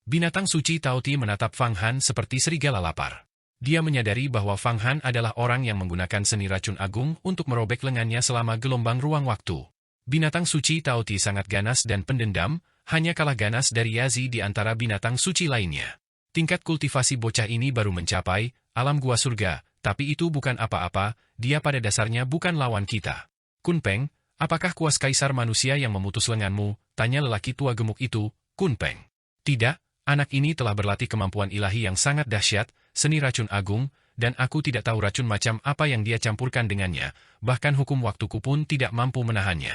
Binatang suci Tao Ti menatap Fang Han seperti serigala lapar. Dia menyadari bahwa Fang Han adalah orang yang menggunakan seni racun agung untuk merobek lengannya selama gelombang ruang waktu. Binatang suci Tao Ti sangat ganas dan pendendam, hanya kalah ganas dari Yazi di antara binatang suci lainnya. Tingkat kultivasi bocah ini baru mencapai alam gua surga, tapi itu bukan apa-apa, dia pada dasarnya bukan lawan kita. Kun Peng, apakah kuas kaisar manusia yang memutus lenganmu? Tanya lelaki tua gemuk itu, Kun Peng. Tidak, anak ini telah berlatih kemampuan ilahi yang sangat dahsyat, seni racun agung, dan aku tidak tahu racun macam apa yang dia campurkan dengannya, bahkan hukum waktuku pun tidak mampu menahannya.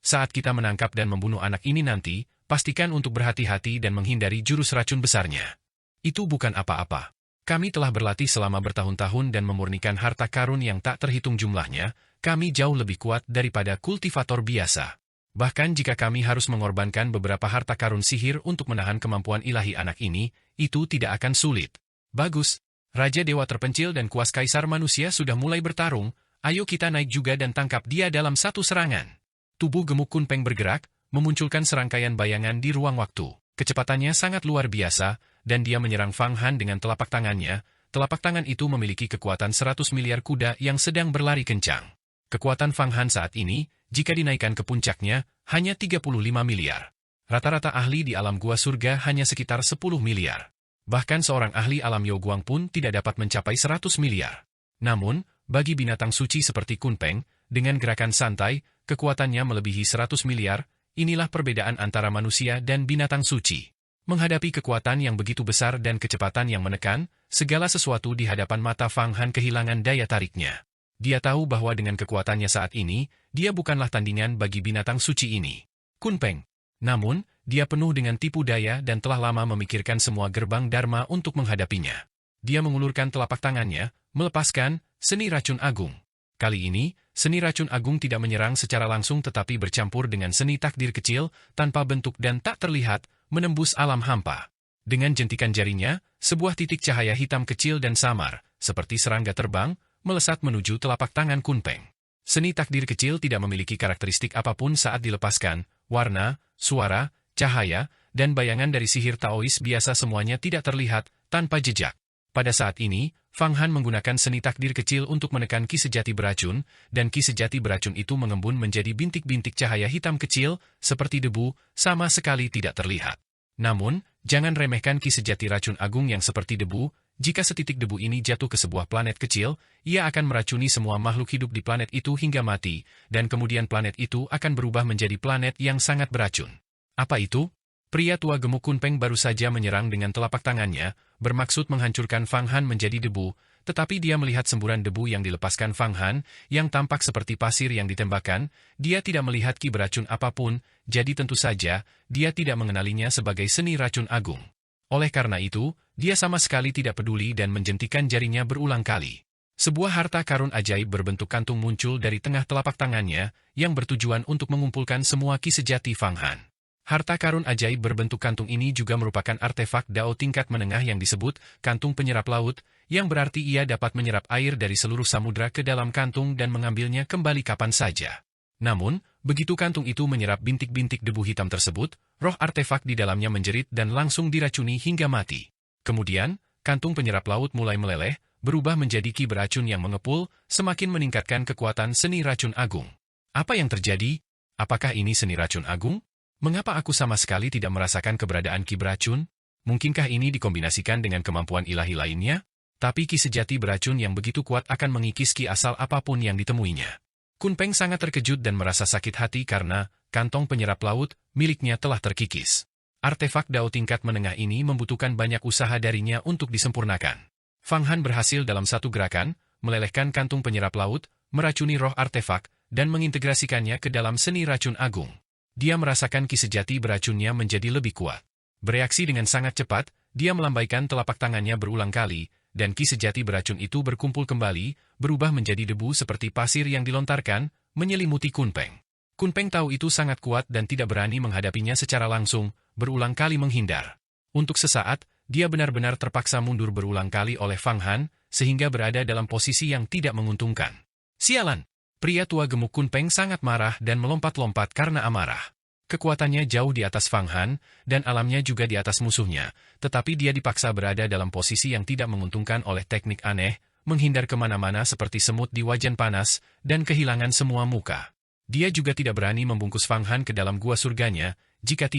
Saat kita menangkap dan membunuh anak ini nanti, pastikan untuk berhati-hati dan menghindari jurus racun besarnya. Itu bukan apa-apa. Kami telah berlatih selama bertahun-tahun dan memurnikan harta karun yang tak terhitung jumlahnya, kami jauh lebih kuat daripada kultivator biasa. Bahkan jika kami harus mengorbankan beberapa harta karun sihir untuk menahan kemampuan ilahi anak ini, itu tidak akan sulit. Bagus. Raja Dewa terpencil dan kuas kaisar manusia sudah mulai bertarung, ayo kita naik juga dan tangkap dia dalam satu serangan. Tubuh gemuk Kun Peng bergerak, memunculkan serangkaian bayangan di ruang waktu. Kecepatannya sangat luar biasa, dan dia menyerang Fang Han dengan telapak tangannya. Telapak tangan itu memiliki kekuatan 100 miliar kuda yang sedang berlari kencang. Kekuatan Fang Han saat ini, jika dinaikkan ke puncaknya, hanya 35 miliar. Rata-rata ahli di alam gua surga hanya sekitar 10 miliar. Bahkan seorang ahli alam Yaoguang pun tidak dapat mencapai 100 miliar. Namun, bagi binatang suci seperti Kun Peng, dengan gerakan santai, kekuatannya melebihi 100 miliar, inilah perbedaan antara manusia dan binatang suci. Menghadapi kekuatan yang begitu besar dan kecepatan yang menekan, segala sesuatu di hadapan mata Fang Han kehilangan daya tariknya. Dia tahu bahwa dengan kekuatannya saat ini, dia bukanlah tandingan bagi binatang suci ini. Kun Peng. Namun, dia penuh dengan tipu daya dan telah lama memikirkan semua gerbang Dharma untuk menghadapinya. Dia mengulurkan telapak tangannya, melepaskan seni racun agung. Kali ini, seni racun agung tidak menyerang secara langsung tetapi bercampur dengan seni takdir kecil, tanpa bentuk dan tak terlihat, menembus alam hampa. Dengan jentikan jarinya, sebuah titik cahaya hitam kecil dan samar, seperti serangga terbang, melesat menuju telapak tangan Kun Peng. Seni takdir kecil tidak memiliki karakteristik apapun saat dilepaskan, warna, suara, cahaya, dan bayangan dari sihir Taois biasa semuanya tidak terlihat, tanpa jejak. Pada saat ini, Fang Han menggunakan seni takdir kecil untuk menekan ki sejati beracun, dan ki sejati beracun itu mengembun menjadi bintik-bintik cahaya hitam kecil, seperti debu, sama sekali tidak terlihat. Namun, jangan remehkan ki sejati racun agung yang seperti debu, jika setitik debu ini jatuh ke sebuah planet kecil, ia akan meracuni semua makhluk hidup di planet itu hingga mati, dan kemudian planet itu akan berubah menjadi planet yang sangat beracun. Apa itu? Pria tua gemuk Kun Peng baru saja menyerang dengan telapak tangannya, bermaksud menghancurkan Fang Han menjadi debu, tetapi dia melihat semburan debu yang dilepaskan Fang Han, yang tampak seperti pasir yang ditembakkan, dia tidak melihat ki beracun apapun, jadi tentu saja, dia tidak mengenalinya sebagai seni racun agung. Oleh karena itu, dia sama sekali tidak peduli dan menjentikan jarinya berulang kali. Sebuah harta karun ajaib berbentuk kantung muncul dari tengah telapak tangannya, yang bertujuan untuk mengumpulkan semua ki sejati Fang Han. Harta karun ajaib berbentuk kantung ini juga merupakan artefak Dao tingkat menengah yang disebut kantung penyerap laut, yang berarti ia dapat menyerap air dari seluruh samudra ke dalam kantung dan mengambilnya kembali kapan saja. Namun, begitu kantung itu menyerap bintik-bintik debu hitam tersebut, roh artefak di dalamnya menjerit dan langsung diracuni hingga mati. Kemudian, kantung penyerap laut mulai meleleh, berubah menjadi ki beracun yang mengepul, semakin meningkatkan kekuatan seni racun agung. Apa yang terjadi? Apakah ini seni racun agung? Mengapa aku sama sekali tidak merasakan keberadaan ki beracun? Mungkinkah ini dikombinasikan dengan kemampuan ilahi lainnya? Tapi ki sejati beracun yang begitu kuat akan mengikis ki asal apapun yang ditemuinya. Kunpeng sangat terkejut dan merasa sakit hati karena kantong penyerap laut miliknya telah terkikis. Artefak Dao tingkat menengah ini membutuhkan banyak usaha darinya untuk disempurnakan. Fang Han berhasil dalam satu gerakan, melelehkan kantung penyerap laut, meracuni roh artefak, dan mengintegrasikannya ke dalam seni racun agung. Dia merasakan ki sejati beracunnya menjadi lebih kuat. Bereaksi dengan sangat cepat, dia melambaikan telapak tangannya berulang kali, dan ki sejati beracun itu berkumpul kembali, berubah menjadi debu seperti pasir yang dilontarkan, menyelimuti Kunpeng. Kunpeng tahu itu sangat kuat dan tidak berani menghadapinya secara langsung, berulang kali menghindar. Untuk sesaat, dia benar-benar terpaksa mundur berulang kali oleh Fang Han, sehingga berada dalam posisi yang tidak menguntungkan. Sialan! Pria tua gemuk Kunpeng sangat marah dan melompat-lompat karena amarah. Kekuatannya jauh di atas Fang Han, dan alamnya juga di atas musuhnya, tetapi dia dipaksa berada dalam posisi yang tidak menguntungkan oleh teknik aneh, menghindar kemana-mana seperti semut di wajan panas, dan kehilangan semua muka. Dia juga tidak berani membungkus Fang Han ke dalam gua surganya, jika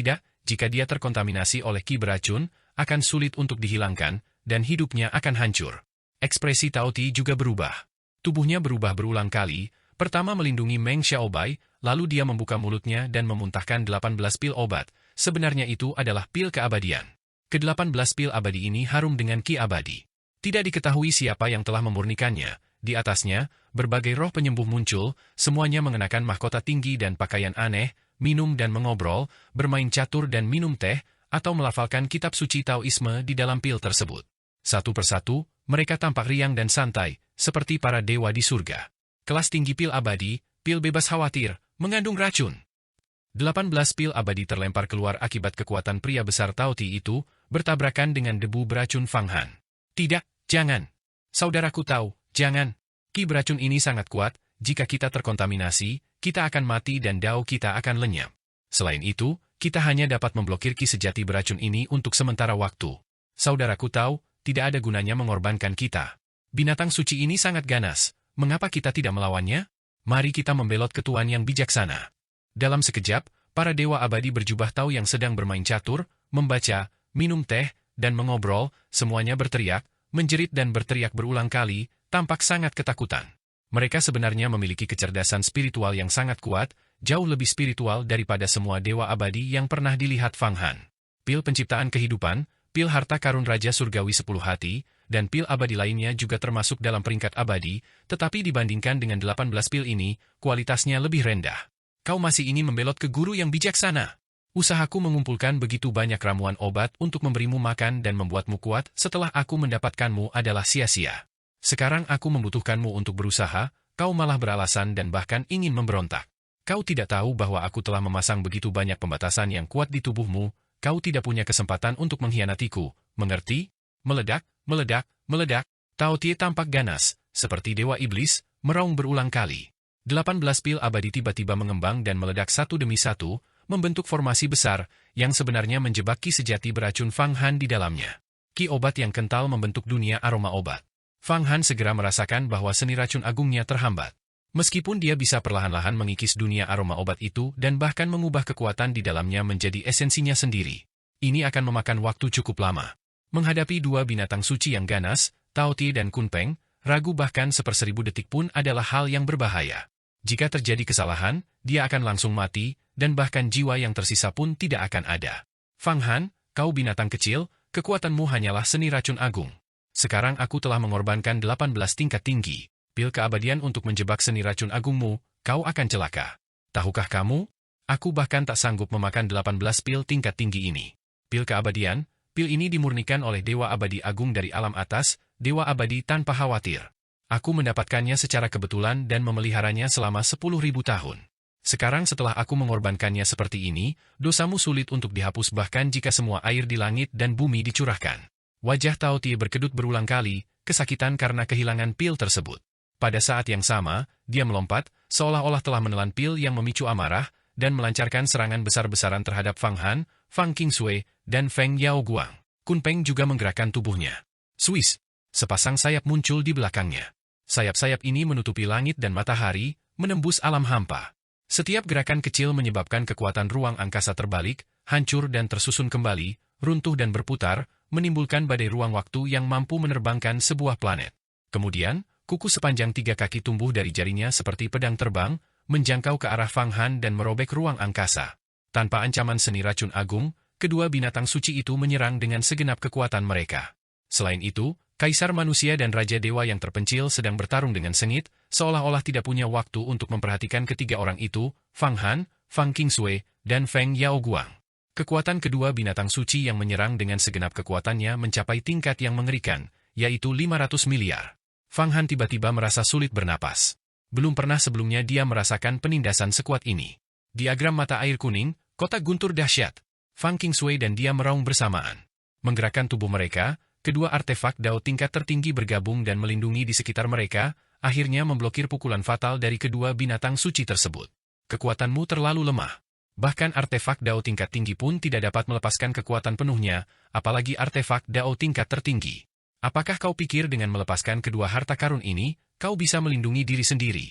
dia terkontaminasi oleh ki beracun, akan sulit untuk dihilangkan, dan hidupnya akan hancur. Ekspresi Tao Ti juga berubah. Tubuhnya berubah berulang kali, pertama melindungi Meng Xiaobai, lalu dia membuka mulutnya dan memuntahkan 18 pil obat. Sebenarnya itu adalah pil keabadian. Ke-18 pil abadi ini harum dengan ki abadi. Tidak diketahui siapa yang telah memurnikannya. Di atasnya, berbagai roh penyembuh muncul, semuanya mengenakan mahkota tinggi dan pakaian aneh, minum dan mengobrol, bermain catur dan minum teh, atau melafalkan kitab suci Taoisme di dalam pil tersebut. Satu persatu, mereka tampak riang dan santai, seperti para dewa di surga. Kelas tinggi pil abadi, pil bebas khawatir, mengandung racun. 18 pil abadi terlempar keluar akibat kekuatan pria besar Tao Ti itu, bertabrakan dengan debu beracun Fang Han. Tidak, jangan. Saudaraku tahu, jangan. Ki beracun ini sangat kuat, jika kita terkontaminasi, kita akan mati dan dao kita akan lenyap. Selain itu, kita hanya dapat memblokir ki sejati beracun ini untuk sementara waktu. Saudaraku tahu, tidak ada gunanya mengorbankan kita. Binatang suci ini sangat ganas. Mengapa kita tidak melawannya? Mari kita membelot ke Tuan yang bijaksana. Dalam sekejap, para dewa abadi berjubah Tao yang sedang bermain catur, membaca, minum teh, dan mengobrol, semuanya berteriak, menjerit dan berteriak berulang kali, tampak sangat ketakutan. Mereka sebenarnya memiliki kecerdasan spiritual yang sangat kuat, jauh lebih spiritual daripada semua dewa abadi yang pernah dilihat Fang Han. Pil penciptaan kehidupan, pil harta karun Raja Surgawi 10 hati, dan pil abadi lainnya juga termasuk dalam peringkat abadi, tetapi dibandingkan dengan 18 pil ini, kualitasnya lebih rendah. Kau masih ingin membelot ke guru yang bijaksana? Usahaku mengumpulkan begitu banyak ramuan obat untuk memberimu makan dan membuatmu kuat setelah aku mendapatkanmu adalah sia-sia. Sekarang aku membutuhkanmu untuk berusaha, kau malah beralasan dan bahkan ingin memberontak. Kau tidak tahu bahwa aku telah memasang begitu banyak pembatasan yang kuat di tubuhmu, kau tidak punya kesempatan untuk mengkhianatiku, mengerti? Meledak, meledak, meledak, Tao Ti tampak ganas, seperti dewa iblis, meraung berulang kali. 18 pil abadi tiba-tiba mengembang dan meledak satu demi satu, membentuk formasi besar, yang sebenarnya menjebak ki sejati beracun Fang Han di dalamnya. Ki obat yang kental membentuk dunia aroma obat. Fang Han segera merasakan bahwa seni racun agungnya terhambat. Meskipun dia bisa perlahan-lahan mengikis dunia aroma obat itu dan bahkan mengubah kekuatan di dalamnya menjadi esensinya sendiri. Ini akan memakan waktu cukup lama. Menghadapi dua binatang suci yang ganas, Tao Ti dan Kunpeng, ragu bahkan 1/1000 detik pun adalah hal yang berbahaya. Jika terjadi kesalahan, dia akan langsung mati, dan bahkan jiwa yang tersisa pun tidak akan ada. Fang Han, kau binatang kecil, kekuatanmu hanyalah seni racun agung. Sekarang aku telah mengorbankan 18 tingkat tinggi, pil keabadian untuk menjebak seni racun agungmu, kau akan celaka. Tahukah kamu? Aku bahkan tak sanggup memakan 18 pil tingkat tinggi ini. Pil keabadian, pil ini dimurnikan oleh Dewa Abadi Agung dari alam atas, Dewa Abadi tanpa khawatir. Aku mendapatkannya secara kebetulan dan memeliharanya selama 10.000 tahun. Sekarang setelah aku mengorbankannya seperti ini, dosamu sulit untuk dihapus bahkan jika semua air di langit dan bumi dicurahkan. Wajah Tao Tie berkedut berulang kali, kesakitan karena kehilangan pil tersebut. Pada saat yang sama, dia melompat, seolah-olah telah menelan pil yang memicu amarah, dan melancarkan serangan besar-besaran terhadap Fang Han, Fang Qingsui, dan Feng Yaoguang. Kun Peng juga menggerakkan tubuhnya. Swiss! Sepasang sayap muncul di belakangnya. Sayap-sayap ini menutupi langit dan matahari, menembus alam hampa. Setiap gerakan kecil menyebabkan kekuatan ruang angkasa terbalik, hancur dan tersusun kembali, runtuh dan berputar, menimbulkan badai ruang waktu yang mampu menerbangkan sebuah planet. Kemudian, kuku sepanjang 3 kaki tumbuh dari jarinya seperti pedang terbang, menjangkau ke arah Fang Han dan merobek ruang angkasa. Tanpa ancaman seni racun agung, kedua binatang suci itu menyerang dengan segenap kekuatan mereka. Selain itu, Kaisar Manusia dan Raja Dewa yang terpencil sedang bertarung dengan sengit, seolah-olah tidak punya waktu untuk memperhatikan ketiga orang itu, Fang Han, Fang Qingsui, dan Feng Yaoguang. Kekuatan kedua binatang suci yang menyerang dengan segenap kekuatannya mencapai tingkat yang mengerikan, yaitu 500 miliar. Fang Han tiba-tiba merasa sulit bernapas. Belum pernah sebelumnya dia merasakan penindasan sekuat ini. Diagram mata air kuning, kotak guntur dahsyat. Fang Qingsui dan dia meraung bersamaan. Menggerakkan tubuh mereka, kedua artefak Dao tingkat tertinggi bergabung dan melindungi di sekitar mereka, akhirnya memblokir pukulan fatal dari kedua binatang suci tersebut. Kekuatanmu terlalu lemah. Bahkan artefak Dao tingkat tinggi pun tidak dapat melepaskan kekuatan penuhnya, apalagi artefak Dao tingkat tertinggi. Apakah kau pikir dengan melepaskan kedua harta karun ini, kau bisa melindungi diri sendiri?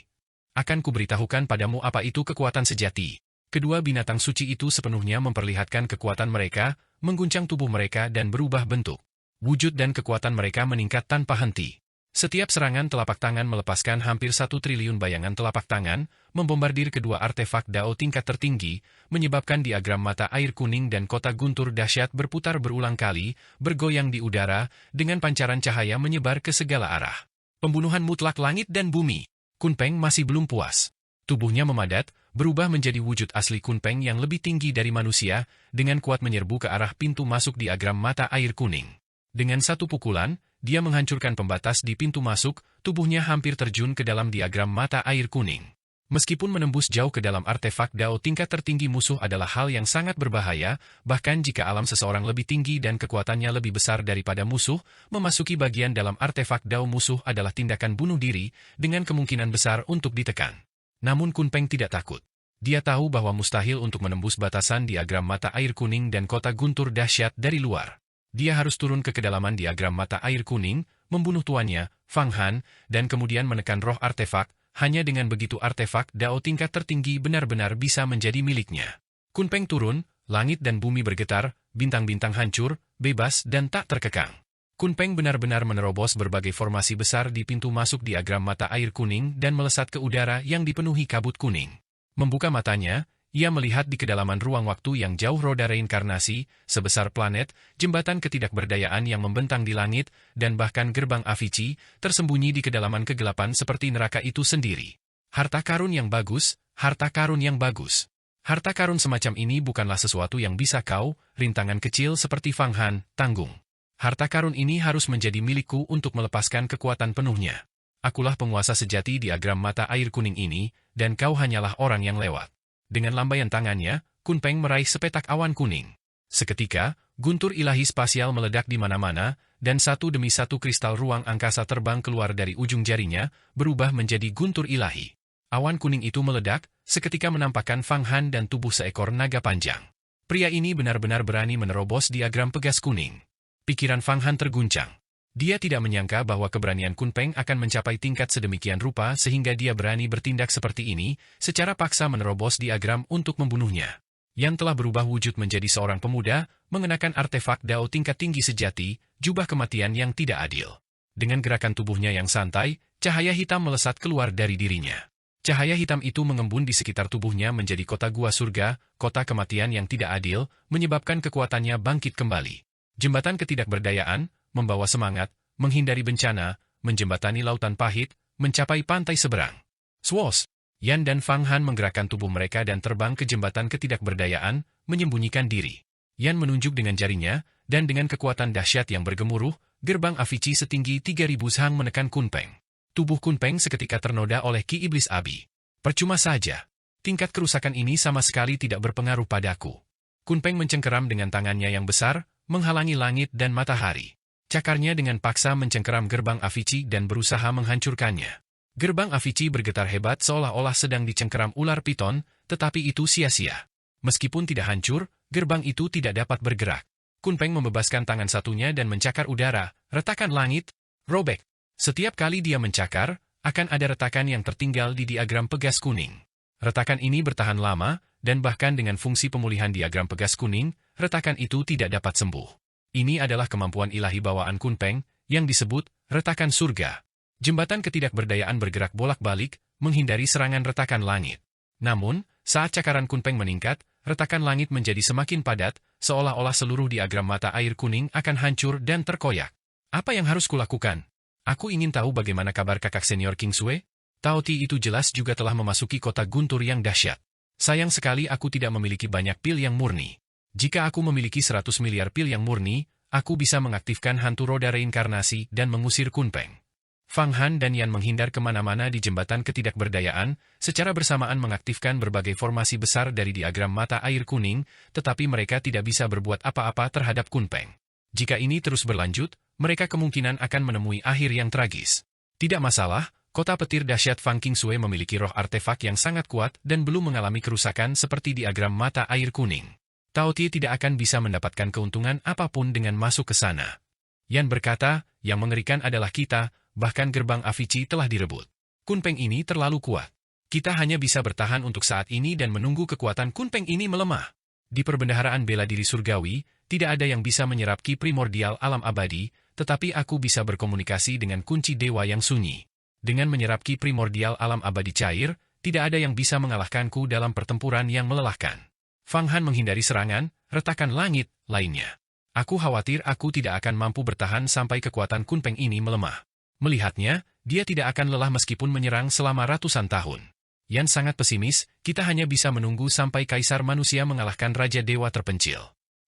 Akan kuberitahukan padamu apa itu kekuatan sejati. Kedua binatang suci itu sepenuhnya memperlihatkan kekuatan mereka, mengguncang tubuh mereka dan berubah bentuk. Wujud dan kekuatan mereka meningkat tanpa henti. Setiap serangan telapak tangan melepaskan hampir 1 triliun bayangan telapak tangan, membombardir kedua artefak Dao tingkat tertinggi, menyebabkan diagram mata air kuning dan kotak guntur dahsyat berputar berulang kali, bergoyang di udara, dengan pancaran cahaya menyebar ke segala arah. Pembunuhan mutlak langit dan bumi. Kun Peng masih belum puas. Tubuhnya memadat, berubah menjadi wujud asli Kun Peng yang lebih tinggi dari manusia, dengan kuat menyerbu ke arah pintu masuk diagram mata air kuning. Dengan satu pukulan, dia menghancurkan pembatas di pintu masuk, tubuhnya hampir terjun ke dalam diagram mata air kuning. Meskipun menembus jauh ke dalam artefak Dao tingkat tertinggi musuh adalah hal yang sangat berbahaya, bahkan jika alam seseorang lebih tinggi dan kekuatannya lebih besar daripada musuh, memasuki bagian dalam artefak Dao musuh adalah tindakan bunuh diri, dengan kemungkinan besar untuk ditekan. Namun Kun Peng tidak takut. Dia tahu bahwa mustahil untuk menembus batasan diagram mata air kuning dan kotak guntur dahsyat dari luar. Dia harus turun ke kedalaman diagram mata air kuning, membunuh tuannya, Fang Han, dan kemudian menekan roh artefak. Hanya dengan begitu artefak Dao tingkat tertinggi benar-benar bisa menjadi miliknya. Kun Peng turun, langit dan bumi bergetar, bintang-bintang hancur, bebas dan tak terkekang. Kun Peng benar-benar menerobos berbagai formasi besar di pintu masuk diagram mata air kuning dan melesat ke udara yang dipenuhi kabut kuning. Membuka matanya, ia melihat di kedalaman ruang waktu yang jauh roda reinkarnasi, sebesar planet, jembatan ketidakberdayaan yang membentang di langit, dan bahkan gerbang Avicii, tersembunyi di kedalaman kegelapan seperti neraka itu sendiri. Harta karun yang bagus, harta karun yang bagus. Harta karun semacam ini bukanlah sesuatu yang bisa kau, rintangan kecil seperti Fang Han, tanggung. Harta karun ini harus menjadi milikku untuk melepaskan kekuatan penuhnya. Akulah penguasa sejati diagram mata air kuning ini, dan kau hanyalah orang yang lewat. Dengan lambaian tangannya, Kun Peng meraih sepetak awan kuning. Seketika, guntur ilahi spasial meledak di mana-mana, dan satu demi satu kristal ruang angkasa terbang keluar dari ujung jarinya, berubah menjadi guntur ilahi. Awan kuning itu meledak, seketika menampakkan Fang Han dan tubuh seekor naga panjang. Pria ini benar-benar berani menerobos diagram pegas kuning. Pikiran Fang Han terguncang. Dia tidak menyangka bahwa keberanian Kun Peng akan mencapai tingkat sedemikian rupa sehingga dia berani bertindak seperti ini, secara paksa menerobos diagram untuk membunuhnya. Yang telah berubah wujud menjadi seorang pemuda, mengenakan artefak Dao tingkat tinggi sejati, jubah kematian yang tidak adil. Dengan gerakan tubuhnya yang santai, cahaya hitam melesat keluar dari dirinya. Cahaya hitam itu mengembun di sekitar tubuhnya menjadi kota gua surga, kota kematian yang tidak adil, menyebabkan kekuatannya bangkit kembali. Jembatan ketidakberdayaan, membawa semangat, menghindari bencana, menjembatani lautan pahit, mencapai pantai seberang. Swos! Yan dan Fang Han menggerakkan tubuh mereka dan terbang ke jembatan ketidakberdayaan, menyembunyikan diri. Yan menunjuk dengan jarinya, dan dengan kekuatan dahsyat yang bergemuruh, gerbang Avicii setinggi 3000 sang menekan Kun Peng. Tubuh Kun Peng seketika ternoda oleh Ki Iblis Abi. Percuma saja. tingkat kerusakan ini sama sekali tidak berpengaruh padaku. Kunpeng mencengkeram dengan tangannya yang besar, menghalangi langit dan matahari. Cakarnya dengan paksa mencengkeram gerbang Avicii dan berusaha menghancurkannya. Gerbang Avicii bergetar hebat seolah-olah sedang dicengkeram ular piton, tetapi itu sia-sia. Meskipun tidak hancur, gerbang itu tidak dapat bergerak. Kunpeng membebaskan tangan satunya dan mencakar udara, retakan langit, robek. Setiap kali dia mencakar, akan ada retakan yang tertinggal di diagram pegas kuning. Retakan ini bertahan lama, dan bahkan dengan fungsi pemulihan diagram pegas kuning, retakan itu tidak dapat sembuh. Ini adalah kemampuan ilahi bawaan Kunpeng, yang disebut retakan surga. Jembatan ketidakberdayaan bergerak bolak-balik, menghindari serangan retakan langit. Namun, saat cakaran Kunpeng meningkat, retakan langit menjadi semakin padat, seolah-olah seluruh diagram mata air kuning akan hancur dan terkoyak. Apa yang harus kulakukan? Aku ingin tahu bagaimana kabar kakak senior Kingsue. Tao Ti itu jelas juga telah memasuki kota guntur yang dahsyat. Sayang sekali aku tidak memiliki banyak pil yang murni. Jika aku memiliki 100 miliar pil yang murni, aku bisa mengaktifkan hantu roda reinkarnasi dan mengusir Kunpeng. Fang Han dan Yan menghindar kemana-mana di jembatan ketidakberdayaan, secara bersamaan mengaktifkan berbagai formasi besar dari diagram mata air kuning, tetapi mereka tidak bisa berbuat apa-apa terhadap Kunpeng. Jika ini terus berlanjut, mereka kemungkinan akan menemui akhir yang tragis. Tidak masalah, kota petir dahsyat Fang Kingsue memiliki roh artefak yang sangat kuat dan belum mengalami kerusakan seperti diagram mata air kuning. Tao Ti tidak akan bisa mendapatkan keuntungan apapun dengan masuk ke sana. Yan berkata, yang mengerikan adalah kita, bahkan gerbang Avicii telah direbut. Kunpeng ini terlalu kuat. Kita hanya bisa bertahan untuk saat ini dan menunggu kekuatan Kunpeng ini melemah. Di perbendaharaan bela diri surgawi, tidak ada yang bisa menyerap ki primordial alam abadi, tetapi aku bisa berkomunikasi dengan kunci dewa yang sunyi. Dengan menyerap ki primordial alam abadi cair, tidak ada yang bisa mengalahkanku dalam pertempuran yang melelahkan. Fang Han menghindari serangan, retakan langit, lainnya. Aku khawatir aku tidak akan mampu bertahan sampai kekuatan Kunpeng ini melemah. Melihatnya, dia tidak akan lelah meskipun menyerang selama ratusan tahun. Yan sangat pesimis, kita hanya bisa menunggu sampai Kaisar Manusia mengalahkan Raja Dewa terpencil.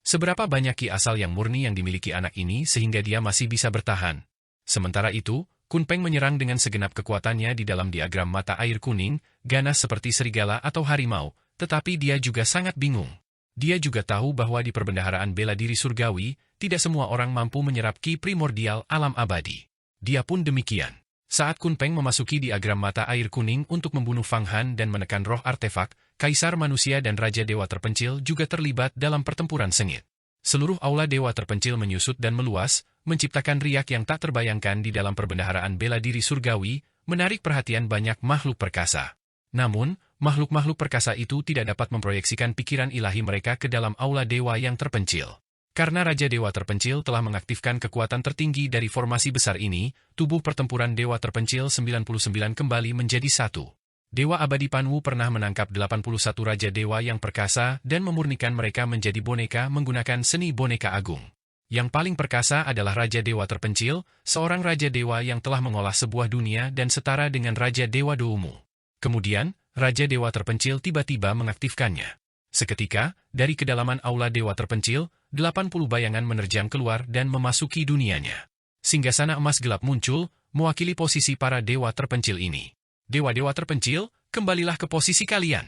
Seberapa banyak ki asal yang murni yang dimiliki anak ini sehingga dia masih bisa bertahan? Sementara itu, Kunpeng menyerang dengan segenap kekuatannya di dalam diagram mata air kuning, ganas seperti serigala atau harimau, tetapi dia juga sangat bingung. Dia juga tahu bahwa di perbendaharaan bela diri surgawi, tidak semua orang mampu menyerap ki primordial alam abadi. Dia pun demikian. Saat Kunpeng memasuki diagram mata air kuning untuk membunuh Fang Han dan menekan roh artefak, Kaisar Manusia dan Raja Dewa Terpencil juga terlibat dalam pertempuran sengit. Seluruh aula Dewa Terpencil menyusut dan meluas, menciptakan riak yang tak terbayangkan di dalam perbendaharaan bela diri surgawi, menarik perhatian banyak makhluk perkasa. Namun, makhluk-makhluk perkasa itu tidak dapat memproyeksikan pikiran ilahi mereka ke dalam aula Dewa yang terpencil. Karena Raja Dewa Terpencil telah mengaktifkan kekuatan tertinggi dari formasi besar ini, tubuh pertempuran Dewa Terpencil 99 kembali menjadi satu. Dewa Abadi Panwu pernah menangkap 81 Raja Dewa yang perkasa dan memurnikan mereka menjadi boneka menggunakan seni boneka agung. Yang paling perkasa adalah Raja Dewa Terpencil, seorang Raja Dewa yang telah mengolah sebuah dunia dan setara dengan Raja Dewa Doumu. Kemudian, Raja Dewa Terpencil tiba-tiba mengaktifkannya. Seketika, dari kedalaman aula Dewa Terpencil, 80 bayangan menerjang keluar dan memasuki dunianya. Singgasana emas gelap muncul, mewakili posisi para Dewa Terpencil ini. Dewa-dewa terpencil, kembalilah ke posisi kalian.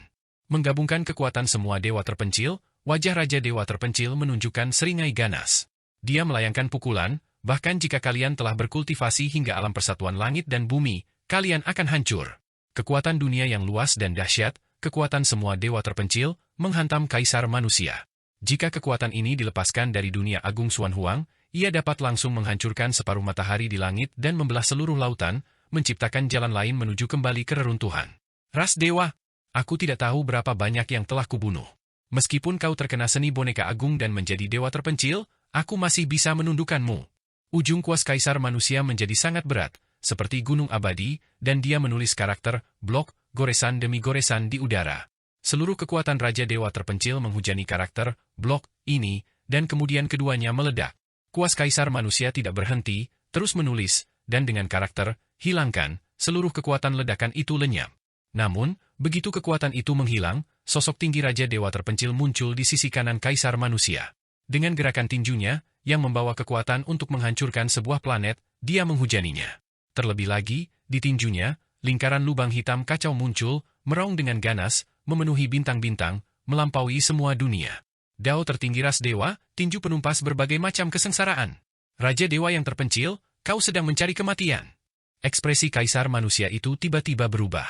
Menggabungkan kekuatan semua Dewa Terpencil, wajah Raja Dewa Terpencil menunjukkan seringai ganas. Dia melayangkan pukulan, bahkan jika kalian telah berkultivasi hingga alam persatuan langit dan bumi, kalian akan hancur. Kekuatan dunia yang luas dan dahsyat, kekuatan semua Dewa Terpencil, menghantam Kaisar Manusia. Jika kekuatan ini dilepaskan dari dunia agung Xuan Huang, ia dapat langsung menghancurkan separuh matahari di langit dan membelah seluruh lautan, menciptakan jalan lain menuju kembali ke reruntuhan. Ras Dewa, aku tidak tahu berapa banyak yang telah kubunuh. Meskipun kau terkena seni boneka agung dan menjadi Dewa Terpencil, aku masih bisa menundukkanmu. Ujung kuas Kaisar Manusia menjadi sangat berat, seperti gunung abadi, dan dia menulis karakter, blok, goresan demi goresan di udara. Seluruh kekuatan Raja Dewa Terpencil menghujani karakter, blok, ini, dan kemudian keduanya meledak. Kuas Kaisar Manusia tidak berhenti, terus menulis, dan dengan karakter, hilangkan, seluruh kekuatan ledakan itu lenyap. Namun, begitu kekuatan itu menghilang, sosok tinggi Raja Dewa Terpencil muncul di sisi kanan Kaisar Manusia. Dengan gerakan tinjunya, yang membawa kekuatan untuk menghancurkan sebuah planet, dia menghujaninya. Terlebih lagi, di tinjunya, lingkaran lubang hitam kacau muncul, meraung dengan ganas, memenuhi bintang-bintang, melampaui semua dunia. Dao tertinggi ras dewa, tinju penumpas berbagai macam kesengsaraan. Raja dewa yang terpencil, kau sedang mencari kematian. Ekspresi kaisar manusia itu tiba-tiba berubah.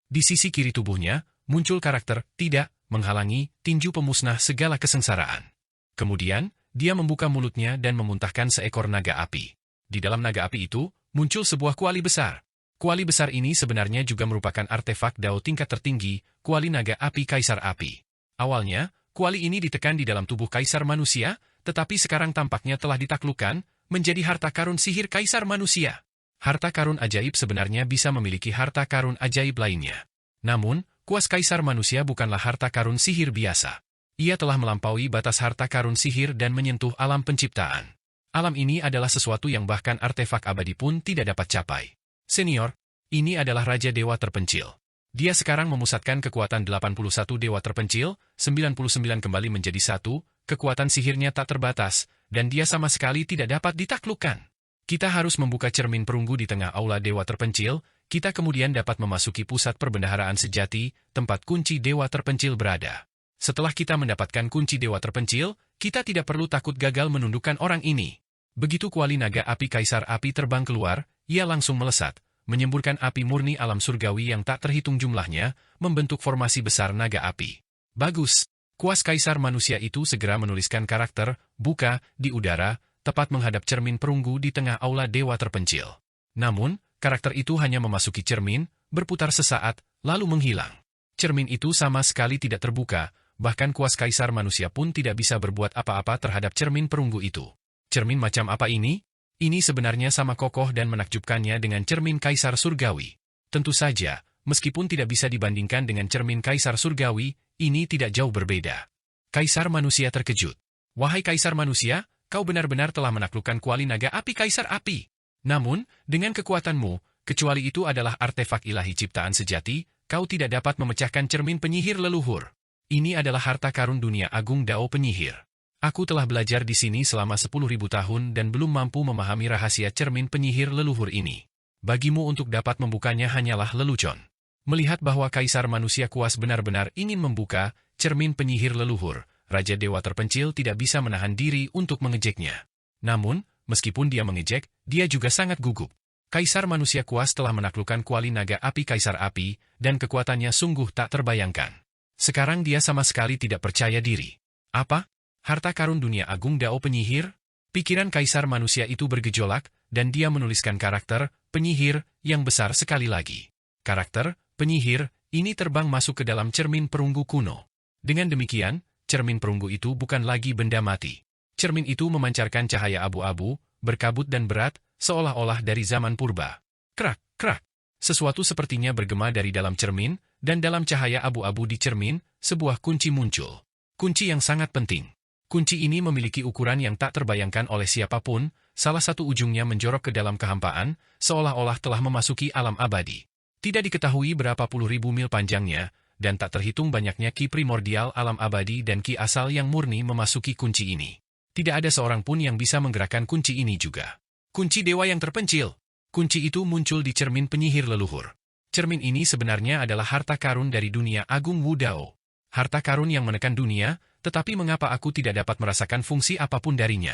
Di sisi kiri tubuhnya, muncul karakter, tidak, menghalangi, tinju pemusnah segala kesengsaraan. Kemudian, dia membuka mulutnya dan memuntahkan seekor naga api. Di dalam naga api itu, muncul sebuah kuali besar. Kuali besar ini sebenarnya juga merupakan artefak Dao tingkat tertinggi, kuali naga api kaisar api. Awalnya, kuali ini ditekan di dalam tubuh kaisar manusia, tetapi sekarang tampaknya telah ditaklukkan, menjadi harta karun sihir kaisar manusia. Harta karun ajaib sebenarnya bisa memiliki harta karun ajaib lainnya. Namun, kuas kaisar manusia bukanlah harta karun sihir biasa. Ia telah melampaui batas harta karun sihir dan menyentuh alam penciptaan. Alam ini adalah sesuatu yang bahkan artefak abadi pun tidak dapat capai. Senior, ini adalah Raja Dewa Terpencil. Dia sekarang memusatkan kekuatan 81 Dewa Terpencil, 99 kembali menjadi 1, kekuatan sihirnya tak terbatas, dan dia sama sekali tidak dapat ditaklukkan. Kita harus membuka cermin perunggu di tengah aula Dewa Terpencil, kita kemudian dapat memasuki pusat perbendaharaan sejati, tempat kunci Dewa Terpencil berada. Setelah kita mendapatkan kunci Dewa Terpencil, kita tidak perlu takut gagal menundukkan orang ini. Begitu kuali naga api kaisar api terbang keluar, ia langsung melesat, menyemburkan api murni alam surgawi yang tak terhitung jumlahnya, membentuk formasi besar naga api. Bagus. Kuas kaisar manusia itu segera menuliskan karakter, buka, di udara, tepat menghadap cermin perunggu di tengah aula Dewa Terpencil. Namun, karakter itu hanya memasuki cermin, berputar sesaat, lalu menghilang. Cermin itu sama sekali tidak terbuka, bahkan kuas kaisar manusia pun tidak bisa berbuat apa-apa terhadap cermin perunggu itu. Cermin macam apa ini? Ini sebenarnya sama kokoh dan menakjubkannya dengan cermin kaisar surgawi. Tentu saja, meskipun tidak bisa dibandingkan dengan cermin kaisar surgawi, ini tidak jauh berbeda. Kaisar manusia terkejut. Wahai kaisar manusia, kau benar-benar telah menaklukkan kuali naga api kaisar api. Namun, dengan kekuatanmu, kecuali itu adalah artefak ilahi ciptaan sejati, kau tidak dapat memecahkan cermin penyihir leluhur. Ini adalah harta karun dunia agung Dao penyihir. Aku telah belajar di sini selama 10.000 tahun dan belum mampu memahami rahasia cermin penyihir leluhur ini. Bagimu untuk dapat membukanya hanyalah lelucon. Melihat bahwa kaisar manusia kuas benar-benar ingin membuka cermin penyihir leluhur, Raja Dewa Terpencil tidak bisa menahan diri untuk mengejeknya. Namun, meskipun dia mengejek, dia juga sangat gugup. Kaisar manusia kuas telah menaklukkan kuali naga api kaisar api, dan kekuatannya sungguh tak terbayangkan. Sekarang dia sama sekali tidak percaya diri. Apa? Harta karun dunia agung Dao penyihir? Pikiran kaisar manusia itu bergejolak, dan dia menuliskan karakter, penyihir, yang besar sekali lagi. Karakter, penyihir, ini terbang masuk ke dalam cermin perunggu kuno. Dengan demikian, cermin perunggu itu bukan lagi benda mati. Cermin itu memancarkan cahaya abu-abu, berkabut dan berat, seolah-olah dari zaman purba. Krak, krak. Sesuatu sepertinya bergema dari dalam cermin, dan dalam cahaya abu-abu di cermin, sebuah kunci muncul. Kunci yang sangat penting. Kunci ini memiliki ukuran yang tak terbayangkan oleh siapapun, salah satu ujungnya menjorok ke dalam kehampaan, seolah-olah telah memasuki alam abadi. Tidak diketahui berapa puluh ribu mil panjangnya, dan tak terhitung banyaknya ki primordial alam abadi dan ki asal yang murni memasuki kunci ini. Tidak ada seorang pun yang bisa menggerakkan kunci ini juga. Kunci dewa yang terpencil. Kunci itu muncul di cermin penyihir leluhur. Cermin ini sebenarnya adalah harta karun dari dunia agung Wu Dao. Harta karun yang menekan dunia, tetapi mengapa aku tidak dapat merasakan fungsi apapun darinya?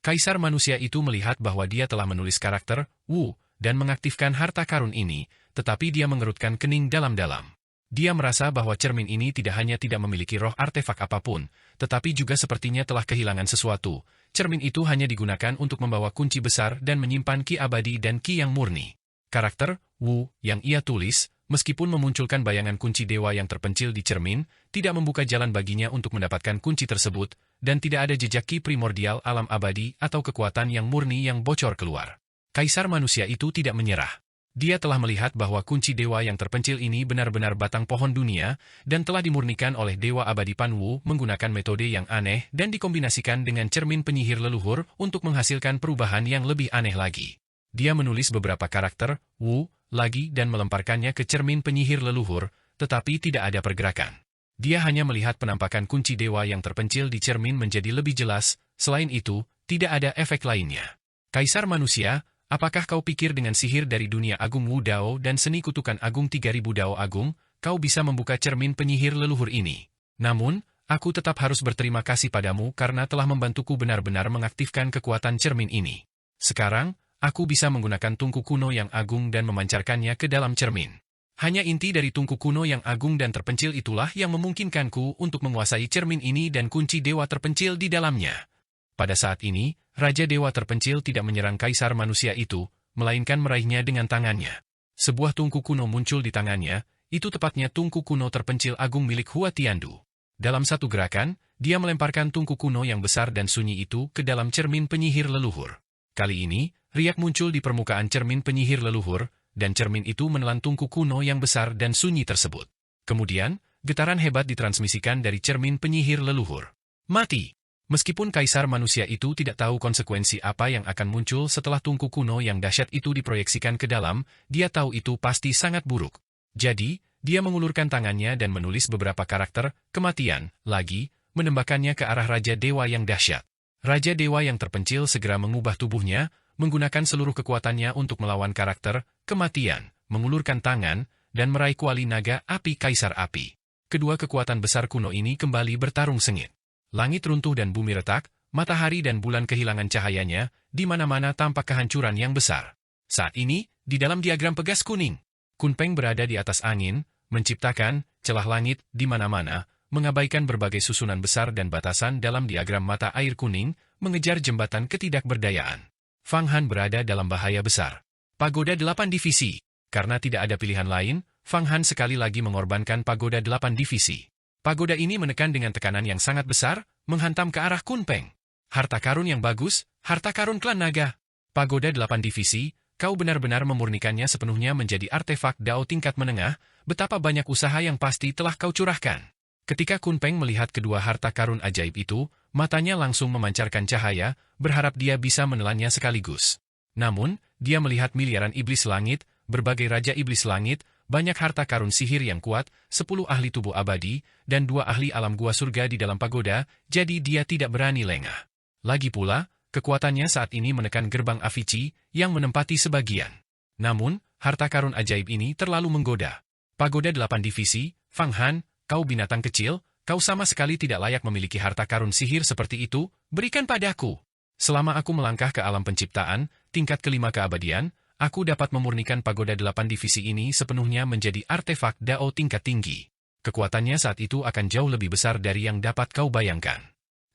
Kaisar manusia itu melihat bahwa dia telah menulis karakter, Wu, dan mengaktifkan harta karun ini, tetapi dia mengerutkan kening dalam-dalam. Dia merasa bahwa cermin ini tidak hanya tidak memiliki roh artefak apapun, tetapi juga sepertinya telah kehilangan sesuatu. Cermin itu hanya digunakan untuk membawa kunci besar dan menyimpan ki abadi dan ki yang murni. Karakter, Wu, yang ia tulis, meskipun memunculkan bayangan kunci dewa yang terpencil di cermin, tidak membuka jalan baginya untuk mendapatkan kunci tersebut, dan tidak ada jejak ki primordial alam abadi atau kekuatan yang murni yang bocor keluar. Kaisar manusia itu tidak menyerah. Dia telah melihat bahwa kunci dewa yang terpencil ini benar-benar batang pohon dunia, dan telah dimurnikan oleh Dewa Abadi Panwu menggunakan metode yang aneh dan dikombinasikan dengan cermin penyihir leluhur untuk menghasilkan perubahan yang lebih aneh lagi. Dia menulis beberapa karakter, Wu, lagi dan melemparkannya ke cermin penyihir leluhur, tetapi tidak ada pergerakan. Dia hanya melihat penampakan kunci dewa yang terpencil di cermin menjadi lebih jelas, selain itu, tidak ada efek lainnya. Kaisar manusia, apakah kau pikir dengan sihir dari dunia agung Wu Dao dan seni kutukan agung 3000 Dao agung, kau bisa membuka cermin penyihir leluhur ini. Namun, aku tetap harus berterima kasih padamu karena telah membantuku benar-benar mengaktifkan kekuatan cermin ini. Sekarang, aku bisa menggunakan tungku kuno yang agung dan memancarkannya ke dalam cermin. Hanya inti dari tungku kuno yang agung dan terpencil itulah yang memungkinkanku untuk menguasai cermin ini dan kunci dewa terpencil di dalamnya. Pada saat ini, Raja Dewa Terpencil tidak menyerang kaisar manusia itu, melainkan meraihnya dengan tangannya. Sebuah tungku kuno muncul di tangannya, itu tepatnya tungku kuno terpencil agung milik Hua Tiandu. Dalam satu gerakan, dia melemparkan tungku kuno yang besar dan sunyi itu ke dalam cermin penyihir leluhur. Kali ini, riak muncul di permukaan cermin penyihir leluhur, dan cermin itu menelan tungku kuno yang besar dan sunyi tersebut. Kemudian, getaran hebat ditransmisikan dari cermin penyihir leluhur. Mati! Meskipun kaisar manusia itu tidak tahu konsekuensi apa yang akan muncul setelah tungku kuno yang dahsyat itu diproyeksikan ke dalam, dia tahu itu pasti sangat buruk. Jadi, dia mengulurkan tangannya dan menulis beberapa karakter, kematian, lagi, menembakkannya ke arah Raja Dewa yang dahsyat. Raja Dewa yang terpencil segera mengubah tubuhnya, menggunakan seluruh kekuatannya untuk melawan karakter, kematian, mengulurkan tangan, dan meraih kuali naga api kaisar api. Kedua kekuatan besar kuno ini kembali bertarung sengit. Langit runtuh dan bumi retak, matahari dan bulan kehilangan cahayanya, di mana-mana tampak kehancuran yang besar. Saat ini, di dalam diagram pegas kuning, Kunpeng berada di atas angin, menciptakan celah langit di mana-mana, mengabaikan berbagai susunan besar dan batasan dalam diagram mata air kuning, mengejar jembatan ketidakberdayaan. Fang Han berada dalam bahaya besar. Pagoda 8 divisi. Karena tidak ada pilihan lain, Fang Han sekali lagi mengorbankan pagoda 8 divisi. Pagoda ini menekan dengan tekanan yang sangat besar, menghantam ke arah Kunpeng. Harta karun yang bagus, harta karun klan naga. Pagoda 8 divisi, kau benar-benar memurnikannya sepenuhnya menjadi artefak Dao tingkat menengah, betapa banyak usaha yang pasti telah kau curahkan. Ketika Kunpeng melihat kedua harta karun ajaib itu, matanya langsung memancarkan cahaya, berharap dia bisa menelannya sekaligus. Namun, dia melihat miliaran iblis langit, berbagai raja iblis langit, banyak harta karun sihir yang kuat, 10 ahli tubuh abadi, dan 2 ahli alam gua surga di dalam pagoda, jadi dia tidak berani lengah. Lagi pula, kekuatannya saat ini menekan gerbang Avici, yang menempati sebagian. Namun, harta karun ajaib ini terlalu menggoda. Pagoda 8 divisi, Fang Han, kau binatang kecil, kau sama sekali tidak layak memiliki harta karun sihir seperti itu, berikan padaku. Selama aku melangkah ke alam penciptaan, tingkat kelima keabadian, aku dapat memurnikan pagoda 8 divisi ini sepenuhnya menjadi artefak Dao tingkat tinggi. Kekuatannya saat itu akan jauh lebih besar dari yang dapat kau bayangkan.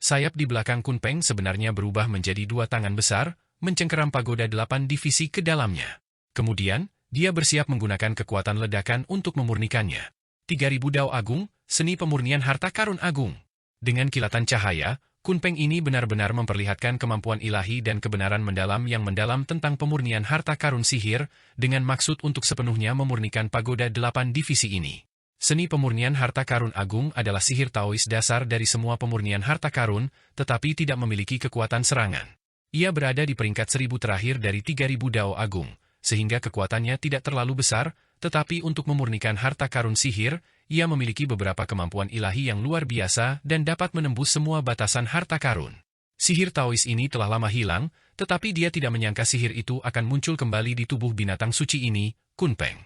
Sayap di belakang Kunpeng sebenarnya berubah menjadi 2 tangan besar, mencengkeram pagoda 8 divisi ke dalamnya. Kemudian, dia bersiap menggunakan kekuatan ledakan untuk memurnikannya. 3000 Dao Agung, seni pemurnian harta karun agung. Dengan kilatan cahaya, Kunpeng ini benar-benar memperlihatkan kemampuan ilahi dan kebenaran mendalam yang mendalam tentang pemurnian harta karun sihir, dengan maksud untuk sepenuhnya memurnikan pagoda 8 divisi ini. Seni pemurnian harta karun agung adalah sihir Taois dasar dari semua pemurnian harta karun, tetapi tidak memiliki kekuatan serangan. Ia berada di peringkat 1000 terakhir dari 3000 Dao Agung, sehingga kekuatannya tidak terlalu besar, tetapi untuk memurnikan harta karun sihir, ia memiliki beberapa kemampuan ilahi yang luar biasa dan dapat menembus semua batasan harta karun. Sihir Taois ini telah lama hilang, tetapi dia tidak menyangka sihir itu akan muncul kembali di tubuh binatang suci ini, Kunpeng.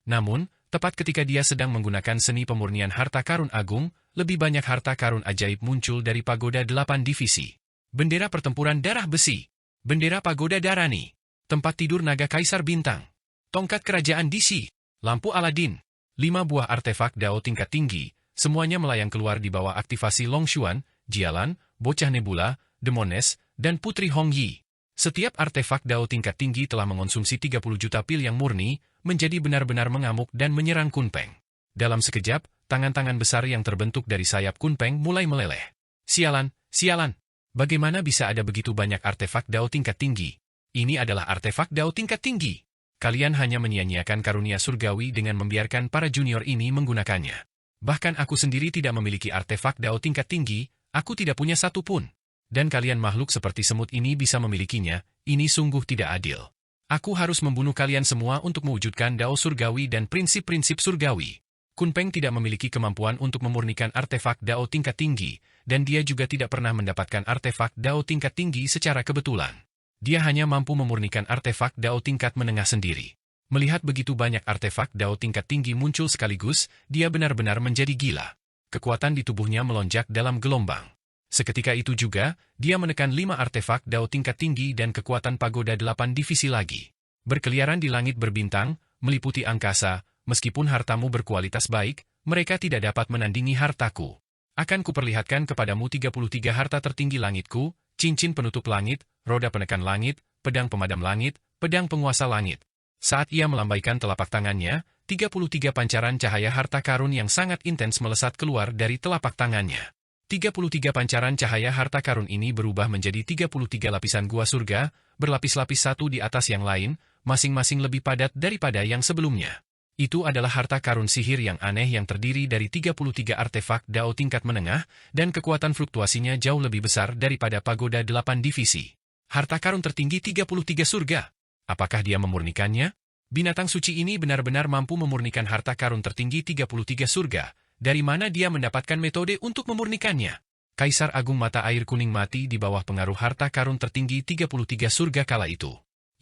Namun, tepat ketika dia sedang menggunakan seni pemurnian harta karun agung, lebih banyak harta karun ajaib muncul dari pagoda 8 divisi. Bendera pertempuran darah besi, bendera pagoda Darani, tempat tidur naga kaisar bintang, tongkat kerajaan Dixi, lampu Aladin, 5 buah artefak Dao tingkat tinggi, semuanya melayang keluar di bawah aktivasi Longshuan, Jialan, Bocah Nebula, Demones, dan Putri Hong Yi. Setiap artefak Dao tingkat tinggi telah mengonsumsi 30 juta pil yang murni, menjadi benar-benar mengamuk dan menyerang Kunpeng. Dalam sekejap, tangan-tangan besar yang terbentuk dari sayap Kunpeng mulai meleleh. Sialan, sialan! Bagaimana bisa ada begitu banyak artefak Dao tingkat tinggi? Ini adalah artefak Dao tingkat tinggi. Kalian hanya menyia-nyiakan karunia surgawi dengan membiarkan para junior ini menggunakannya. Bahkan aku sendiri tidak memiliki artefak Dao tingkat tinggi, aku tidak punya satu pun. Dan kalian makhluk seperti semut ini bisa memilikinya, ini sungguh tidak adil. Aku harus membunuh kalian semua untuk mewujudkan Dao surgawi dan prinsip-prinsip surgawi. Kunpeng tidak memiliki kemampuan untuk memurnikan artefak Dao tingkat tinggi, dan dia juga tidak pernah mendapatkan artefak Dao tingkat tinggi secara kebetulan. Dia hanya mampu memurnikan artefak Dao tingkat menengah sendiri. Melihat begitu banyak artefak Dao tingkat tinggi muncul sekaligus, dia benar-benar menjadi gila. Kekuatan di tubuhnya melonjak dalam gelombang. Seketika itu juga, dia menekan 5 artefak Dao tingkat tinggi dan kekuatan pagoda 8 divisi lagi. Berkeliaran di langit berbintang, meliputi angkasa, meskipun hartamu berkualitas baik, mereka tidak dapat menandingi hartaku. Akan kuperlihatkan kepadamu 33 harta tertinggi langitku, cincin penutup langit, roda penekan langit, pedang pemadam langit, pedang penguasa langit. Saat ia melambaikan telapak tangannya, 33 pancaran cahaya harta karun yang sangat intens melesat keluar dari telapak tangannya. 33 pancaran cahaya harta karun ini berubah menjadi 33 lapisan gua surga, berlapis-lapis satu di atas yang lain, masing-masing lebih padat daripada yang sebelumnya. Itu adalah harta karun sihir yang aneh yang terdiri dari 33 artefak Dao tingkat menengah, dan kekuatan fluktuasinya jauh lebih besar daripada pagoda 8 divisi. Harta karun tertinggi 33 surga. Apakah dia memurnikannya? Binatang suci ini benar-benar mampu memurnikan harta karun tertinggi 33 surga. Dari mana dia mendapatkan metode untuk memurnikannya? Kaisar Agung Mata Air Kuning mati di bawah pengaruh harta karun tertinggi 33 surga kala itu.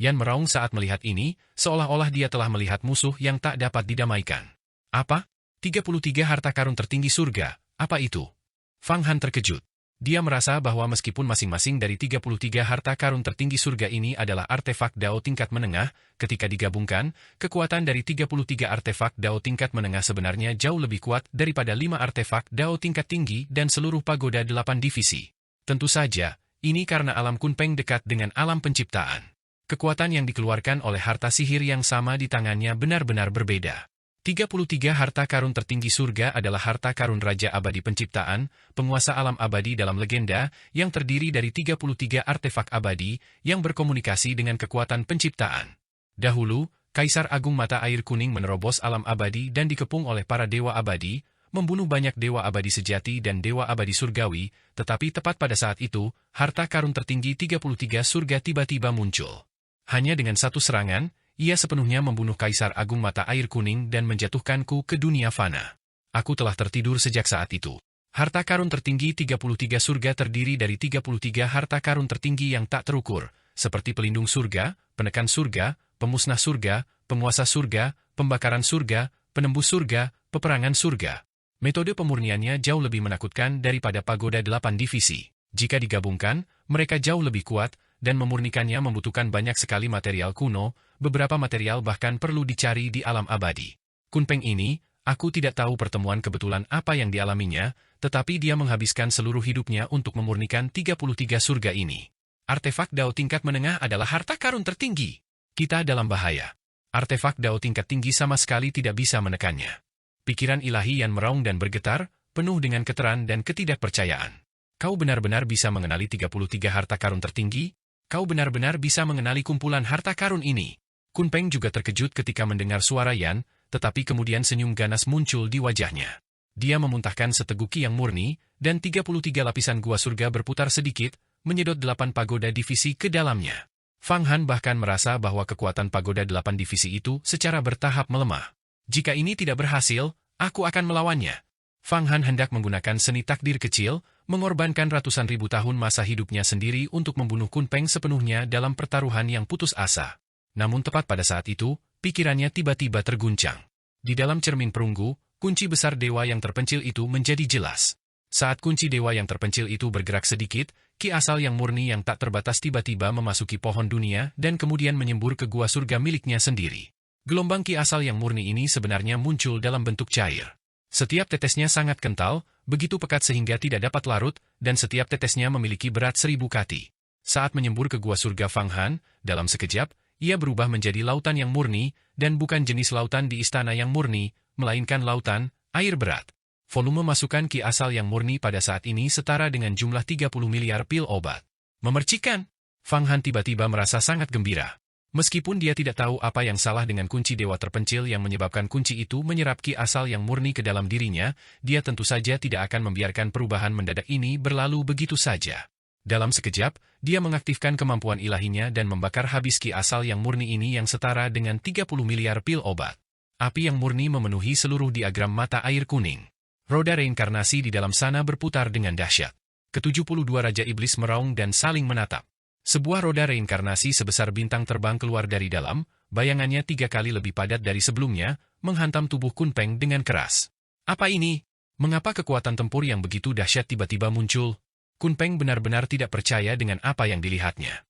Yan meraung saat melihat ini, seolah-olah dia telah melihat musuh yang tak dapat didamaikan. Apa? 33 harta karun tertinggi surga, apa itu? Fang Han terkejut. Dia merasa bahwa meskipun masing-masing dari 33 harta karun tertinggi surga ini adalah artefak Dao tingkat menengah, ketika digabungkan, kekuatan dari 33 artefak Dao tingkat menengah sebenarnya jauh lebih kuat daripada 5 artefak Dao tingkat tinggi dan seluruh pagoda 8 divisi. Tentu saja, ini karena alam Kunpeng dekat dengan alam penciptaan. Kekuatan yang dikeluarkan oleh harta sihir yang sama di tangannya benar-benar berbeda. 33 harta karun tertinggi surga adalah harta karun Raja Abadi Penciptaan, penguasa alam abadi dalam legenda, yang terdiri dari 33 artefak abadi, yang berkomunikasi dengan kekuatan penciptaan. Dahulu, Kaisar Agung Mata Air Kuning menerobos alam abadi dan dikepung oleh para dewa abadi, membunuh banyak dewa abadi sejati dan dewa abadi surgawi, tetapi tepat pada saat itu, harta karun tertinggi 33 surga tiba-tiba muncul. Hanya dengan satu serangan, ia sepenuhnya membunuh Kaisar Agung Mata Air Kuning dan menjatuhkanku ke dunia fana. Aku telah tertidur sejak saat itu. Harta karun tertinggi 33 surga terdiri dari 33 harta karun tertinggi yang tak terukur, seperti pelindung surga, penekan surga, pemusnah surga, penguasa surga, pembakaran surga, penembus surga, peperangan surga. Metode pemurniannya jauh lebih menakutkan daripada pagoda 8 divisi. Jika digabungkan, mereka jauh lebih kuat, dan memurnikannya membutuhkan banyak sekali material kuno, beberapa material bahkan perlu dicari di alam abadi. Kunpeng ini, aku tidak tahu pertemuan kebetulan apa yang dialaminya, tetapi dia menghabiskan seluruh hidupnya untuk memurnikan 33 surga ini. Artefak Dao tingkat menengah adalah harta karun tertinggi. Kita dalam bahaya. Artefak Dao tingkat tinggi sama sekali tidak bisa menekannya. Pikiran ilahi yang meraung dan bergetar, penuh dengan keteran dan ketidakpercayaan. Kau benar-benar bisa mengenali 33 harta karun tertinggi? Kau benar-benar bisa mengenali kumpulan harta karun ini. Kunpeng juga terkejut ketika mendengar suara Yan, tetapi kemudian senyum ganas muncul di wajahnya. Dia memuntahkan seteguk qi yang murni, dan 33 lapisan gua surga berputar sedikit, menyedot 8 pagoda divisi ke dalamnya. Fang Han bahkan merasa bahwa kekuatan pagoda 8 divisi itu secara bertahap melemah. Jika ini tidak berhasil, aku akan melawannya. Fang Han hendak menggunakan seni takdir kecil, mengorbankan ratusan ribu tahun masa hidupnya sendiri untuk membunuh Kunpeng sepenuhnya dalam pertaruhan yang putus asa. Namun tepat pada saat itu, pikirannya tiba-tiba terguncang. Di dalam cermin perunggu, kunci besar dewa yang terpencil itu menjadi jelas. Saat kunci dewa yang terpencil itu bergerak sedikit, qi asal yang murni yang tak terbatas tiba-tiba memasuki pohon dunia dan kemudian menyembur ke gua surga miliknya sendiri. Gelombang qi asal yang murni ini sebenarnya muncul dalam bentuk cair. Setiap tetesnya sangat kental, begitu pekat sehingga tidak dapat larut, dan setiap tetesnya memiliki berat 1000 kati. Saat menyembur ke gua surga Fang Han, dalam sekejap, ia berubah menjadi lautan yang murni, dan bukan jenis lautan di istana yang murni, melainkan lautan, air berat. Volume masukan qi asal yang murni pada saat ini setara dengan jumlah 30 miliar pil obat. Memercikan! Fang Han tiba-tiba merasa sangat gembira. Meskipun dia tidak tahu apa yang salah dengan kunci dewa terpencil yang menyebabkan kunci itu menyerap qi asal yang murni ke dalam dirinya, dia tentu saja tidak akan membiarkan perubahan mendadak ini berlalu begitu saja. Dalam sekejap, dia mengaktifkan kemampuan ilahinya dan membakar habis qi asal yang murni ini yang setara dengan 30 miliar pil obat. Api yang murni memenuhi seluruh diagram mata air kuning. Roda reinkarnasi di dalam sana berputar dengan dahsyat. Ke-72 Raja Iblis meraung dan saling menatap. Sebuah roda reinkarnasi sebesar bintang terbang keluar dari dalam, bayangannya 3 kali lebih padat dari sebelumnya, menghantam tubuh Kun Peng dengan keras. Apa ini? Mengapa kekuatan tempur yang begitu dahsyat tiba-tiba muncul? Kun Peng benar-benar tidak percaya dengan apa yang dilihatnya.